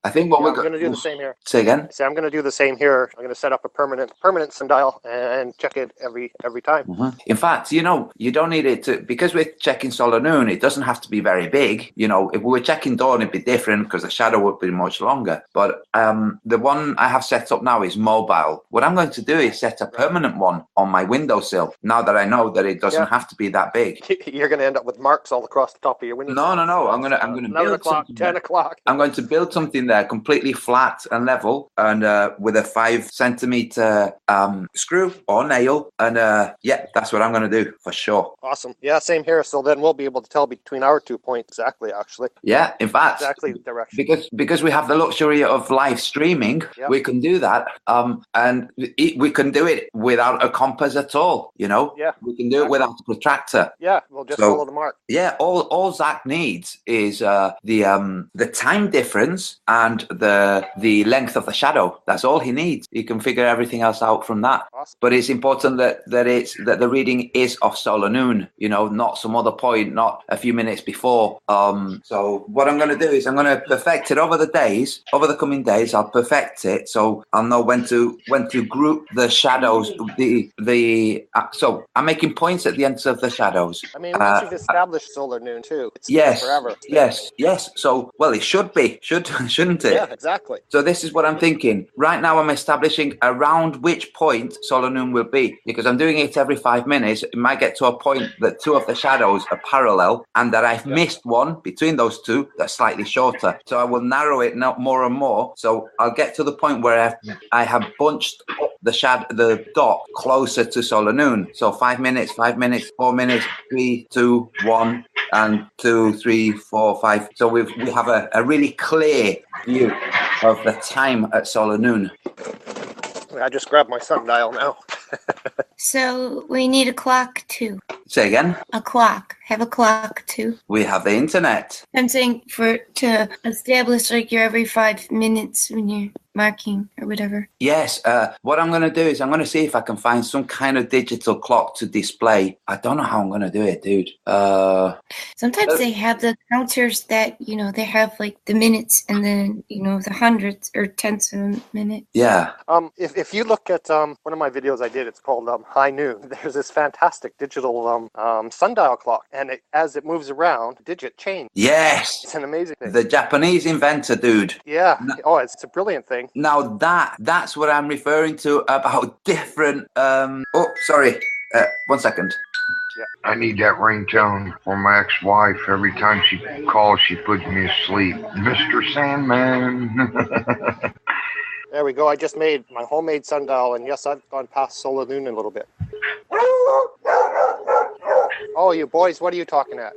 I think what we're going to do the same here. Say again? I'm going to do the same here. I'm going to set up a permanent sundial and check it every time. In fact, you don't need it to, because we're checking solar noon, it doesn't have to be very big. If we were checking dawn, it'd be different because the shadow would be much longer. But the one I have set up now is mobile. What I'm going to do is set a permanent one on my windowsill, now that I know that it doesn't have to be that big. You're going to end up with marks all across the top of your window. No. I'm going to 11 o'clock, 10 o'clock. I'm going to build something there completely flat and level, and with a 5 centimeter screw or nail, and that's what I'm going to do for sure. Awesome. Yeah, same here. So then we'll be able to tell between our 2 points exactly, actually. Yeah, in fact, exactly the direction. Because we have the luxury of live streaming, we can do that, and we can do it without a compass at all. Yeah, we can do it without a protractor. Yeah, we'll just follow the mark. Yeah, all Zach needs is the time difference and the length of the shadow. That's all he needs. He can figure everything else out from that. Awesome. But it's important that the reading is of solar noon, not some other point, not a few minutes before. So what I'm going to do is I'm going to perfect it over the coming days. I'll perfect it so I'll know when to group the shadows. So I'm making points at the ends of the shadows. I mean, once you've established solar noon too, it's forever. Yes. So, well, it should be, shouldn't it? Yeah, exactly. So this is what I'm thinking. Right now I'm establishing around which point solar noon will be, because I'm doing it every 5 minutes. It might get to a point that 2 of the shadows are parallel and that I've missed one between those 2 that's slightly shorter. So I will narrow it more and more. So I'll get to the point where I have bunched the dot closer to solar noon. So 5 minutes, 4 minutes, 3, 2, 1, and 2, 3, 4, 5. So we have a really clear view of the time at solar noon. I just grabbed my sundial now. So we need a clock too. Say again? A clock. Have a clock too. We have the internet. I'm saying to establish like your every 5 minutes when you're marking or whatever. Yes. What I'm going to do is I'm going to see if I can find some kind of digital clock to display. I don't know how I'm going to do it, dude. Sometimes they have the counters that, they have like the minutes and then, the hundreds or tenths of a minute. Yeah. If you look at one of my videos I did, it's called High Noon. There's this fantastic digital sundial clock, and as it moves around, digit change. Yes. It's an amazing thing. The Japanese inventor, dude. Yeah. It's a brilliant thing. Now that's what I'm referring to about different. Sorry. 1 second. Yeah. I need that ringtone for my ex-wife. Every time she calls, she puts me asleep. Mr. Sandman. There we go. I just made my homemade sundial, and yes, I've gone past solar noon a little bit. Oh, you boys, what are you talking at?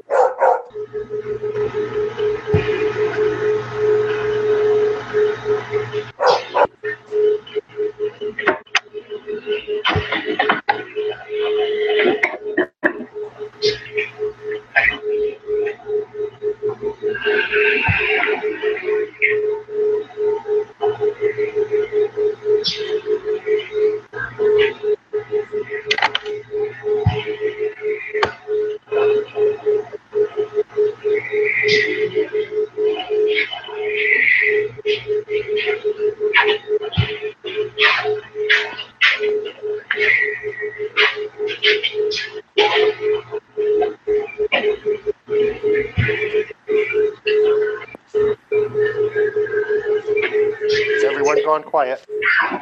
Has everyone gone quiet? I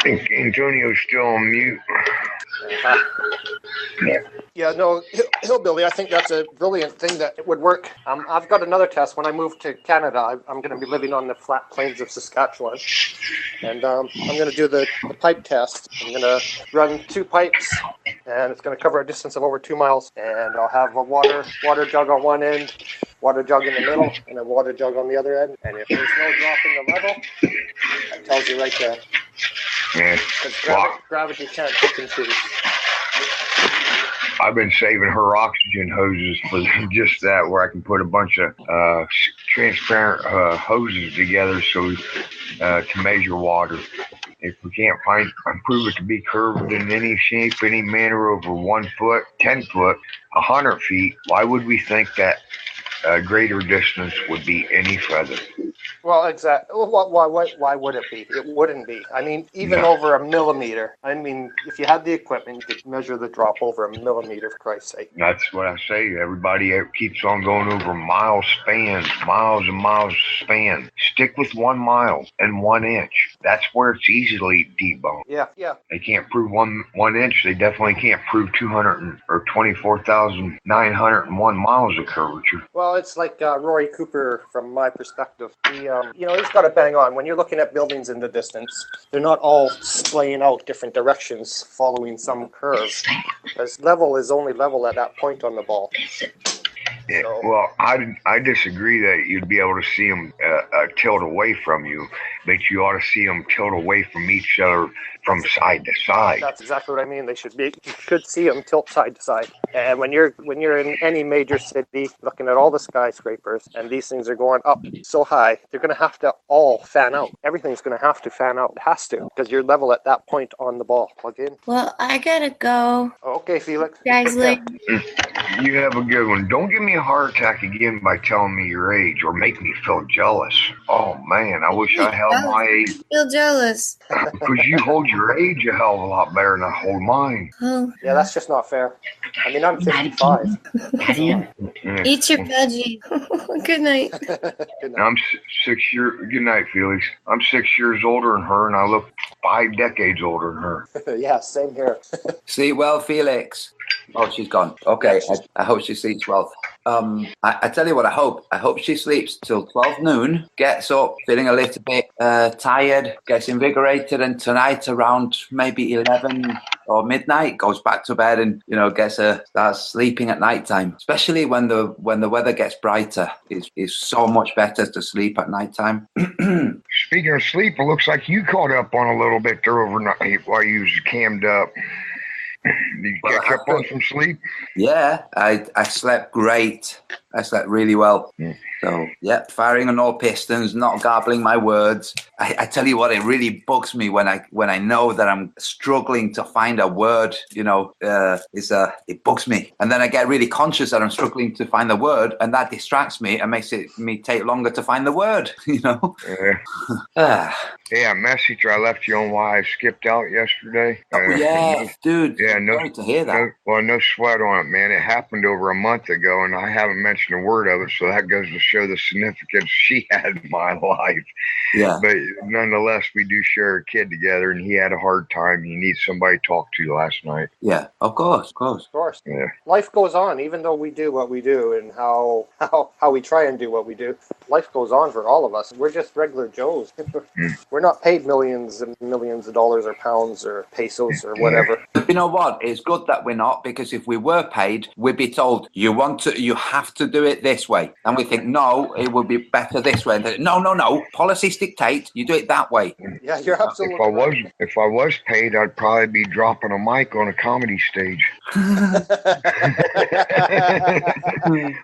think Antonio's still on mute. Yeah, no, Hillbilly, I think that's a brilliant thing that it would work. I've got another test. When I move to Canada, I'm going to be living on the flat plains of Saskatchewan. And I'm going to do the pipe test. I'm going to run 2 pipes, and it's going to cover a distance of over 2 miles. And I'll have a water jug on one end, water jug in the middle, and a water jug on the other end. And if there's no drop in the level, that tells you right there. Yeah. Because gravity can't pick and choose. I've been saving her oxygen hoses for just that, where I can put a bunch of transparent hoses together to measure water. If we can't prove it to be curved in any shape, any manner over 1 foot, 10 foot, 100 feet, why would we think that a greater distance would be any further? Well, exactly. Why would it be? It wouldn't be. I mean, even over a millimeter. I mean, if you had the equipment, you could measure the drop over a millimeter, for Christ's sake. That's what I say. Everybody keeps on going over miles and miles span. Stick with 1 mile and 1 inch. That's where it's easily debunked. Yeah. They can't prove one inch. They definitely can't prove 24,901 miles of curvature. Well, it's like Rory Cooper, from my perspective. He's got it bang on. When you're looking at buildings in the distance, they're not all splaying out different directions following some curve. Because level is only level at that point on the ball. Yeah, well, I disagree that you'd be able to see them tilt away from you, but you ought to see them tilt away from each other from side to side. That's exactly what I mean. You should see them tilt side to side. And when you're in any major city, looking at all the skyscrapers, and these things are going up so high, they're going to have to all fan out. Everything's going to have to fan out. It has to, because you're level at that point on the ball. Plug in. Well, I gotta go. Okay, Felix. Guys, later. You have a good one. Don't give me a heart attack again by telling me your age or make me feel jealous. Oh, man, I wish I held my age. I feel jealous. Because you hold your age a hell of a lot better than I hold mine. Oh. Yeah, that's just not fair. I mean, I'm 55. Eat your veggie. Good night. Good night. I'm 6 years. Good night, Felix. I'm 6 years older than her, and I look 5 decades older than her. Yeah, same here. Sleep well, Felix. Oh, she's gone. Okay, I hope she sleeps well. I tell you what, I hope she sleeps till 12 noon, gets up feeling a little bit tired, gets invigorated, and tonight around maybe 11 or midnight goes back to bed and starts sleeping at nighttime. Especially when the weather gets brighter, it's so much better to sleep at nighttime. Speaking of sleep, it looks like you caught up on a little bit there overnight while you was cammed up. Did you catch up on some sleep? Yeah, I slept great. I slept really well. Yeah. So, yeah, firing on all pistons, not garbling my words. I tell you what, it really bugs me when I know that I'm struggling to find a word. It bugs me, and then I get really conscious that I'm struggling to find the word, and that distracts me and makes me take longer to find the word. Yeah, message I left you on why I skipped out yesterday. Dude. Yeah, sorry to hear that. No sweat on it, man. It happened over a month ago, and I haven't mentioned mention a word of it, so that goes to show the significance she had in my life. Yeah. But nonetheless, we do share a kid together, and he had a hard time. He needs somebody to talk to last night. Yeah, of course. Of course. Yeah. Life goes on, even though we do what we do and how we try and do what we do. Life goes on for all of us. We're just regular Joes. We're not paid millions and millions of dollars or pounds or pesos or whatever. You know what? It's good that we're not, because if we were paid, we'd be told you have to do it this way, and we think no, it would be better this way. And no. Policies dictate you do it that way. Yeah, you're absolutely right. If I was paid, I'd probably be dropping a mic on a comedy stage.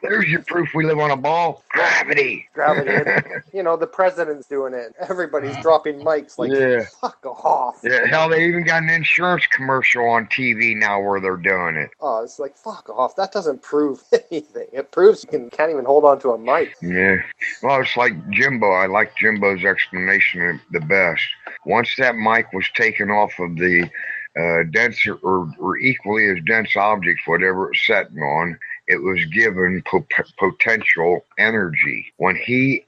There's your proof we live on a ball. Gravity. And, the president's doing it. Everybody's dropping mics like, fuck off. Yeah, hell, they even got an insurance commercial on TV now where they're doing it. Oh, it's like, fuck off. That doesn't prove anything. It proves you can't even hold on to a mic. Yeah. Well, it's like Jimbo. I like Jimbo's explanation the best. Once that mic was taken off of the denser or equally as dense objects, whatever it's sitting on, it was given potential energy. When he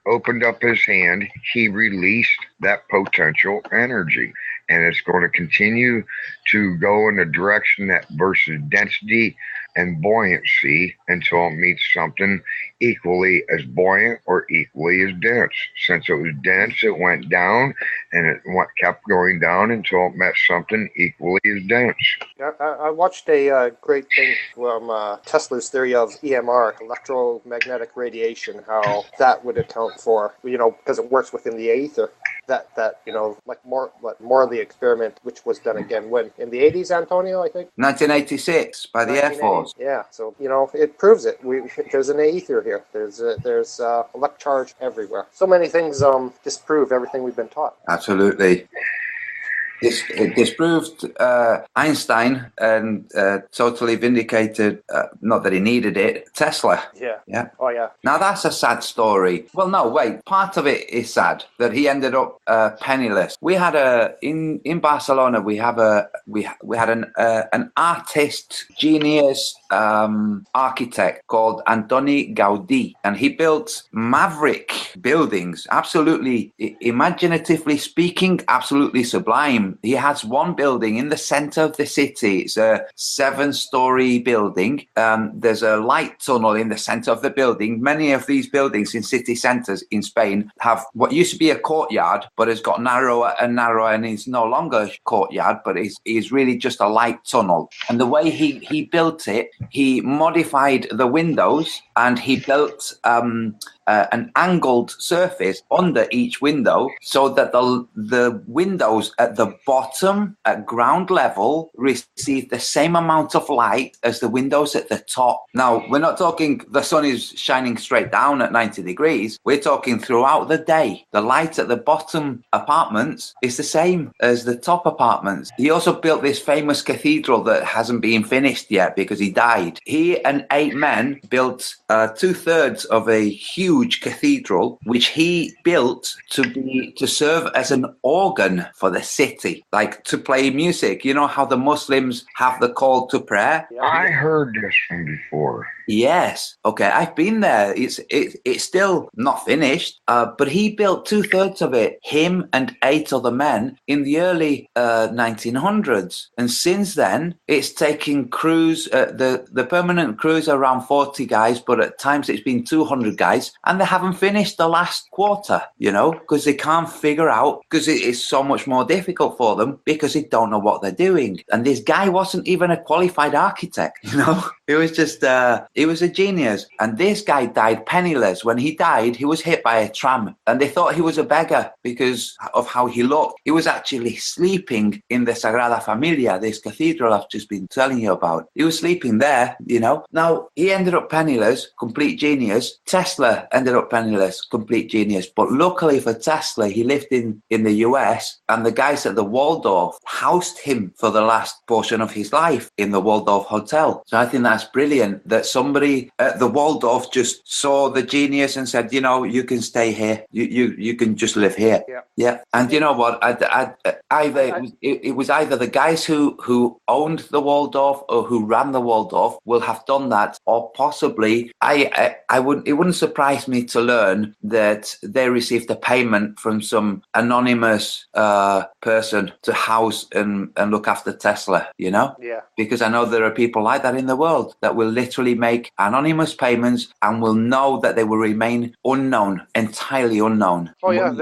opened up his hand, he released that potential energy. And it's going to continue to go in the direction that versus density and buoyancy until it meets something equally as buoyant or equally as dense. Since it was dense, it went down, and it kept going down until it met something equally as dense. I watched a great thing from Tesla's theory of EMR, electromagnetic radiation, how that would account for, because it works within the ether. That more of the experiment, which was done again when in the 80s, Antonio, I think 1986 by the Air Force. Yeah, so it proves it. There's an ether here. There's electric charge everywhere. So many things disprove everything we've been taught. Absolutely. It disproved Einstein and totally vindicated, not that he needed it, Tesla. Yeah. Oh, yeah. Now, that's a sad story. Well, no, wait. Part of it is sad that he ended up penniless. We had in Barcelona, we had an artist, genius architect called Antoni Gaudí, and he built maverick buildings, absolutely, imaginatively speaking, absolutely sublime. He has one building in the center of the city. It's a 7-story building. There's a light tunnel in the center of the building. Many of these buildings in city centers in Spain have what used to be a courtyard, but has got narrower and narrower, and is no longer a courtyard, but is really just a light tunnel. And the way he built it, he modified the windows, and he built an angled surface under each window so that the windows at the bottom at ground level receive the same amount of light as the windows at the top. Now, we're not talking the sun is shining straight down at 90 degrees. We're talking throughout the day. The light at the bottom apartments is the same as the top apartments. He also built this famous cathedral that hasn't been finished yet because he died. He and 8 men built 2/3 of a huge cathedral, which he built to serve as an organ for the city, like to play music. You know how the Muslims have the call to prayer? I heard this one before. Yes. Okay, I've been there. It's still not finished, but he built 2/3 of it, him and 8 other men, in the early 1900s. And since then, it's taken crews, the permanent crews around 40 guys, but at times it's been 200 guys, and they haven't finished the last quarter, because they can't figure out, because it is so much more difficult for them, because they don't know what they're doing. And this guy wasn't even a qualified architect, He was just, he was a genius. And this guy died penniless. When he died, he was hit by a tram, and they thought he was a beggar because of how he looked. He was actually sleeping in the Sagrada Familia, this cathedral I've just been telling you about. He was sleeping there, Now, he ended up penniless, complete genius. Tesla ended up penniless, complete genius. But luckily for Tesla, he lived in the US, and the guys at the Waldorf housed him for the last portion of his life in the Waldorf Hotel. So I think that's brilliant that somebody at the Waldorf just saw the genius and said, you can stay here. You can just live here. Yeah. And you know what? It was either the guys who owned the Waldorf or who ran the Waldorf Waldorf will have done that, or possibly it wouldn't surprise me to learn that they received a payment from some anonymous person to house and look after Tesla, you know? Yeah. Because I know there are people like that in the world that will literally make anonymous payments and will know that they will remain unknown, entirely unknown. Oh yeah,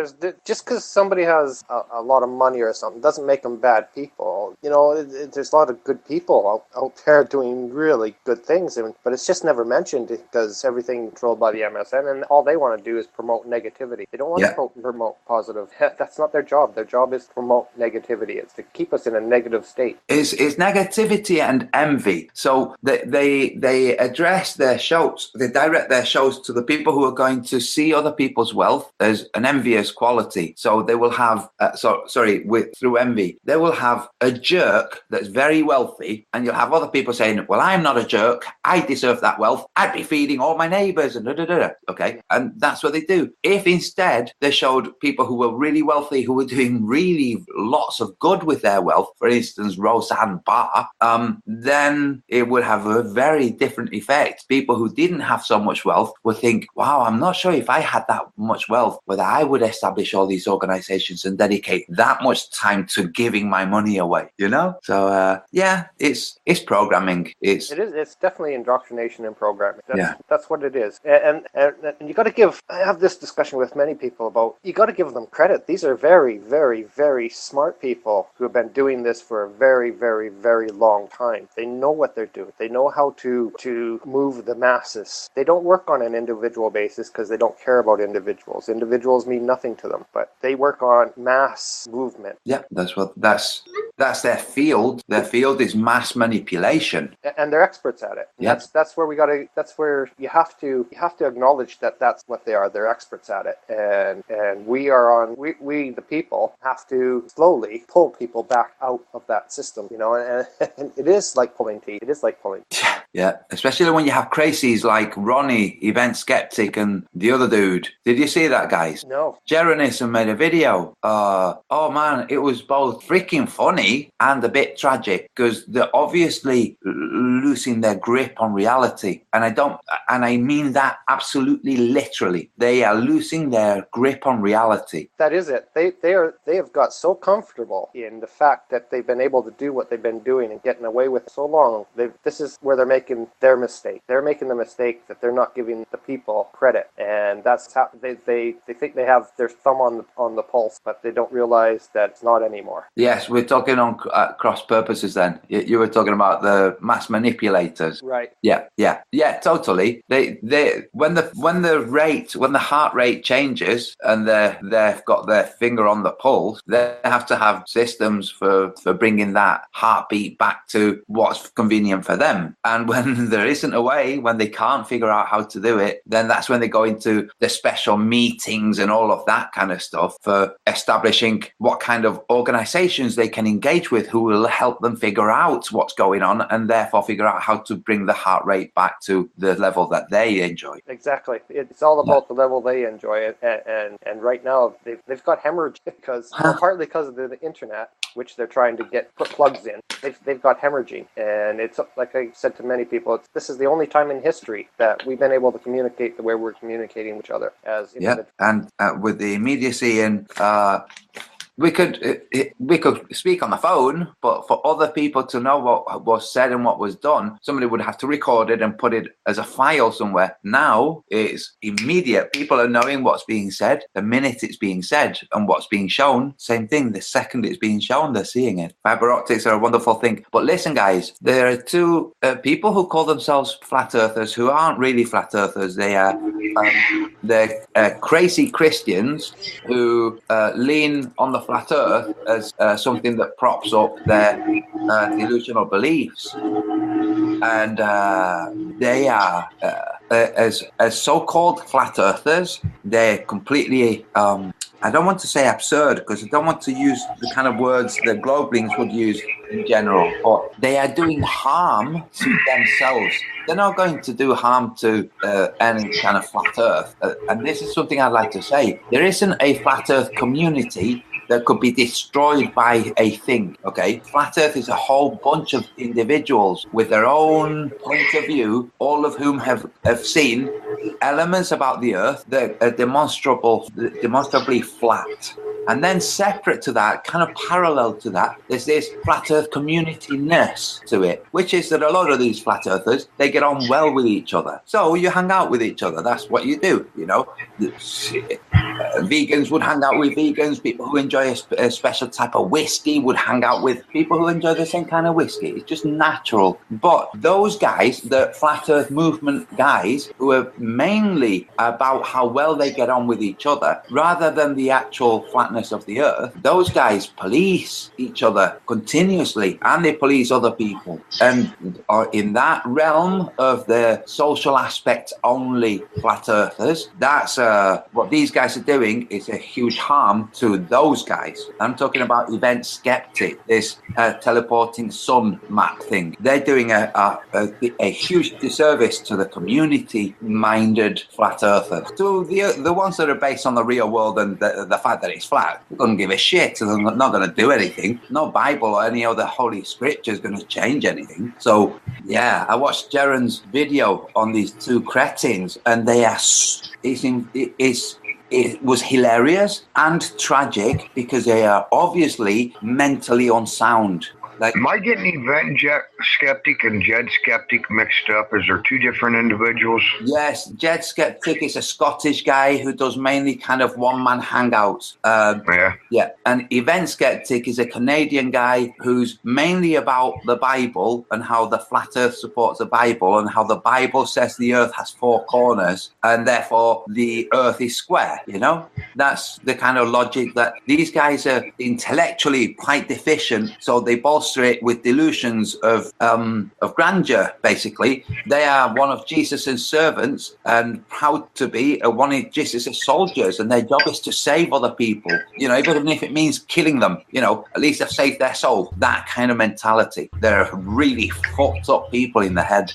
just because somebody has a lot of money or something doesn't make them bad people. You know, there's a lot of good people out there doing really good things, but it's just never mentioned because everything controlled by the MSN, and all they want to do is promote negativity. They don't want to promote positive. That's not their job. Their job is to promote negativity. It's to keep us in a negative state. It's negativity and envy. So they address their shows, they direct their shows to the people who are going to see other people's wealth as an envious quality. So they will have, through envy, they will have a jerk that's very wealthy, and you'll have other people saying, well, I'm not a jerk. I deserve that wealth. I'd be feeding all my neighbors and Okay. And that's what they do. If instead they showed people who were really wealthy, who were doing really lots of good with their wealth, for instance, Roseanne Barr, then it would have a very different effect. People who didn't have so much wealth would think, wow, I'm not sure if I had that much wealth, whether I would establish all these organizations and dedicate that much time to giving my money away, you know? So, it's programming. It is. It's definitely indoctrination and programming. That's what it is. And you got to I have this discussion with many people about, you got to give them credit. These are very, very, very smart people who have been doing this for a very, very, very long time. They know what they're doing. They know how to move the masses. They don't work on an individual basis because they don't care about individuals. Individuals mean nothing to them, but they work on mass movement. Yeah, that's their field. Their field is mass manipulation, and they're experts at it. Yeah. That's where you have to acknowledge that that's what they are. They're experts at it, and we the people have to slowly pull people back out of that system. You know, and it is like pulling teeth. It is like pulling teeth. Yeah, especially when you have crazies like Ronnie, Event Skeptic, and the other dude. Did you see that, guys? No. Jeronism made a video. Oh man, it was both freaking funny and a bit tragic because they're obviously losing their grip on reality. And I mean that absolutely literally. They are losing their grip on reality. That is it. They have got so comfortable in the fact that they've been able to do what they've been doing and getting away with it so long. This is where they're making their mistake. They're making the mistake that they're not giving the people credit, and that's how they think they have their thumb on the pulse, but they don't realize that it's not anymore. Yes, we're talking on cross purposes. Then you were talking about the mass manipulators, right? Yeah, totally. When the heart rate changes and they've got their finger on the pulse, they have to have systems for bringing that heartbeat back to what's convenient for them. And when there isn't a way, when they can't figure out how to do it, then that's when they go into the special meetings and all of that kind of stuff for establishing what kind of organizations they can engage with who will help them figure out what's going on and therefore figure out how to bring the heart rate back to the level that they enjoy. Exactly. It's all about the level they enjoy it. And right now they've got hemorrhage because partly because of the internet, which they're trying to put plugs in. They've got hemorrhaging, and it's like I said to many people, this is the only time in history that we've been able to communicate the way we're communicating with each other as individuals. And with the immediacy and we could speak on the phone, but for other people to know what was said and what was done, somebody would have to record it and put it as a file somewhere. Now it's immediate. People are knowing what's being said the minute it's being said, and what's being shown, same thing. The second it's being shown, they're seeing it. Fiber optics are a wonderful thing. But listen, guys, there are two people who call themselves flat earthers who aren't really flat earthers. They're crazy Christians who lean on the flat earth as something that props up their delusional beliefs, and they are as so-called flat earthers. They're completely I don't want to say absurd because I don't want to use the kind of words that Globelings would use in general, but they are doing harm to themselves. They're not going to do harm to any kind of flat earth. And this is something I'd like to say. There isn't a flat earth community that could be destroyed by a thing, okay? Flat Earth is a whole bunch of individuals with their own point of view, all of whom have seen elements about the Earth that are demonstrably flat. And then separate to that, kind of parallel to that, there's this flat earth community-ness to it, which is that a lot of these flat earthers, they get on well with each other. So you hang out with each other. That's what you do, you know. Vegans would hang out with vegans. People who enjoy a special type of whiskey would hang out with people who enjoy the same kind of whiskey. It's just natural. But those guys, the flat earth movement guys, who are mainly about how well they get on with each other, rather than the actual flatness of the earth, those guys police each other continuously, and they police other people. And are in that realm of the social aspect only flat earthers, that's what these guys are doing is a huge harm to those guys. I'm talking about Event Skeptic, this teleporting sun map thing. They're doing a huge disservice to the community-minded flat earthers, to the ones that are based on the real world and the fact that it's flat. They don't give a shit, and they're not going to do anything. No Bible or any other holy scripture is going to change anything. So yeah, I watched Jaron's video on these two cretins, and they are it was hilarious and tragic because they are obviously mentally unsound. Like, am I getting Event Skeptic and Jed Skeptic mixed up? Is there two different individuals? Yes, Jed Skeptic is a Scottish guy who does mainly kind of one-man hangouts. Yeah, and Event Skeptic is a Canadian guy who's mainly about the Bible and how the flat earth supports the Bible and how the Bible says the earth has four corners and therefore the earth is square, you know? That's the kind of logic that these guys are intellectually quite deficient, so they bolster it with delusions of grandeur, basically. They are one of Jesus' servants and proud to be one of Jesus' soldiers, and their job is to save other people, you know, even if it means killing them, you know, at least they've saved their soul. That kind of mentality. They're really fucked up people in the head.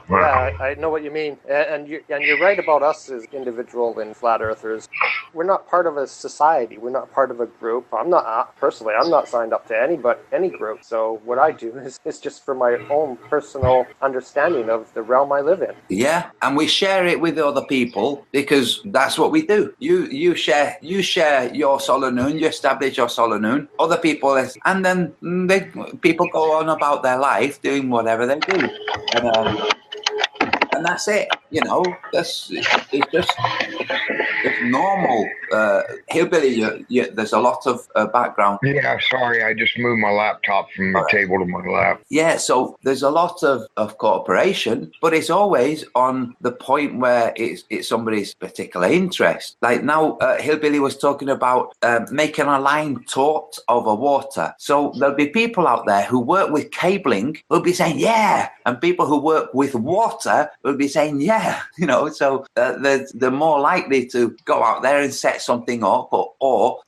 Yeah, I know what you mean, and you're right about us as individual and flat earthers. We're not part of a society. We're not part of a group. I'm not personally. I'm not signed up to any group. So what I do is just for my own personal understanding of the realm I live in. Yeah, and we share it with other people because that's what we do. You share your solar noon. You establish your solar noon. Other people, and then people go on about their life doing whatever they do. And that's it, you know. It's normal. Hillbilly, there's a lot of background. Yeah, sorry, I just moved my laptop from the table to my lap. Yeah, so there's a lot of cooperation, but it's always on the point where it's somebody's particular interest. Like now, Hillbilly was talking about making a line taut over water. So there'll be people out there who work with cabling who'll be saying, yeah, and people who work with water will be saying, yeah, you know, so they're more likely to go out there and set something up or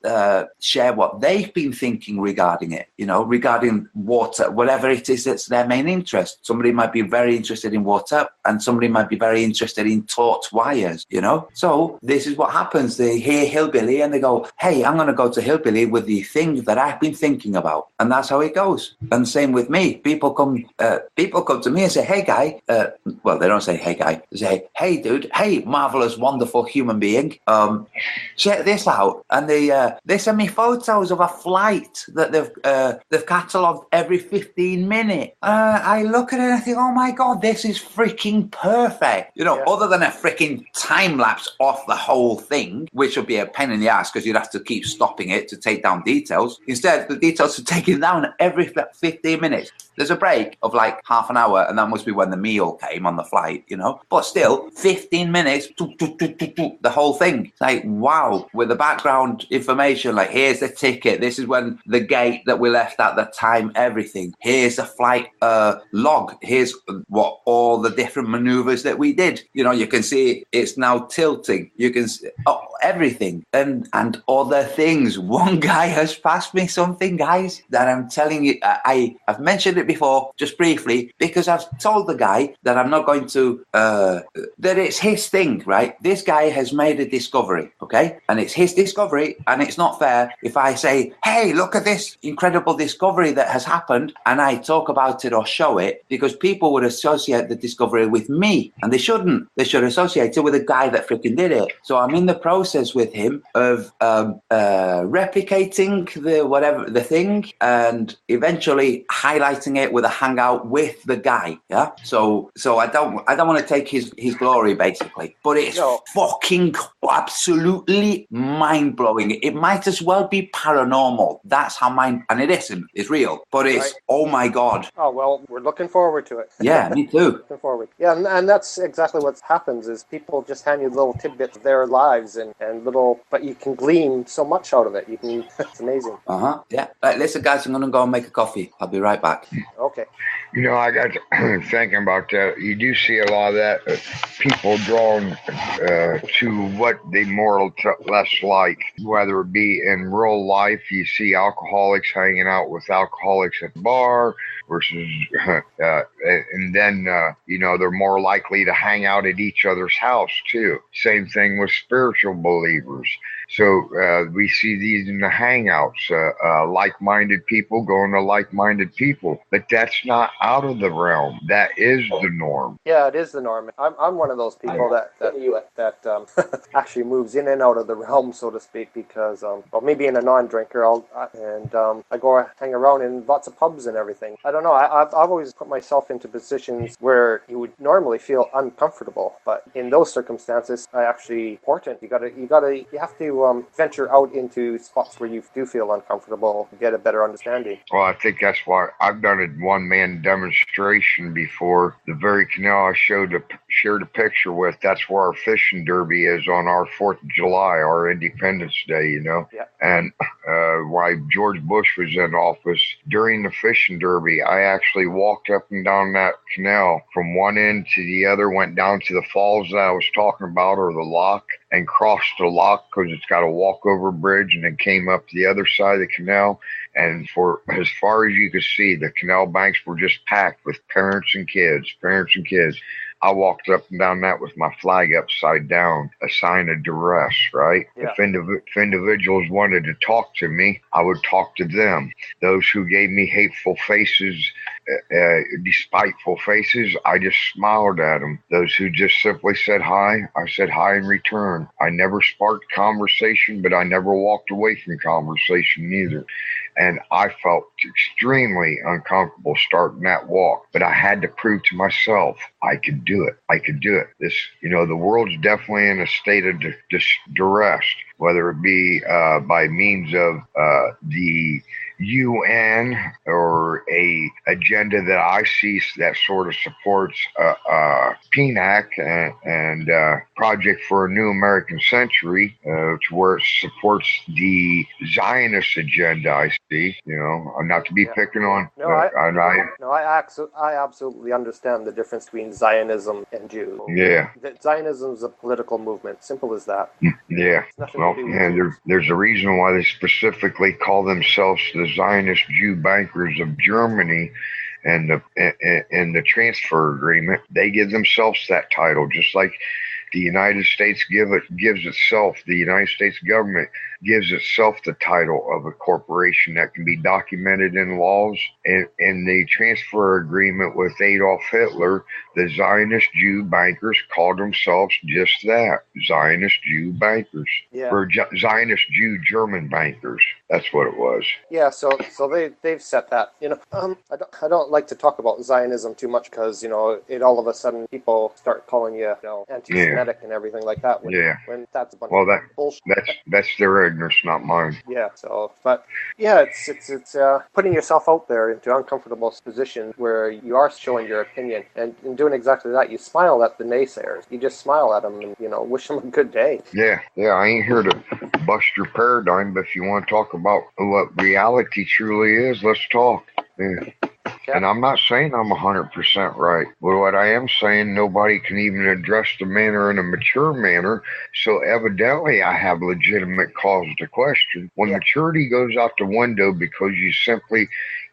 share what they've been thinking regarding it, you know, regarding water, whatever it is that's their main interest. Somebody might be very interested in water and somebody might be very interested in taut wires, you know. So this is what happens. They hear Hillbilly and they go, hey, I'm going to go to Hillbilly with the thing that I've been thinking about. And that's how it goes. And same with me. People come to me and say, hey, guy. Well, they don't say, hey, guy. They say, hey, dude. Hey, marvelous, wonderful human being. Check this out. And they send me photos of a flight that they've catalogued every 15 minutes. I look at it and I think, oh, my God, this is freaking perfect. You know, other than a freaking time lapse off the whole thing, which would be a pain in the ass because you'd have to keep stopping it to take down details. Instead, the details are taken down every 15 minutes. There's a break of like half an hour, and that must be when the meal came on the flight, you know. But still, 15 minutes, the whole thing. It's like, wow, with the background information, like here's the ticket, this is when the gate that we left at the time, everything. Here's the flight log. Here's what all the different maneuvers that we did. You know, you can see it's now tilting. You can see everything and other things. One guy has passed me something, guys, that I'm telling you. I've mentioned it before, just briefly, because I've told the guy that I'm not going to, that it's his thing, right? This guy has made a discovery, okay? And it's his discovery, and it's not fair if I say, hey, look at this incredible discovery that has happened, and I talk about it or show it, because people would associate the discovery with me, and they shouldn't. They should associate it with a guy that freaking did it. So I'm in the process with him of replicating the thing, and eventually highlighting it with a hangout with the guy. Yeah. So I don't want to take his glory, basically, but it's fucking absolutely mind blowing. It might as well be paranormal. That's how and it isn't. It's real, but it's oh my god. Oh well, we're looking forward to it. Yeah, me too. Looking forward. Yeah, and that's exactly what happens. Is people just hand you little tidbits of their lives and little, but you can glean so much out of it. You can. It's amazing. Yeah. Right, listen, guys, I'm gonna go and make a coffee. I'll be right back. Okay. You know, I got thinking about that. You do see a lot of that, people drawn to what they more or less like, whether it be in real life. You see alcoholics hanging out with alcoholics at the bar versus, and then, you know, they're more likely to hang out at each other's house too. Same thing with spiritual believers. So we see these in the hangouts, like-minded people going to like-minded people, but that's not out of the realm. That is the norm. Yeah, it is the norm. I'm one of those people that actually moves in and out of the realm, so to speak, because well, me being a non-drinker, I go hang around in lots of pubs and everything. I don't know. I've always put myself into positions where you would normally feel uncomfortable, but in those circumstances, I actually important. You have to venture out into spots where you do feel uncomfortable, get a better understanding. Well, I think that's why I've done a one-man demonstration before. The very canal I shared a picture with, that's where our fishing derby is on our 4th of July, our Independence Day, you know. Yeah. And while George Bush was in office, during the fishing derby, I actually walked up and down that canal from one end to the other, went down to the falls that I was talking about, or the lock, and crossed the lock because it's got a walkover bridge, and then came up the other side of the canal. And for as far as you could see, the canal banks were just packed with parents and kids. I walked up and down that with my flag upside down, a sign of duress, right? Yeah. If individuals wanted to talk to me, I would talk to them. Those who gave me hateful faces, despiteful faces, I just smiled at them. Those who just simply said hi, I said hi in return. I never sparked conversation, but I never walked away from conversation either. And I felt extremely uncomfortable starting that walk, but I had to prove to myself I could do it. This, you know, the world's definitely in a state of duress, whether it be by means of the UN or a agenda that I see that sort of supports PNAC and Project for a New American Century, to where it supports the Zionist agenda. I see, you know, not to be picking on. I absolutely understand the difference between Zionism and Jews. Yeah. Zionism is a political movement. Simple as that. Yeah. Well, and there's a reason why they specifically call themselves the Zionist Jew bankers of Germany, and the transfer agreement. They give themselves that title, just like the United States the United States government gives itself the title of a corporation that can be documented in laws. And in the transfer agreement with Adolf Hitler, the Zionist Jew bankers called themselves just that, Zionist Jew bankers, or Zionist Jew German bankers. That's what it was. Yeah, so they've set that. You know, I don't like to talk about Zionism too much because, you know, it all of a sudden people start calling you know, anti-Semitic and everything like that. When that's a bunch of bullshit. That's their ignorance, not mine. Yeah. So, but yeah, it's putting yourself out there into uncomfortable positions where you are showing your opinion, and in doing exactly that, you smile at the naysayers. You just smile at them and, you know, wish them a good day. Yeah. I ain't here to bust your paradigm, but if you want to talk about what reality truly is, let's talk. Yeah. And I'm not saying I'm 100% right, but what I am saying, nobody can even address the matter in a mature manner. So evidently, I have legitimate cause to question. When maturity goes out the window because you simply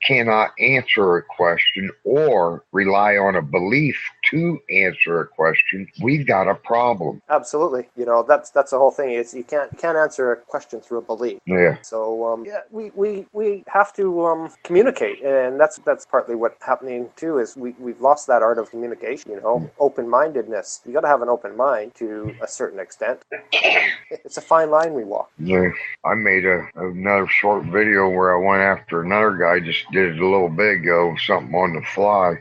cannot answer a question or rely on a belief to answer a question, we've got a problem. Absolutely. That's the whole thing. Is you can't answer a question through a belief. Yeah. So we have to communicate, and that's partly what's happening too. Is we've lost that art of communication. Open-mindedness. You got to have an open mind to a certain extent. It's a fine line we walk. Yeah. I made another short video where I went after another guy, just did it a little bit ago, something on the fly.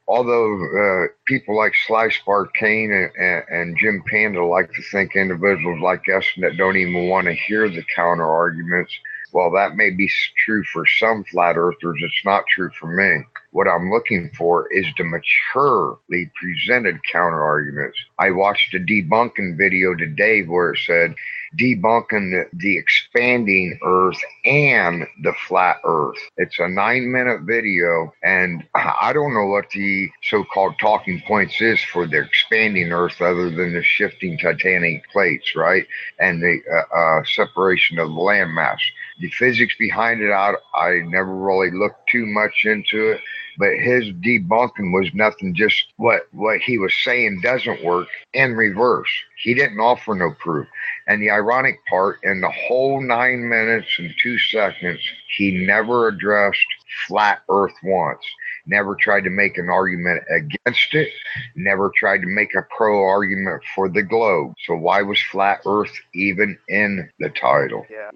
Although people like Sly Sparkane and Jim Panda like to think individuals like us that don't even want to hear the counter arguments, well, that may be true for some flat earthers. It's not true for me. What I'm looking for is the maturely presented counter arguments. I watched a debunking video today where it said debunking the expanding earth and the flat earth. It's a 9-minute video, and I don't know what the so-called talking points is for the expanding earth other than the shifting titanic plates, right? And the separation of the landmass. The physics behind it, I never really looked too much into it. But his debunking was nothing, just what he was saying doesn't work in reverse. He didn't offer no proof. And the ironic part, in the whole 9 minutes and 2 seconds, he never addressed flat earth once. Never tried to make an argument against it. Never tried to make a pro argument for the globe. So why was flat earth even in the title? Yeah.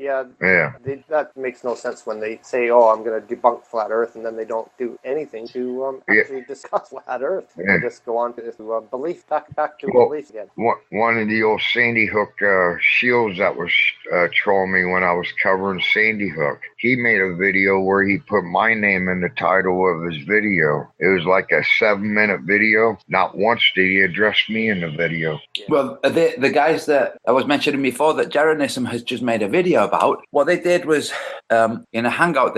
That makes no sense when they say, "Oh, I'm going to debunk flat earth," and then they don't do anything to actually discuss flat earth. They just go on to belief, back to belief again. One of the old Sandy Hook shields that was trolling me when I was covering Sandy Hook, he made a video where he put my name in the title of his video. It was like a 7-minute video. Not once did he address me in the video. Well, the guys that I was mentioning before that Jeranism has just made a video about, what they did was, in a hangout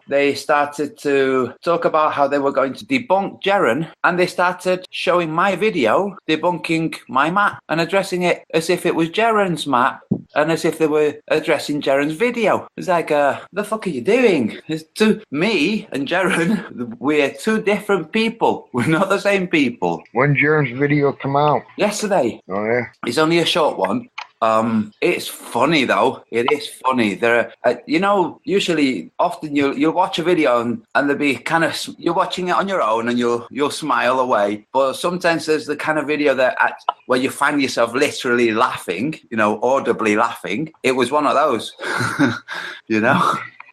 they started to talk about how they were going to debunk Jeren, and they started showing my video debunking my map and addressing it as if it was Jeren's map and as if they were addressing Jeren's video. It's like, the fuck are you doing? Me and Jeren, we're two different people. We're not the same people. When Jeren's video come out? Yesterday. Oh, yeah? It's only a short one. It's funny though. It is funny. There are, usually, often you'll watch a video and there'll be kind of, you're watching it on your own and you'll smile away. But sometimes there's the kind of video where you find yourself literally laughing, audibly laughing. It was one of those,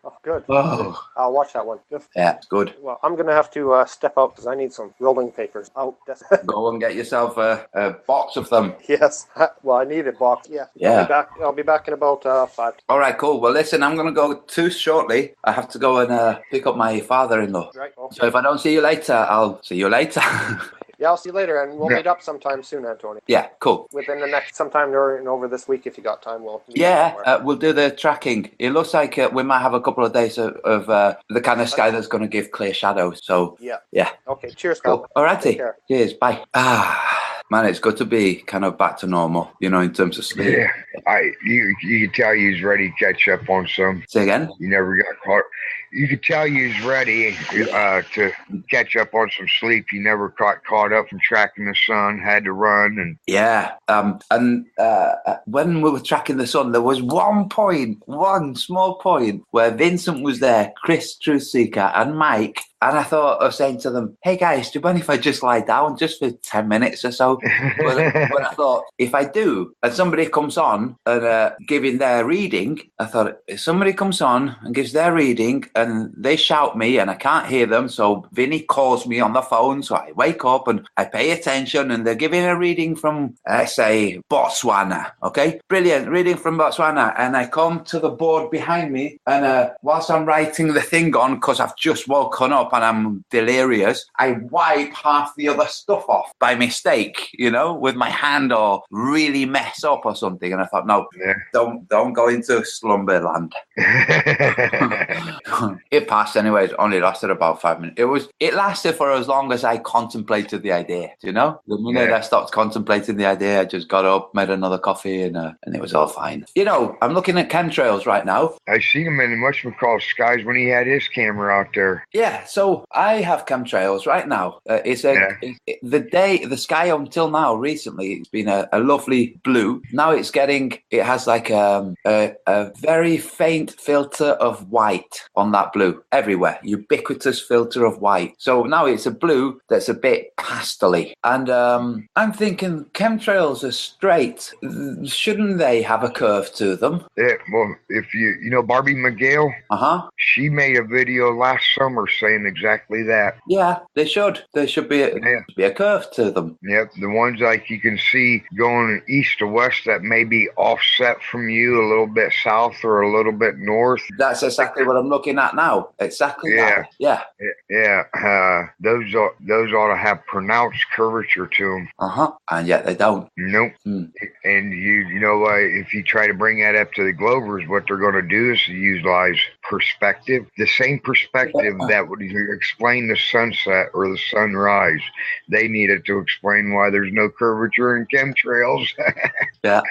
Oh, good. Oh. I'll watch that one. Yeah, it's good. Well, I'm going to have to step out because I need some rolling papers out. Go and get yourself a box of them. Yes. Well, I need a box. Yeah. I'll be back in about 5. All right, cool. Well, listen, I'm going to go too shortly. I have to go and pick up my father-in-law. Right. Okay. So if I don't see you later, I'll see you later. Yeah, I'll see you later, and we'll meet up sometime soon, Antonio. Yeah, cool. Within the next sometime over this week, if you got time, we'll meet we'll do the tracking. It looks like we might have a couple of days of the kind of sky that's going to give clear shadows. So yeah. Okay, cheers, cool. All righty. Cheers. Bye. Man, it's good to be kind of back to normal, in terms of sleep. Yeah, you could tell you was ready to catch up on some. Say again? You never got caught. You could tell you was ready to catch up on some sleep. You never got caught up from tracking the sun, had to run. And yeah, and when we were tracking the sun, there was one small point where Vincent was there, Chris Truthseeker, and Mike. And I thought of saying to them, "Hey guys, do you mind if I just lie down just for 10 minutes or so?" But I thought, if I do, and somebody comes on and giving their reading, I thought, if somebody comes on and gives their reading and they shout me and I can't hear them, so Vinny calls me on the phone, so I wake up and I pay attention, and they're giving a reading from, say, Botswana. Okay, brilliant, reading from Botswana. And I come to the board behind me, and whilst I'm writing the thing on, because I've just woken up and I'm delirious, I wipe half the other stuff off by mistake, with my hand, or really mess up or something. And I thought, no, don't go into slumberland. It passed anyway. It only lasted about 5 minutes. It lasted for as long as I contemplated the idea. Do you know? The minute I stopped contemplating the idea, I just got up, made another coffee, and it was all fine. You know, I'm looking at chemtrails right now. I seen him in whatchamacallit skies when he had his camera out there. Yeah, so I have chemtrails right now. The sky until now recently, it's been a lovely blue. Now it has like a very faint filter of white on that blue everywhere. Ubiquitous filter of white. So now it's a blue that's a bit pastely. And I'm thinking chemtrails are straight. Shouldn't they have a curve to them? Yeah, well, if you know Barbie McGill, she made a video last summer saying exactly that. Yeah, they should. There should be a curve to them. Yep, the ones like you can see going east to west that may be offset from you a little bit south or a little bit north. That's exactly what I'm looking at now. Exactly that. Yeah. Yeah. Those ought to have pronounced curvature to them. And yet they don't. Nope. And you know if you try to bring that up to the Glovers, what they're going to do is utilize perspective, the same perspective that would explain the sunset or the sunrise. They need it to explain why there's no curvature in chemtrails. Yeah.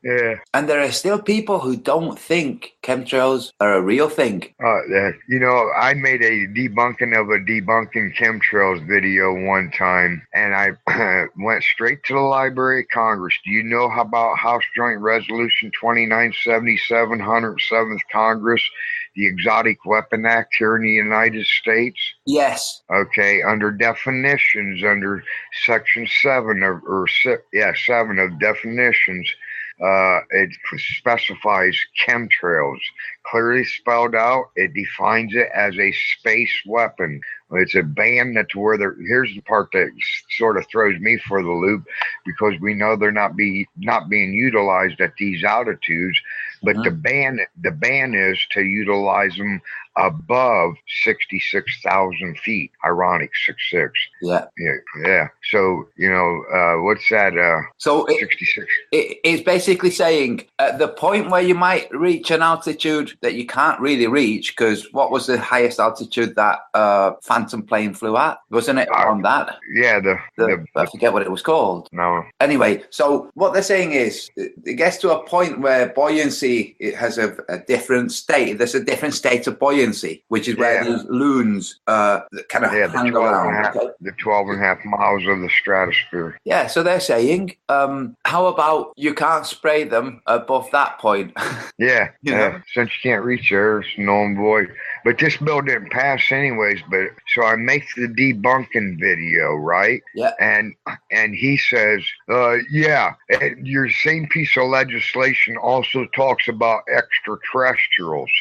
Yeah. And there are still people who don't think chemtrails are a real thing. You know, I made a debunking of a debunking chemtrails video one time, and I went straight to the Library of Congress. Do you know about House Joint Resolution 2977, 107th Congress, the Exotic Weapon Act here in the United States? Yes. Okay, under definitions, under Section 7 of definitions, it specifies chemtrails. Clearly spelled out, it defines it as a space weapon. It's a ban that's where here's the part that sort of throws me for the loop, because we know they're not being utilized at these altitudes, but the ban is to utilize them above 66,000 feet. Ironic, 66. Yeah. So what's that? 66. It's basically saying at the point where you might reach an altitude that you can't really reach, because what was the highest altitude that Phantom plane flew at? Wasn't it on that? Yeah, I forget what it was called. No. Anyway, so what they're saying is it gets to a point where buoyancy, it has a different state. There's a different state of buoyancy, which is where these loons kind of hang around. The 12.5 miles of the stratosphere. Yeah, so they're saying, how about you can't spray them above that point? Yeah, since you can't reach there, it's null and void. But this bill didn't pass anyways. But so I make the debunking video, right? Yeah. And he says, your same piece of legislation also talks about extraterrestrials.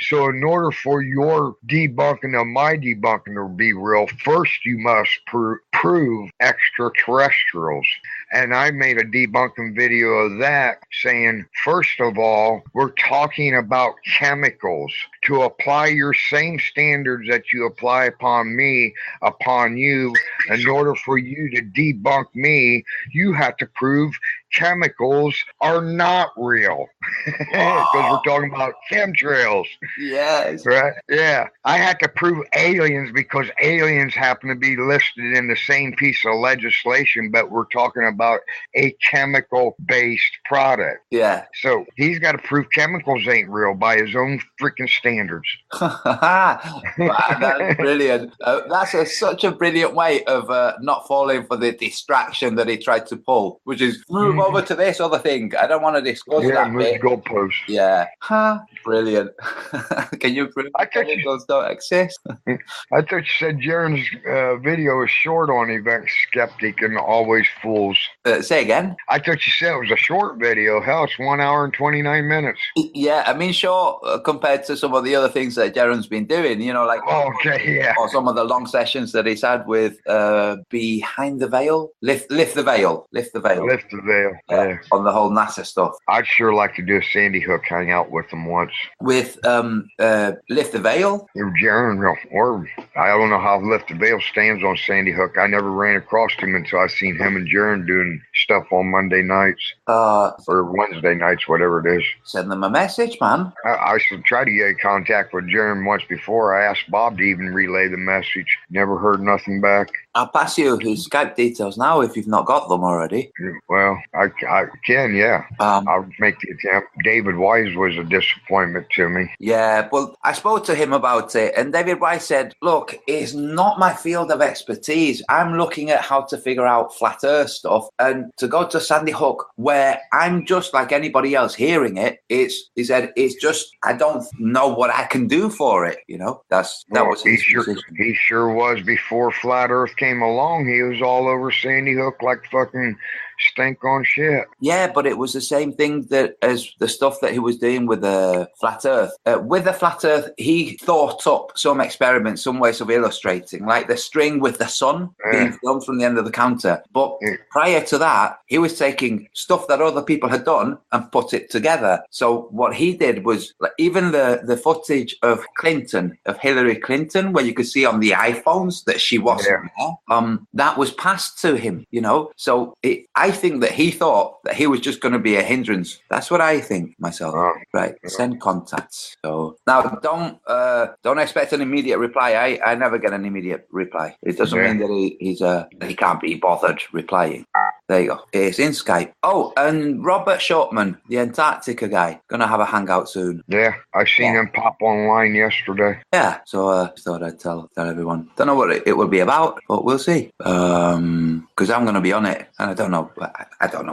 So in order for your debunking of my debunking to be real, first you must prove extraterrestrials. And I made a debunking video of that saying, first of all, we're talking about chemicals. To apply your same standards that you apply upon me, upon you, in order for you to debunk me, you have to prove chemicals are not real. Because we're talking about chemtrails. Yes. Right? Yeah. I had to prove aliens because aliens happen to be listed in the same piece of legislation, but we're talking about a chemical-based product. Yeah. So he's got to prove chemicals ain't real by his own freaking standards. Wow, that's brilliant. That's such a brilliant way of not falling for the distraction that he tried to pull, which is move over to this other thing. I don't want to discuss that bit. Goalpost. Yeah. Brilliant. Can you prove chemicals don't exist? I thought you said Jaron's video is short on Event Skeptic and Always Fools. Say again? I thought you said it was a short video. Hell, it's 1 hour and 29 minutes. Yeah, I mean, short compared to some of the other things that Jaron's been doing, like or some of the long sessions that he's had with Behind the Veil. Lift the Veil. on the whole NASA stuff. I'd sure like to do a Sandy Hook hangout with them once. With Lift the Veil? Or I don't know how Lift the Veil stands on Sandy Hook. I never ran across him until I seen him and Jaron doing stuff on Monday nights. Or Wednesday nights, whatever it is. Send them a message, man. I should try to get in contact with Jaron once before. I asked Bob to even relay the message. Never heard nothing back. I'll pass you his Skype details now if you've not got them already. Well, I can, yeah. I'll make the attempt. David Wise was a disappointment to me. Yeah, well, I spoke to him about it, and David Wise said, look, it's not my field of expertise. I'm looking at how to figure out flat earth stuff, and to go to Sandy Hook, where I'm just like anybody else hearing it, he said, it's just, I don't know what I can do for it, you know? That was his position. He sure was before flat earth came along. He was all over Sandy Hook like fucking stink on shit. Yeah, but it was the same thing that as the stuff that he was doing with the flat earth. With the flat earth, he thought up some experiments, some ways of illustrating, like the string with the sun being filmed from the end of the counter. But prior to that, he was taking stuff that other people had done and put it together. So what he did was, like, even the footage of Hillary Clinton, where you could see on the iPhones that she wasn't there, that was passed to him, you know? So I think that he thought that he was just going to be a hindrance. That's what I think myself. Right. Send contacts. So now don't expect an immediate reply. I never get an immediate reply. It doesn't mean that he can't be bothered replying. There you go. It's in Skype. Oh, and Robert Shortman, the Antarctica guy, gonna have a hangout soon. Yeah, I seen him pop online yesterday. Yeah, so thought I'd tell everyone. Don't know what it will be about, but we'll see. Because I'm gonna be on it, and I don't know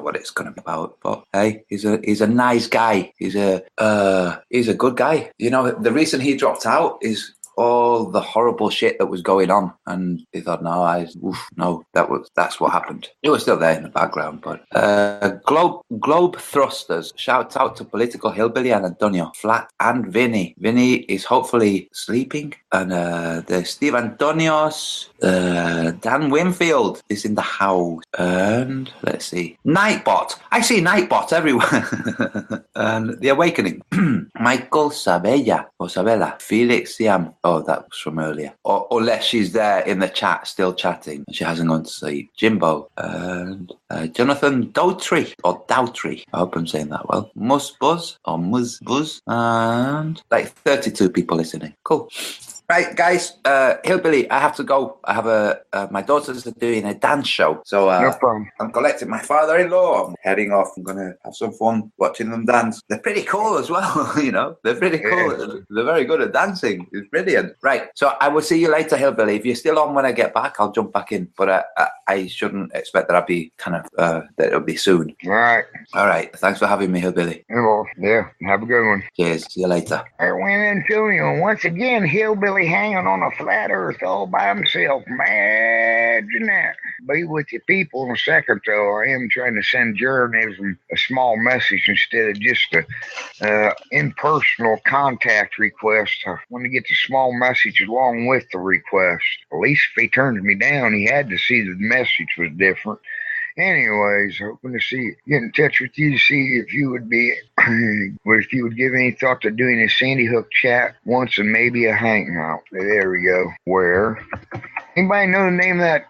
what it's gonna be about. But hey, he's a nice guy. He's a good guy. You know, the reason he dropped out is all the horrible shit that was going on, and he thought, that's what happened. It was still there in the background, but Globe Thrusters, shout out to Political Hillbilly and Antonio Flat and Vinny. Vinny is hopefully sleeping, and there's Steve Antonios, Dan Winfield is in the house, and let's see, Nightbot. I see Nightbot everywhere. And The Awakening. Michael Sabella, Felix Siam. Oh, that was from earlier. Or unless she's there in the chat, still chatting, and she hasn't gone to sleep. Jimbo and Jonathan Doutry, or Doutry. I hope I'm saying that well. Muzbuzz, and like 32 people listening. Cool. Right, guys, Hillbilly, I have to go. I have my daughters are doing a dance show. So no problem. I'm collecting my father-in-law. I'm heading off. I'm going to have some fun watching them dance. They're pretty cool as well, you know. They're pretty cool. Yeah. They're very good at dancing. It's brilliant. Right, so I will see you later, Hillbilly. If you're still on when I get back, I'll jump back in. But I shouldn't expect that I'll be that it'll be soon. All right. All right. Thanks for having me, Hillbilly. Yeah, have a good one. Cheers. See you later. I went Antonio. Once again, Hillbilly hanging on a flat earth all by himself. Imagine that. Be with your people in a second, though. I am trying to send Jaron a small message instead of just a impersonal contact request. I want to get the small message along with the request. At least if he turns me down, he had to see that the message was different. Anyways, hoping to get in touch with you to see if you would give any thought to doing a Sandy Hook chat once and maybe a hangout. There we go. Where? Anybody know the name of that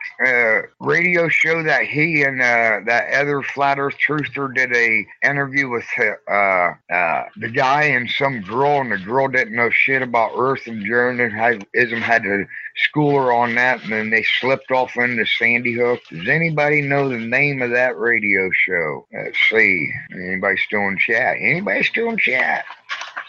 radio show that he and that other flat earth truther did a interview with the guy and some girl, and the girl didn't know shit about earth and journalism, had to school her on that, and then they slipped off into Sandy Hook. Does anybody know the name of that radio show? Let's see. Anybody still in chat?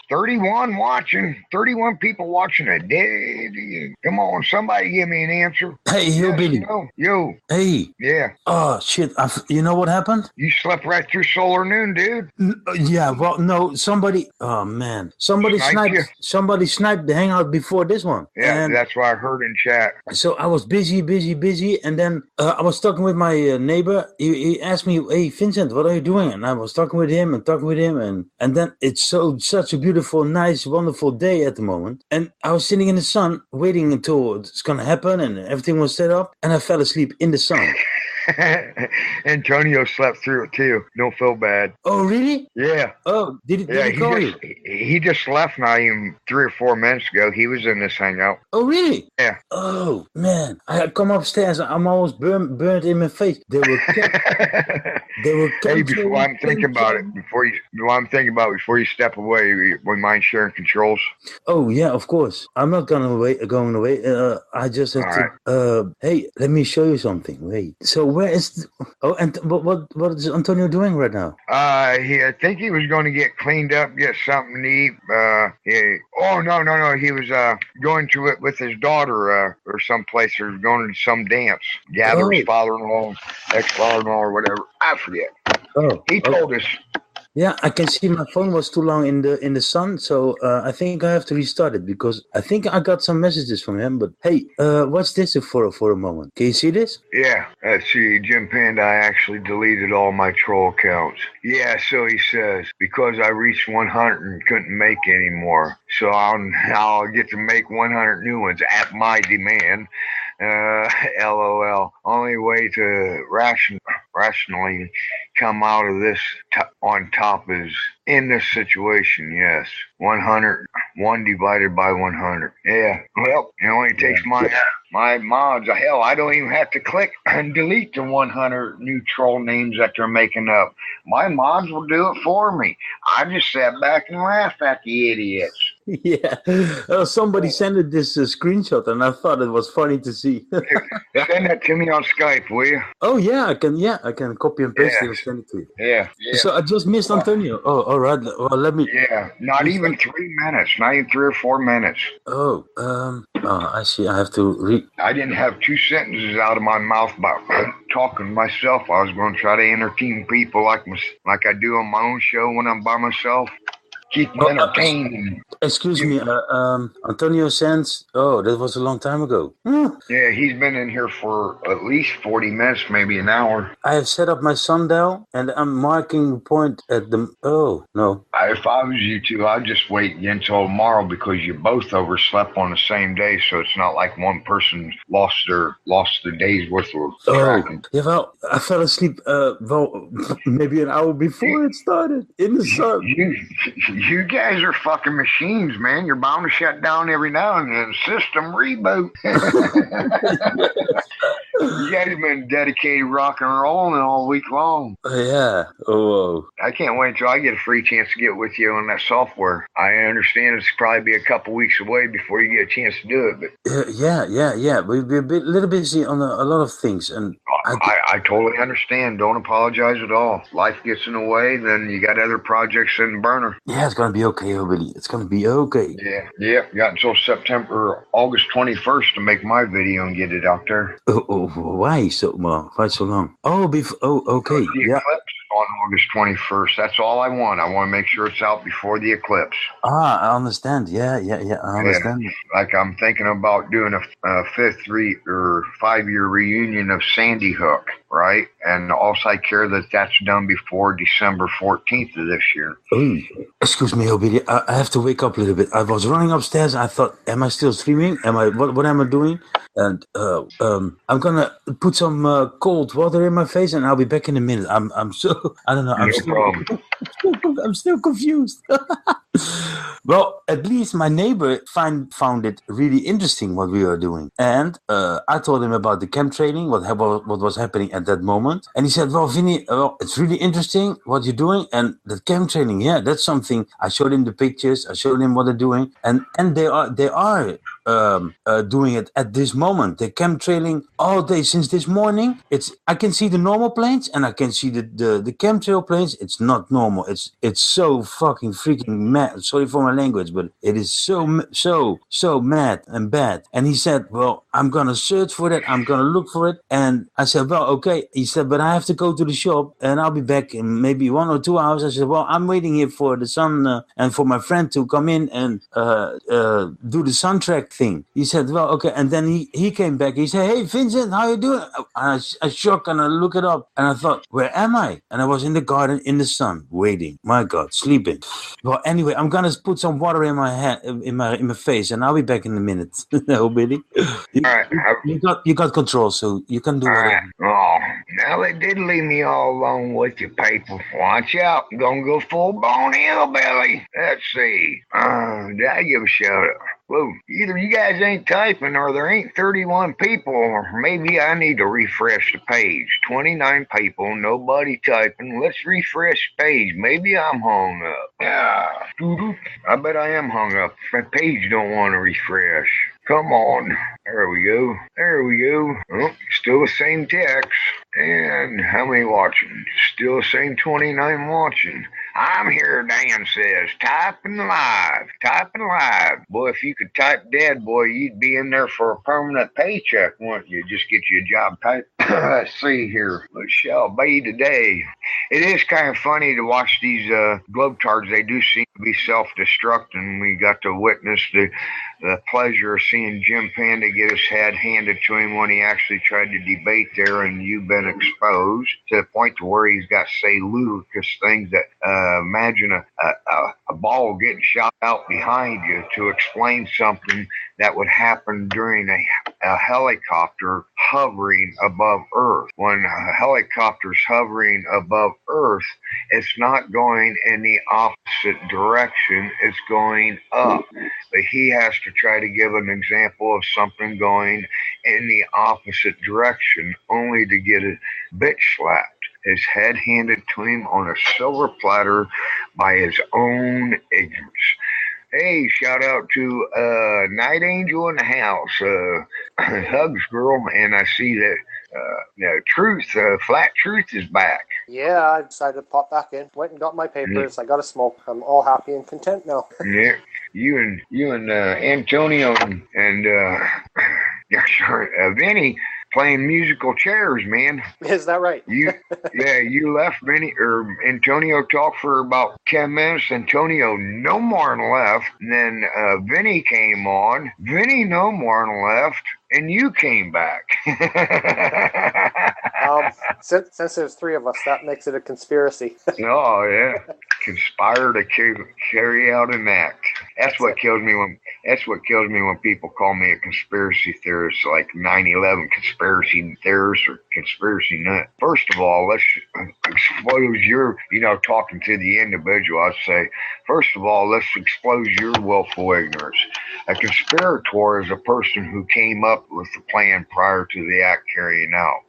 31 people watching a day. Come on, somebody give me an answer. Hey, Hillbilly. No. Yo. Hey. Yeah. Oh, shit. You know what happened? You slept right through solar noon, dude. Yeah, well, no, somebody, oh, man. Somebody sniped the hangout before this one. Yeah, and that's what I heard in chat. So I was busy, and then I was talking with my neighbor. He asked me, hey, Vincent, what are you doing? And I was talking with him, and then it's such a beautiful, nice, wonderful day at the moment. And I was sitting in the sun, waiting until it's going to happen, and everything was set up, and I fell asleep in the sun. Antonio slept through it too. Don't feel bad. Oh, really? Yeah. Oh, did he call you? He just left not even 3 or 4 minutes ago. He was in this hangout. Oh, really? Yeah. Oh, man. I come upstairs. I'm almost burnt in my face. They were Hey, before I'm thinking about it, before you step away, would mind sharing controls? Oh, yeah, of course. I'm not going away. I just have to. Hey, let me show you something. Wait. So where is? And what is Antonio doing right now? I think he was going to get cleaned up, get something to eat. No. He was going to it with his daughter or someplace, or going to some dance. Gather his father-in-law, ex-father-in-law, or whatever. I forget. Oh, he told us. Yeah, I can see my phone was too long in the sun, so I think I have to restart it because I think I got some messages from him. But hey, what's this for a moment? Can you see this? Yeah, see, Jim Panda, I actually deleted all my troll accounts. Yeah, so he says, because I reached 100 and couldn't make any more, so I'll get to make 100 new ones at my demand. LOL. Only way to rationally come out of this on top is in this situation. Yes, 1 divided by 100. Yeah. Well, it only takes my mods. Hell, I don't even have to click and delete the 100 new troll names that they're making up. My mods will do it for me. I just sat back and laughed at the idiots. Yeah. Somebody sent this screenshot, and I thought it was funny to see. Send that to me on Skype, will you? Oh yeah, I can copy and paste it and send it to you. Yeah. So I just missed Antonio. Oh, all right. Well, let me. Yeah, not even 3 minutes. Not even 3 or 4 minutes. Oh, I see. I have to I didn't have 2 sentences out of my mouth about talking to myself. I was going to try to entertain people like I do on my own show when I'm by myself. Keep them entertained. Excuse me, Antonio Sands. Oh, that was a long time ago. Yeah, he's been in here for at least 40 minutes, maybe an hour. I have set up my sundial, and I'm marking the point at the... Oh, no. If I was you two, I'd just wait until tomorrow because you both overslept on the same day, so it's not like one person lost the day's worth of tracking. Yeah, well, I fell asleep, maybe an hour before it started, in the sun. You guys are fucking machines, man. You're bound to shut down every now and then. System reboot. You guys have been dedicated rock and rolling all week long. Yeah. Oh. I can't wait until I get a free chance to get with you on that software. I understand it's probably be a couple weeks away before you get a chance to do it. But yeah. We've been a little busy on a lot of things, and I totally understand. Don't apologize at all. Life gets in the way, then you got other projects in the burner. Yeah, it's gonna be okay, Billy. It's gonna be okay. Yeah. Got until August 21st to make my video and get it out there. Why so long? Okay. The eclipse on August 21st. That's all I want. I want to make sure it's out before the eclipse. I understand. Yeah. I understand. Yeah. Like I'm thinking about doing a 5-year reunion of Sandy Hook, right? And also I care that that's done before December 14th of this year. Oh, excuse me, Billy. I have to wake up a little bit. I was running upstairs. I thought, am I still streaming? What am I doing? And I'm gonna put some cold water in my face, and I'll be back in a minute. I'm so I don't know. I'm still confused. Well, at least my neighbor found it really interesting what we were doing, and I told him about the camp training, what was happening at that moment, and he said, "Well, Vinny, it's really interesting what you're doing, and the camp training, yeah, that's something." I showed him the pictures, I showed him what they're doing, and they are doing it at this moment. They camp trailing all day since this morning. I can see the normal planes and I can see the chemtrail planes. It's not normal. It's so fucking freaking mad. Sorry for my language, but it is so mad and bad. And he said, well, I'm gonna search for that. I'm gonna look for it. And I said, well, okay. He said, but I have to go to the shop and I'll be back in maybe 1 or 2 hours. I said, well, I'm waiting here for the sun and for my friend to come in and do the sun track thing. He said, well, okay. And then he came back. He said, hey, Vincent, how you doing? I shocked and I look it up and I thought, where am I? And I was in the garden in the sun waiting. My God, sleeping. Well, anyway, I'm gonna put some water in my head, in my face, and I'll be back in a minute. No, Billy. You you got control, so you can do whatever. Oh, now they did leave me all alone with your people. Watch out, I'm gonna go full-blown hillbilly. Let's see. Did I give a shout out? Whoa, either you guys ain't typing or there ain't 31 people, or maybe I need to refresh the page. 29 people, nobody typing. Let's refresh the page. Maybe I'm hung up. Yeah, I bet I am hung up. My page don't want to refresh. Come on. There we go. There we go. Oh, still the same text. And how many watching? Still the same 29 watching. I'm here, Dan says. Typing live. Typing live. Boy, if you could type dead, boy, you'd be in there for a permanent paycheck, wouldn't you? Just get you a job type. Let's see here. What shall be today? It is kind of funny to watch these globetards. They do seem to be self-destructing. We got to witness the pleasure of seeing Jim Panda get his head handed to him when he actually tried to debate there, and you've been exposed to the point to where he's got to say ludicrous things that imagine a ball getting shot out behind you to explain something that would happen during a helicopter hovering above Earth. When a helicopter's hovering above Earth, it's not going in the opposite direction, it's going up. But he has to try to give an example of something going in the opposite direction, only to get a bitch slapped. His head handed to him on a silver platter by his own ignorance. Hey, shout out to Night Angel in the house. Hugs, girl. And I see that Flat Truth is back. Yeah, I decided to pop back in. Went and got my papers. I got a smoke. I'm all happy and content now. Yeah, you and Antonio and Vinny playing musical chairs, man. Is that right? You left Vinny or Antonio talked for about 10 minutes. Antonio no more and left. And then Vinny came on. Vinny no more and left. And you came back. Since there's three of us, that makes it a conspiracy. Oh, yeah. Conspire to carry out an act. That's what kills me when people call me a conspiracy theorist, like 9/11 conspiracy theorist or conspiracy nut. First of all, let's expose your, talking to the individual, I'd say, first of all, let's expose your willful ignorance. A conspirator is a person who came up with the plan prior to the act carrying out.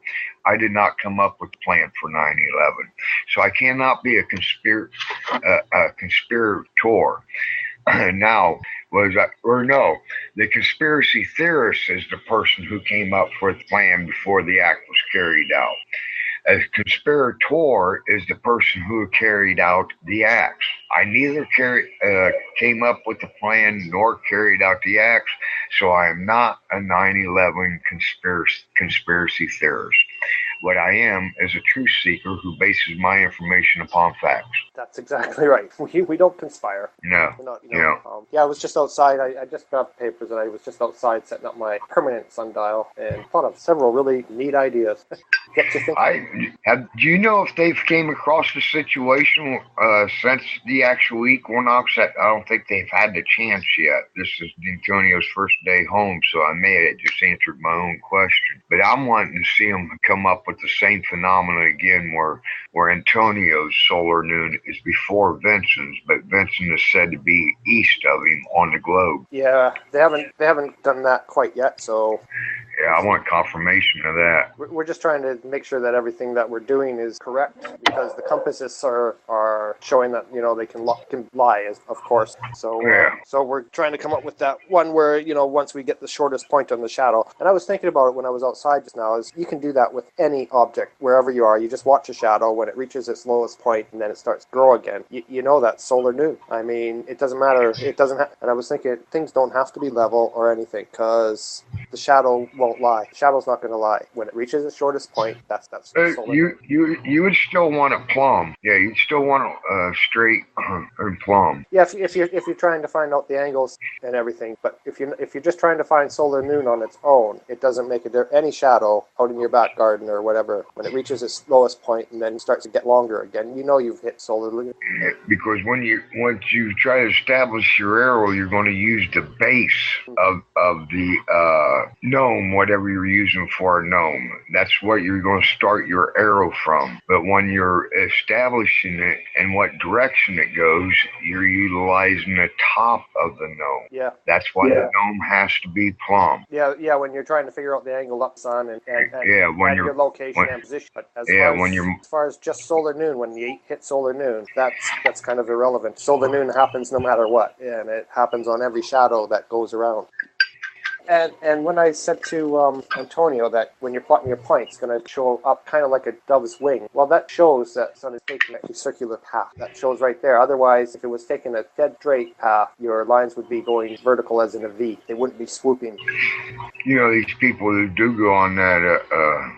I did not come up with the plan for 9/11, so I cannot be a conspirator. Now, the conspiracy theorist is the person who came up with the plan before the act was carried out. A conspirator is the person who carried out the acts. I neither came up with the plan nor carried out the acts, so I am not a 9/11 conspiracy theorist. What I am is a truth seeker who bases my information upon facts. That's exactly right. We don't conspire. No. I was just outside. I just got papers and I was just outside setting up my permanent sundial and thought of several really neat ideas. Get you thinking. Do you know if they've came across the situation since the actual equinox? I don't think they've had the chance yet. This is Antonio's first day home, so I may have just answered my own question. But I'm wanting to see them come up with the same phenomenon again, where Antonio's solar noon is before Vincent's, but Vincent is said to be east of him on the globe. Yeah, they haven't done that quite yet, so. Yeah, I want confirmation of that. We're just trying to make sure that everything that we're doing is correct, because the compasses are showing that they can lie, of course. So so we're trying to come up with that one where once we get the shortest point on the shadow. And I was thinking about it when I was outside just now. Is you can do that with any object wherever you are. You just watch a shadow when it reaches its lowest point, and then it starts to grow again. That's solar noon. I mean, it doesn't matter. It doesn't. And I was thinking things don't have to be level or anything, because the shadow won't lie. Shadow's not going to lie. When it reaches its shortest point, that's solar. You would still want a plumb. Yeah, you'd still want a straight and plumb. Yeah, if you're trying to find out the angles and everything. But if you're just trying to find solar noon on its own, it doesn't make any shadow out in your back garden or whatever. When it reaches its lowest point and then starts to get longer again, you've hit solar noon. Because once you try to establish your arrow, you're going to use the base of the gnome, whatever you're using for a gnome. That's what you're going to start your arrow from. But when you're establishing it and what direction it goes, you're utilizing the top of the gnome. Yeah. That's why the gnome has to be plumb. Yeah, when you're trying to figure out the angle up sun and your location and position. But as far as just solar noon, when you hit solar noon, that's kind of irrelevant. Solar noon happens no matter what, and it happens on every shadow that goes around. And when I said to Antonio that when you're plotting your point, it's going to show up kind of like a dove's wing. Well, that shows that the sun is taking a circular path. That shows right there. Otherwise, if it was taking a dead straight path, your lines would be going vertical as in a V. They wouldn't be swooping. You know, these people who do go on that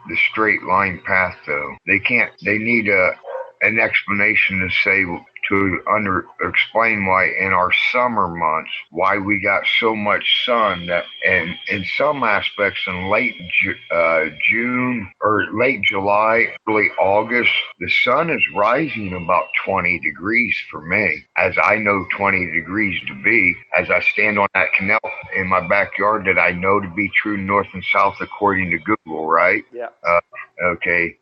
the straight line path, though, they need an explanation to say, to explain why in our summer months, why we got so much sun that, and in some aspects in late June or late July, early August, the sun is rising about 20 degrees for me, as I know 20 degrees to be, as I stand on that canal in my backyard that I know to be true north and south according to Google, right? Yeah. Okay.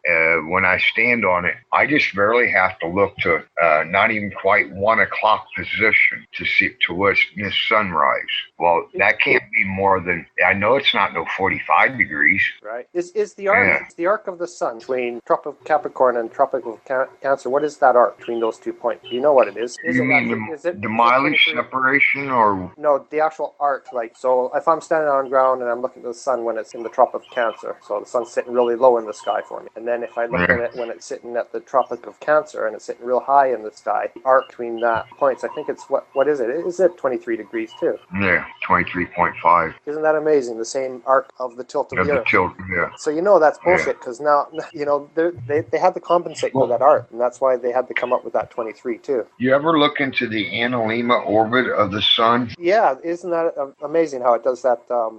When I stand on it, I just barely have to look to not even quite 1 o'clock position to watch this sunrise. Well, that can't be more than, I know it's not no 45 degrees. Right. Is the arc of the sun between Tropic of Capricorn and Tropic of Cancer? What is that arc between those 2 points? Do you know what it is? You mean the mileage separation, or no, the actual arc? Like, so if I'm standing on ground and I'm looking at the sun when it's in the Tropic of Cancer, so the sun's sitting really low in the sky for me, and then if I look at it when it's sitting at the Tropic of Cancer and it's sitting real high in the sky, the arc between that points, I think it's what is it? Is it 23 degrees too? Yeah, 23.5. Isn't that amazing? The same arc of the tilt of the Earth. Yeah. So you know that's bullshit, because now they had to compensate for that arc, and that's why they had to come up with that 23 too. You ever look into the Analemma orbit of the sun? Yeah, isn't that amazing how it does that?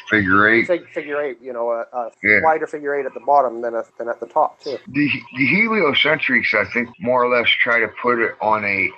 Figure eight. Figure eight. You know, a wider figure eight at the bottom than at the top too. The heliocentrics, I think, more or less try to put it on a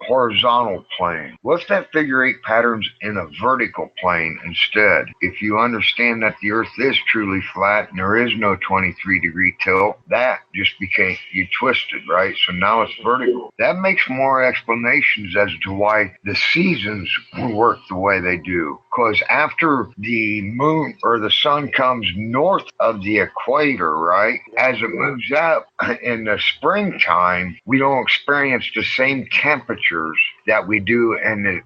horizontal plane. What if that figure eight pattern's in a vertical plane instead? If you understand that the Earth is truly flat and there is no 23-degree tilt, that just became, you twisted, right? So now it's vertical. That makes more explanations as to why the seasons work the way they do. Because after the moon or the sun comes north of the equator, right, as it moves up in the springtime, we don't experience the same temperatures that we do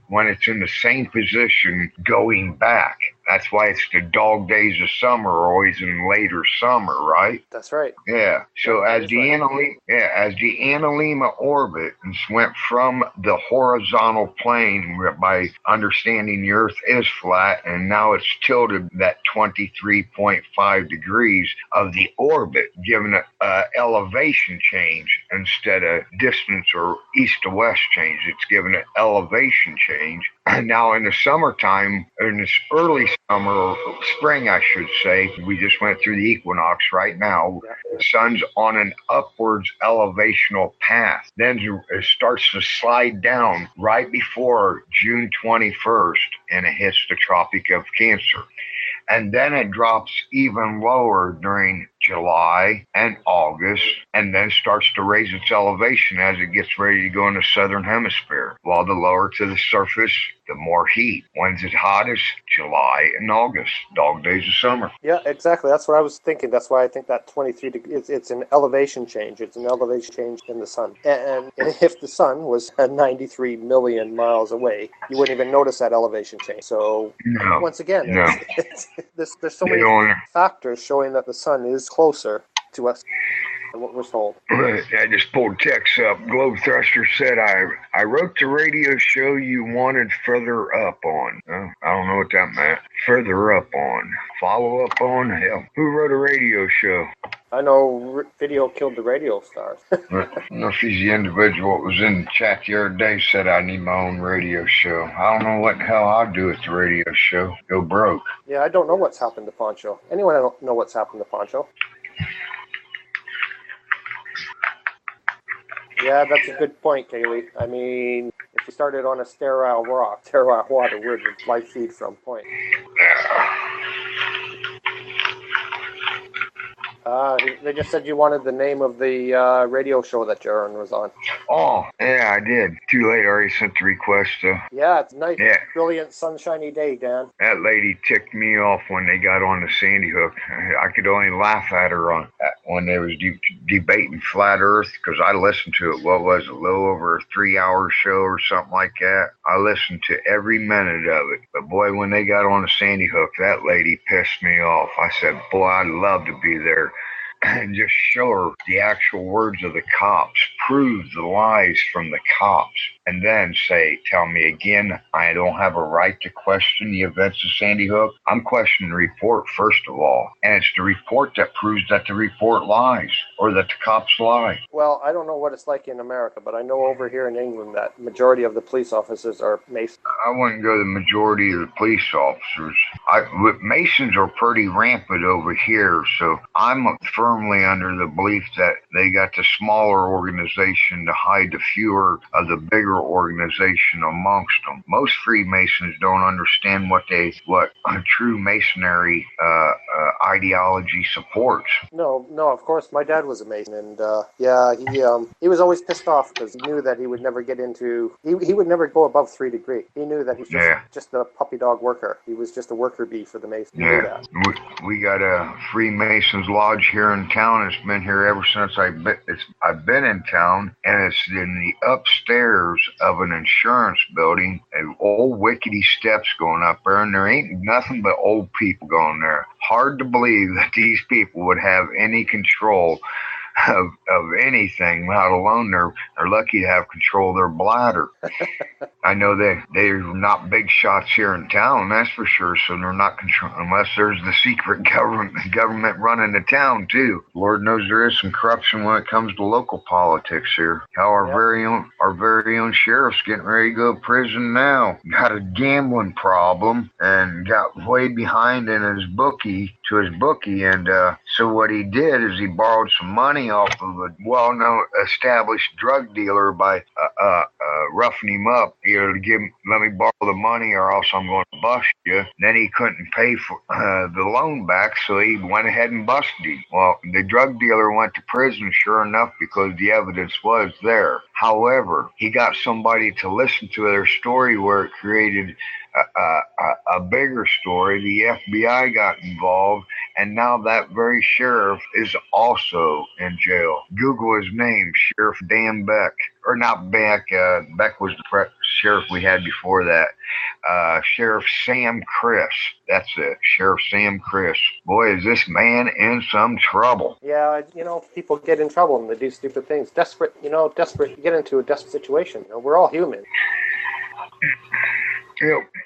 when it's in the same position going back. That's why it's the dog days of summer are always in later summer, right? That's right. Yeah. So as the Analemma orbit went from the horizontal plane by understanding the Earth is flat, and now it's tilted that 23.5 degrees of the orbit, giving it elevation change instead of distance or east to west change. It's given it elevation change. Now in the summertime, in this early summer or spring, I should say, we just went through the equinox right now. The sun's on an upwards elevational path. Then it starts to slide down right before June 21st, and it hits the Tropic of Cancer. And then it drops even lower during July and August, and then starts to raise its elevation as it gets ready to go in the southern hemisphere. While the lower to the surface, the more heat. When's it hottest? July and August, dog days of summer. Yeah, exactly. That's what I was thinking. That's why I think that 23 degrees, it's an elevation change. It's an elevation change in the sun. And if the sun was 93 million miles away, you wouldn't even notice that elevation change. So once again, there's so many factors showing that the sun is closer to us than what we're told. I just pulled text up. Globe Thruster said, I wrote the radio show you wanted further up on. I don't know what that meant. Further up on. Follow up on? Hell, who wrote a radio show? I know video killed the radio stars. I don't know if he's the individual that was in the chat the other day said I need my own radio show. I don't know what the hell I'll do with the radio show. Go broke. Yeah, I don't know what's happened to Poncho. Anyone know what's happened to Poncho? Yeah, that's a good point, Kaylee. I mean, if you started on a sterile rock, sterile water, where did life feed from? Point. They just said you wanted the name of the radio show that Jaron was on. Oh, yeah, I did. Too late. I already sent the request. Yeah, it's nice. Yeah. Brilliant, sunshiny day, Dan. That lady ticked me off when they got on the Sandy Hook. I could only laugh at her when they was debating flat Earth, because I listened to it. What was it? A little over a 3-hour show or something like that. I listened to every minute of it. But boy, when they got on the Sandy Hook, that lady pissed me off. I said, boy, I'd love to be there and just show her the actual words of the cops, prove the lies from the cops, and then tell me again, I don't have a right to question the events of Sandy Hook. I'm questioning the report, first of all. And it's the report that proves that the report lies, or that the cops lie. Well, I don't know what it's like in America, but I know over here in England that majority of the police officers are Masons. I wouldn't go the majority of the police officers. Masons are pretty rampant over here, so I'm firmly under the belief that they got the smaller organization to hide the fewer of the bigger organization amongst them. Most Freemasons don't understand what a true Masonry ideology supports. No, of course, my dad was a Mason, and he was always pissed off because he knew that he would never get into, he would never go above 3 degree. He knew that he's just a puppy dog worker. He was just a worker bee for the Masons. Yeah, we got a Freemasons Lodge here in town. It's been here ever since I've been in town, and it's in the upstairs of an insurance building, and old rickety steps going up there, and there ain't nothing but old people going there. Hard to believe that these people would have any control of anything, let alone they're lucky to have control of their bladder. I know they're not big shots here in town, that's for sure, so they're not control unless there's the secret government running the town too. Lord knows there is some corruption when it comes to local politics here. How our very own sheriff's getting ready to go to prison now. Got a gambling problem and got way behind in his bookie, and so what he did is he borrowed some money off of a well-known established drug dealer by roughing him up, either to let me borrow the money or else I'm going to bust you. Then he couldn't pay for the loan back, so he went ahead and busted him. Well, the drug dealer went to prison, sure enough, because the evidence was there. However, he got somebody to listen to their story where it created a bigger story. The FBI got involved, and now that very sheriff is also in jail. Google his name, Sheriff Dan Beck. Or not Beck, Beck was the sheriff we had before that. Sheriff Sam Chris. That's it, Sheriff Sam Chris. Boy, is this man in some trouble. Yeah, people get in trouble and they do stupid things. Desperate, you get into a desperate situation. We're all human.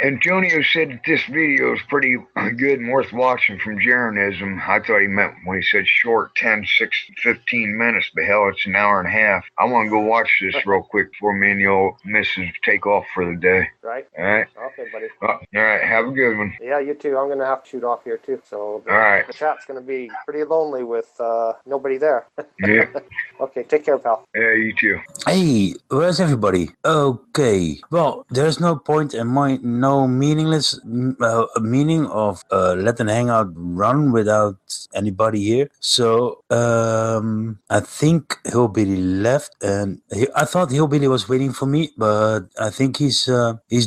Antonio said that this video is pretty good and worth watching from Jaronism. I thought he meant when he said short, 10, 6, 15 minutes, but hell, it's an hour and a half. I want to go watch this real quick before me and the old missus take off for the day. Right. All right. Okay, buddy. All right, have a good one. Yeah, you too. I'm going to have to shoot off here too. So all right. The chat's going to be pretty lonely with nobody there. Yeah. Okay, take care, pal. Yeah, you too. Hey, where's everybody? Okay. Well, there's no point in no meaningless meaning of letting Hangout run without anybody here. So I think Hillbilly left, and I thought Hillbilly was waiting for me, but I think he's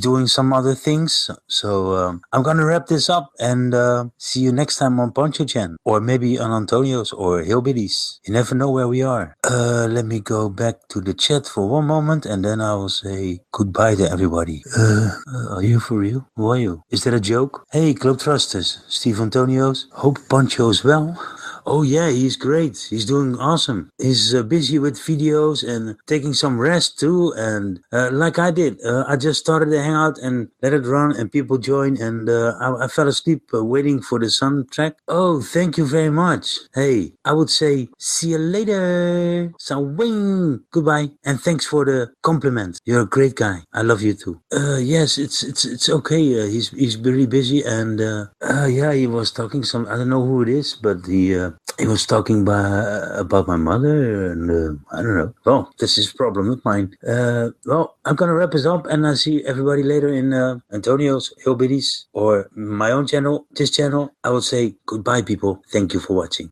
doing some other things. So I'm gonna wrap this up and see you next time on Poncho Chan, or maybe on Antonio's or Hillbilly's. You never know where we are. Let me go back to the chat for one moment, and then I will say goodbye to everybody. Are you for real? Who are you? Is that a joke? Hey, Club Trusters, Steve Antonio's. Hope Poncho's well. Oh yeah, he's great. He's doing awesome. He's busy with videos and taking some rest too. And like I did, I just started the Hangout and let it run and people joined. And I fell asleep waiting for the soundtrack. Oh, thank you very much. Hey, I would say see you later. Sawing. Goodbye. And thanks for the compliment. You're a great guy. I love you too. Yes, it's okay. He's really busy. And yeah, he was talking some, I don't know who it is, but he was talking about my mother, and I don't know. Well, this is a problem, not mine. Well, I'm gonna wrap this up, and I'll see everybody later in Antonio's, Hillbillies, or my own channel, this channel. I will say goodbye, people. Thank you for watching.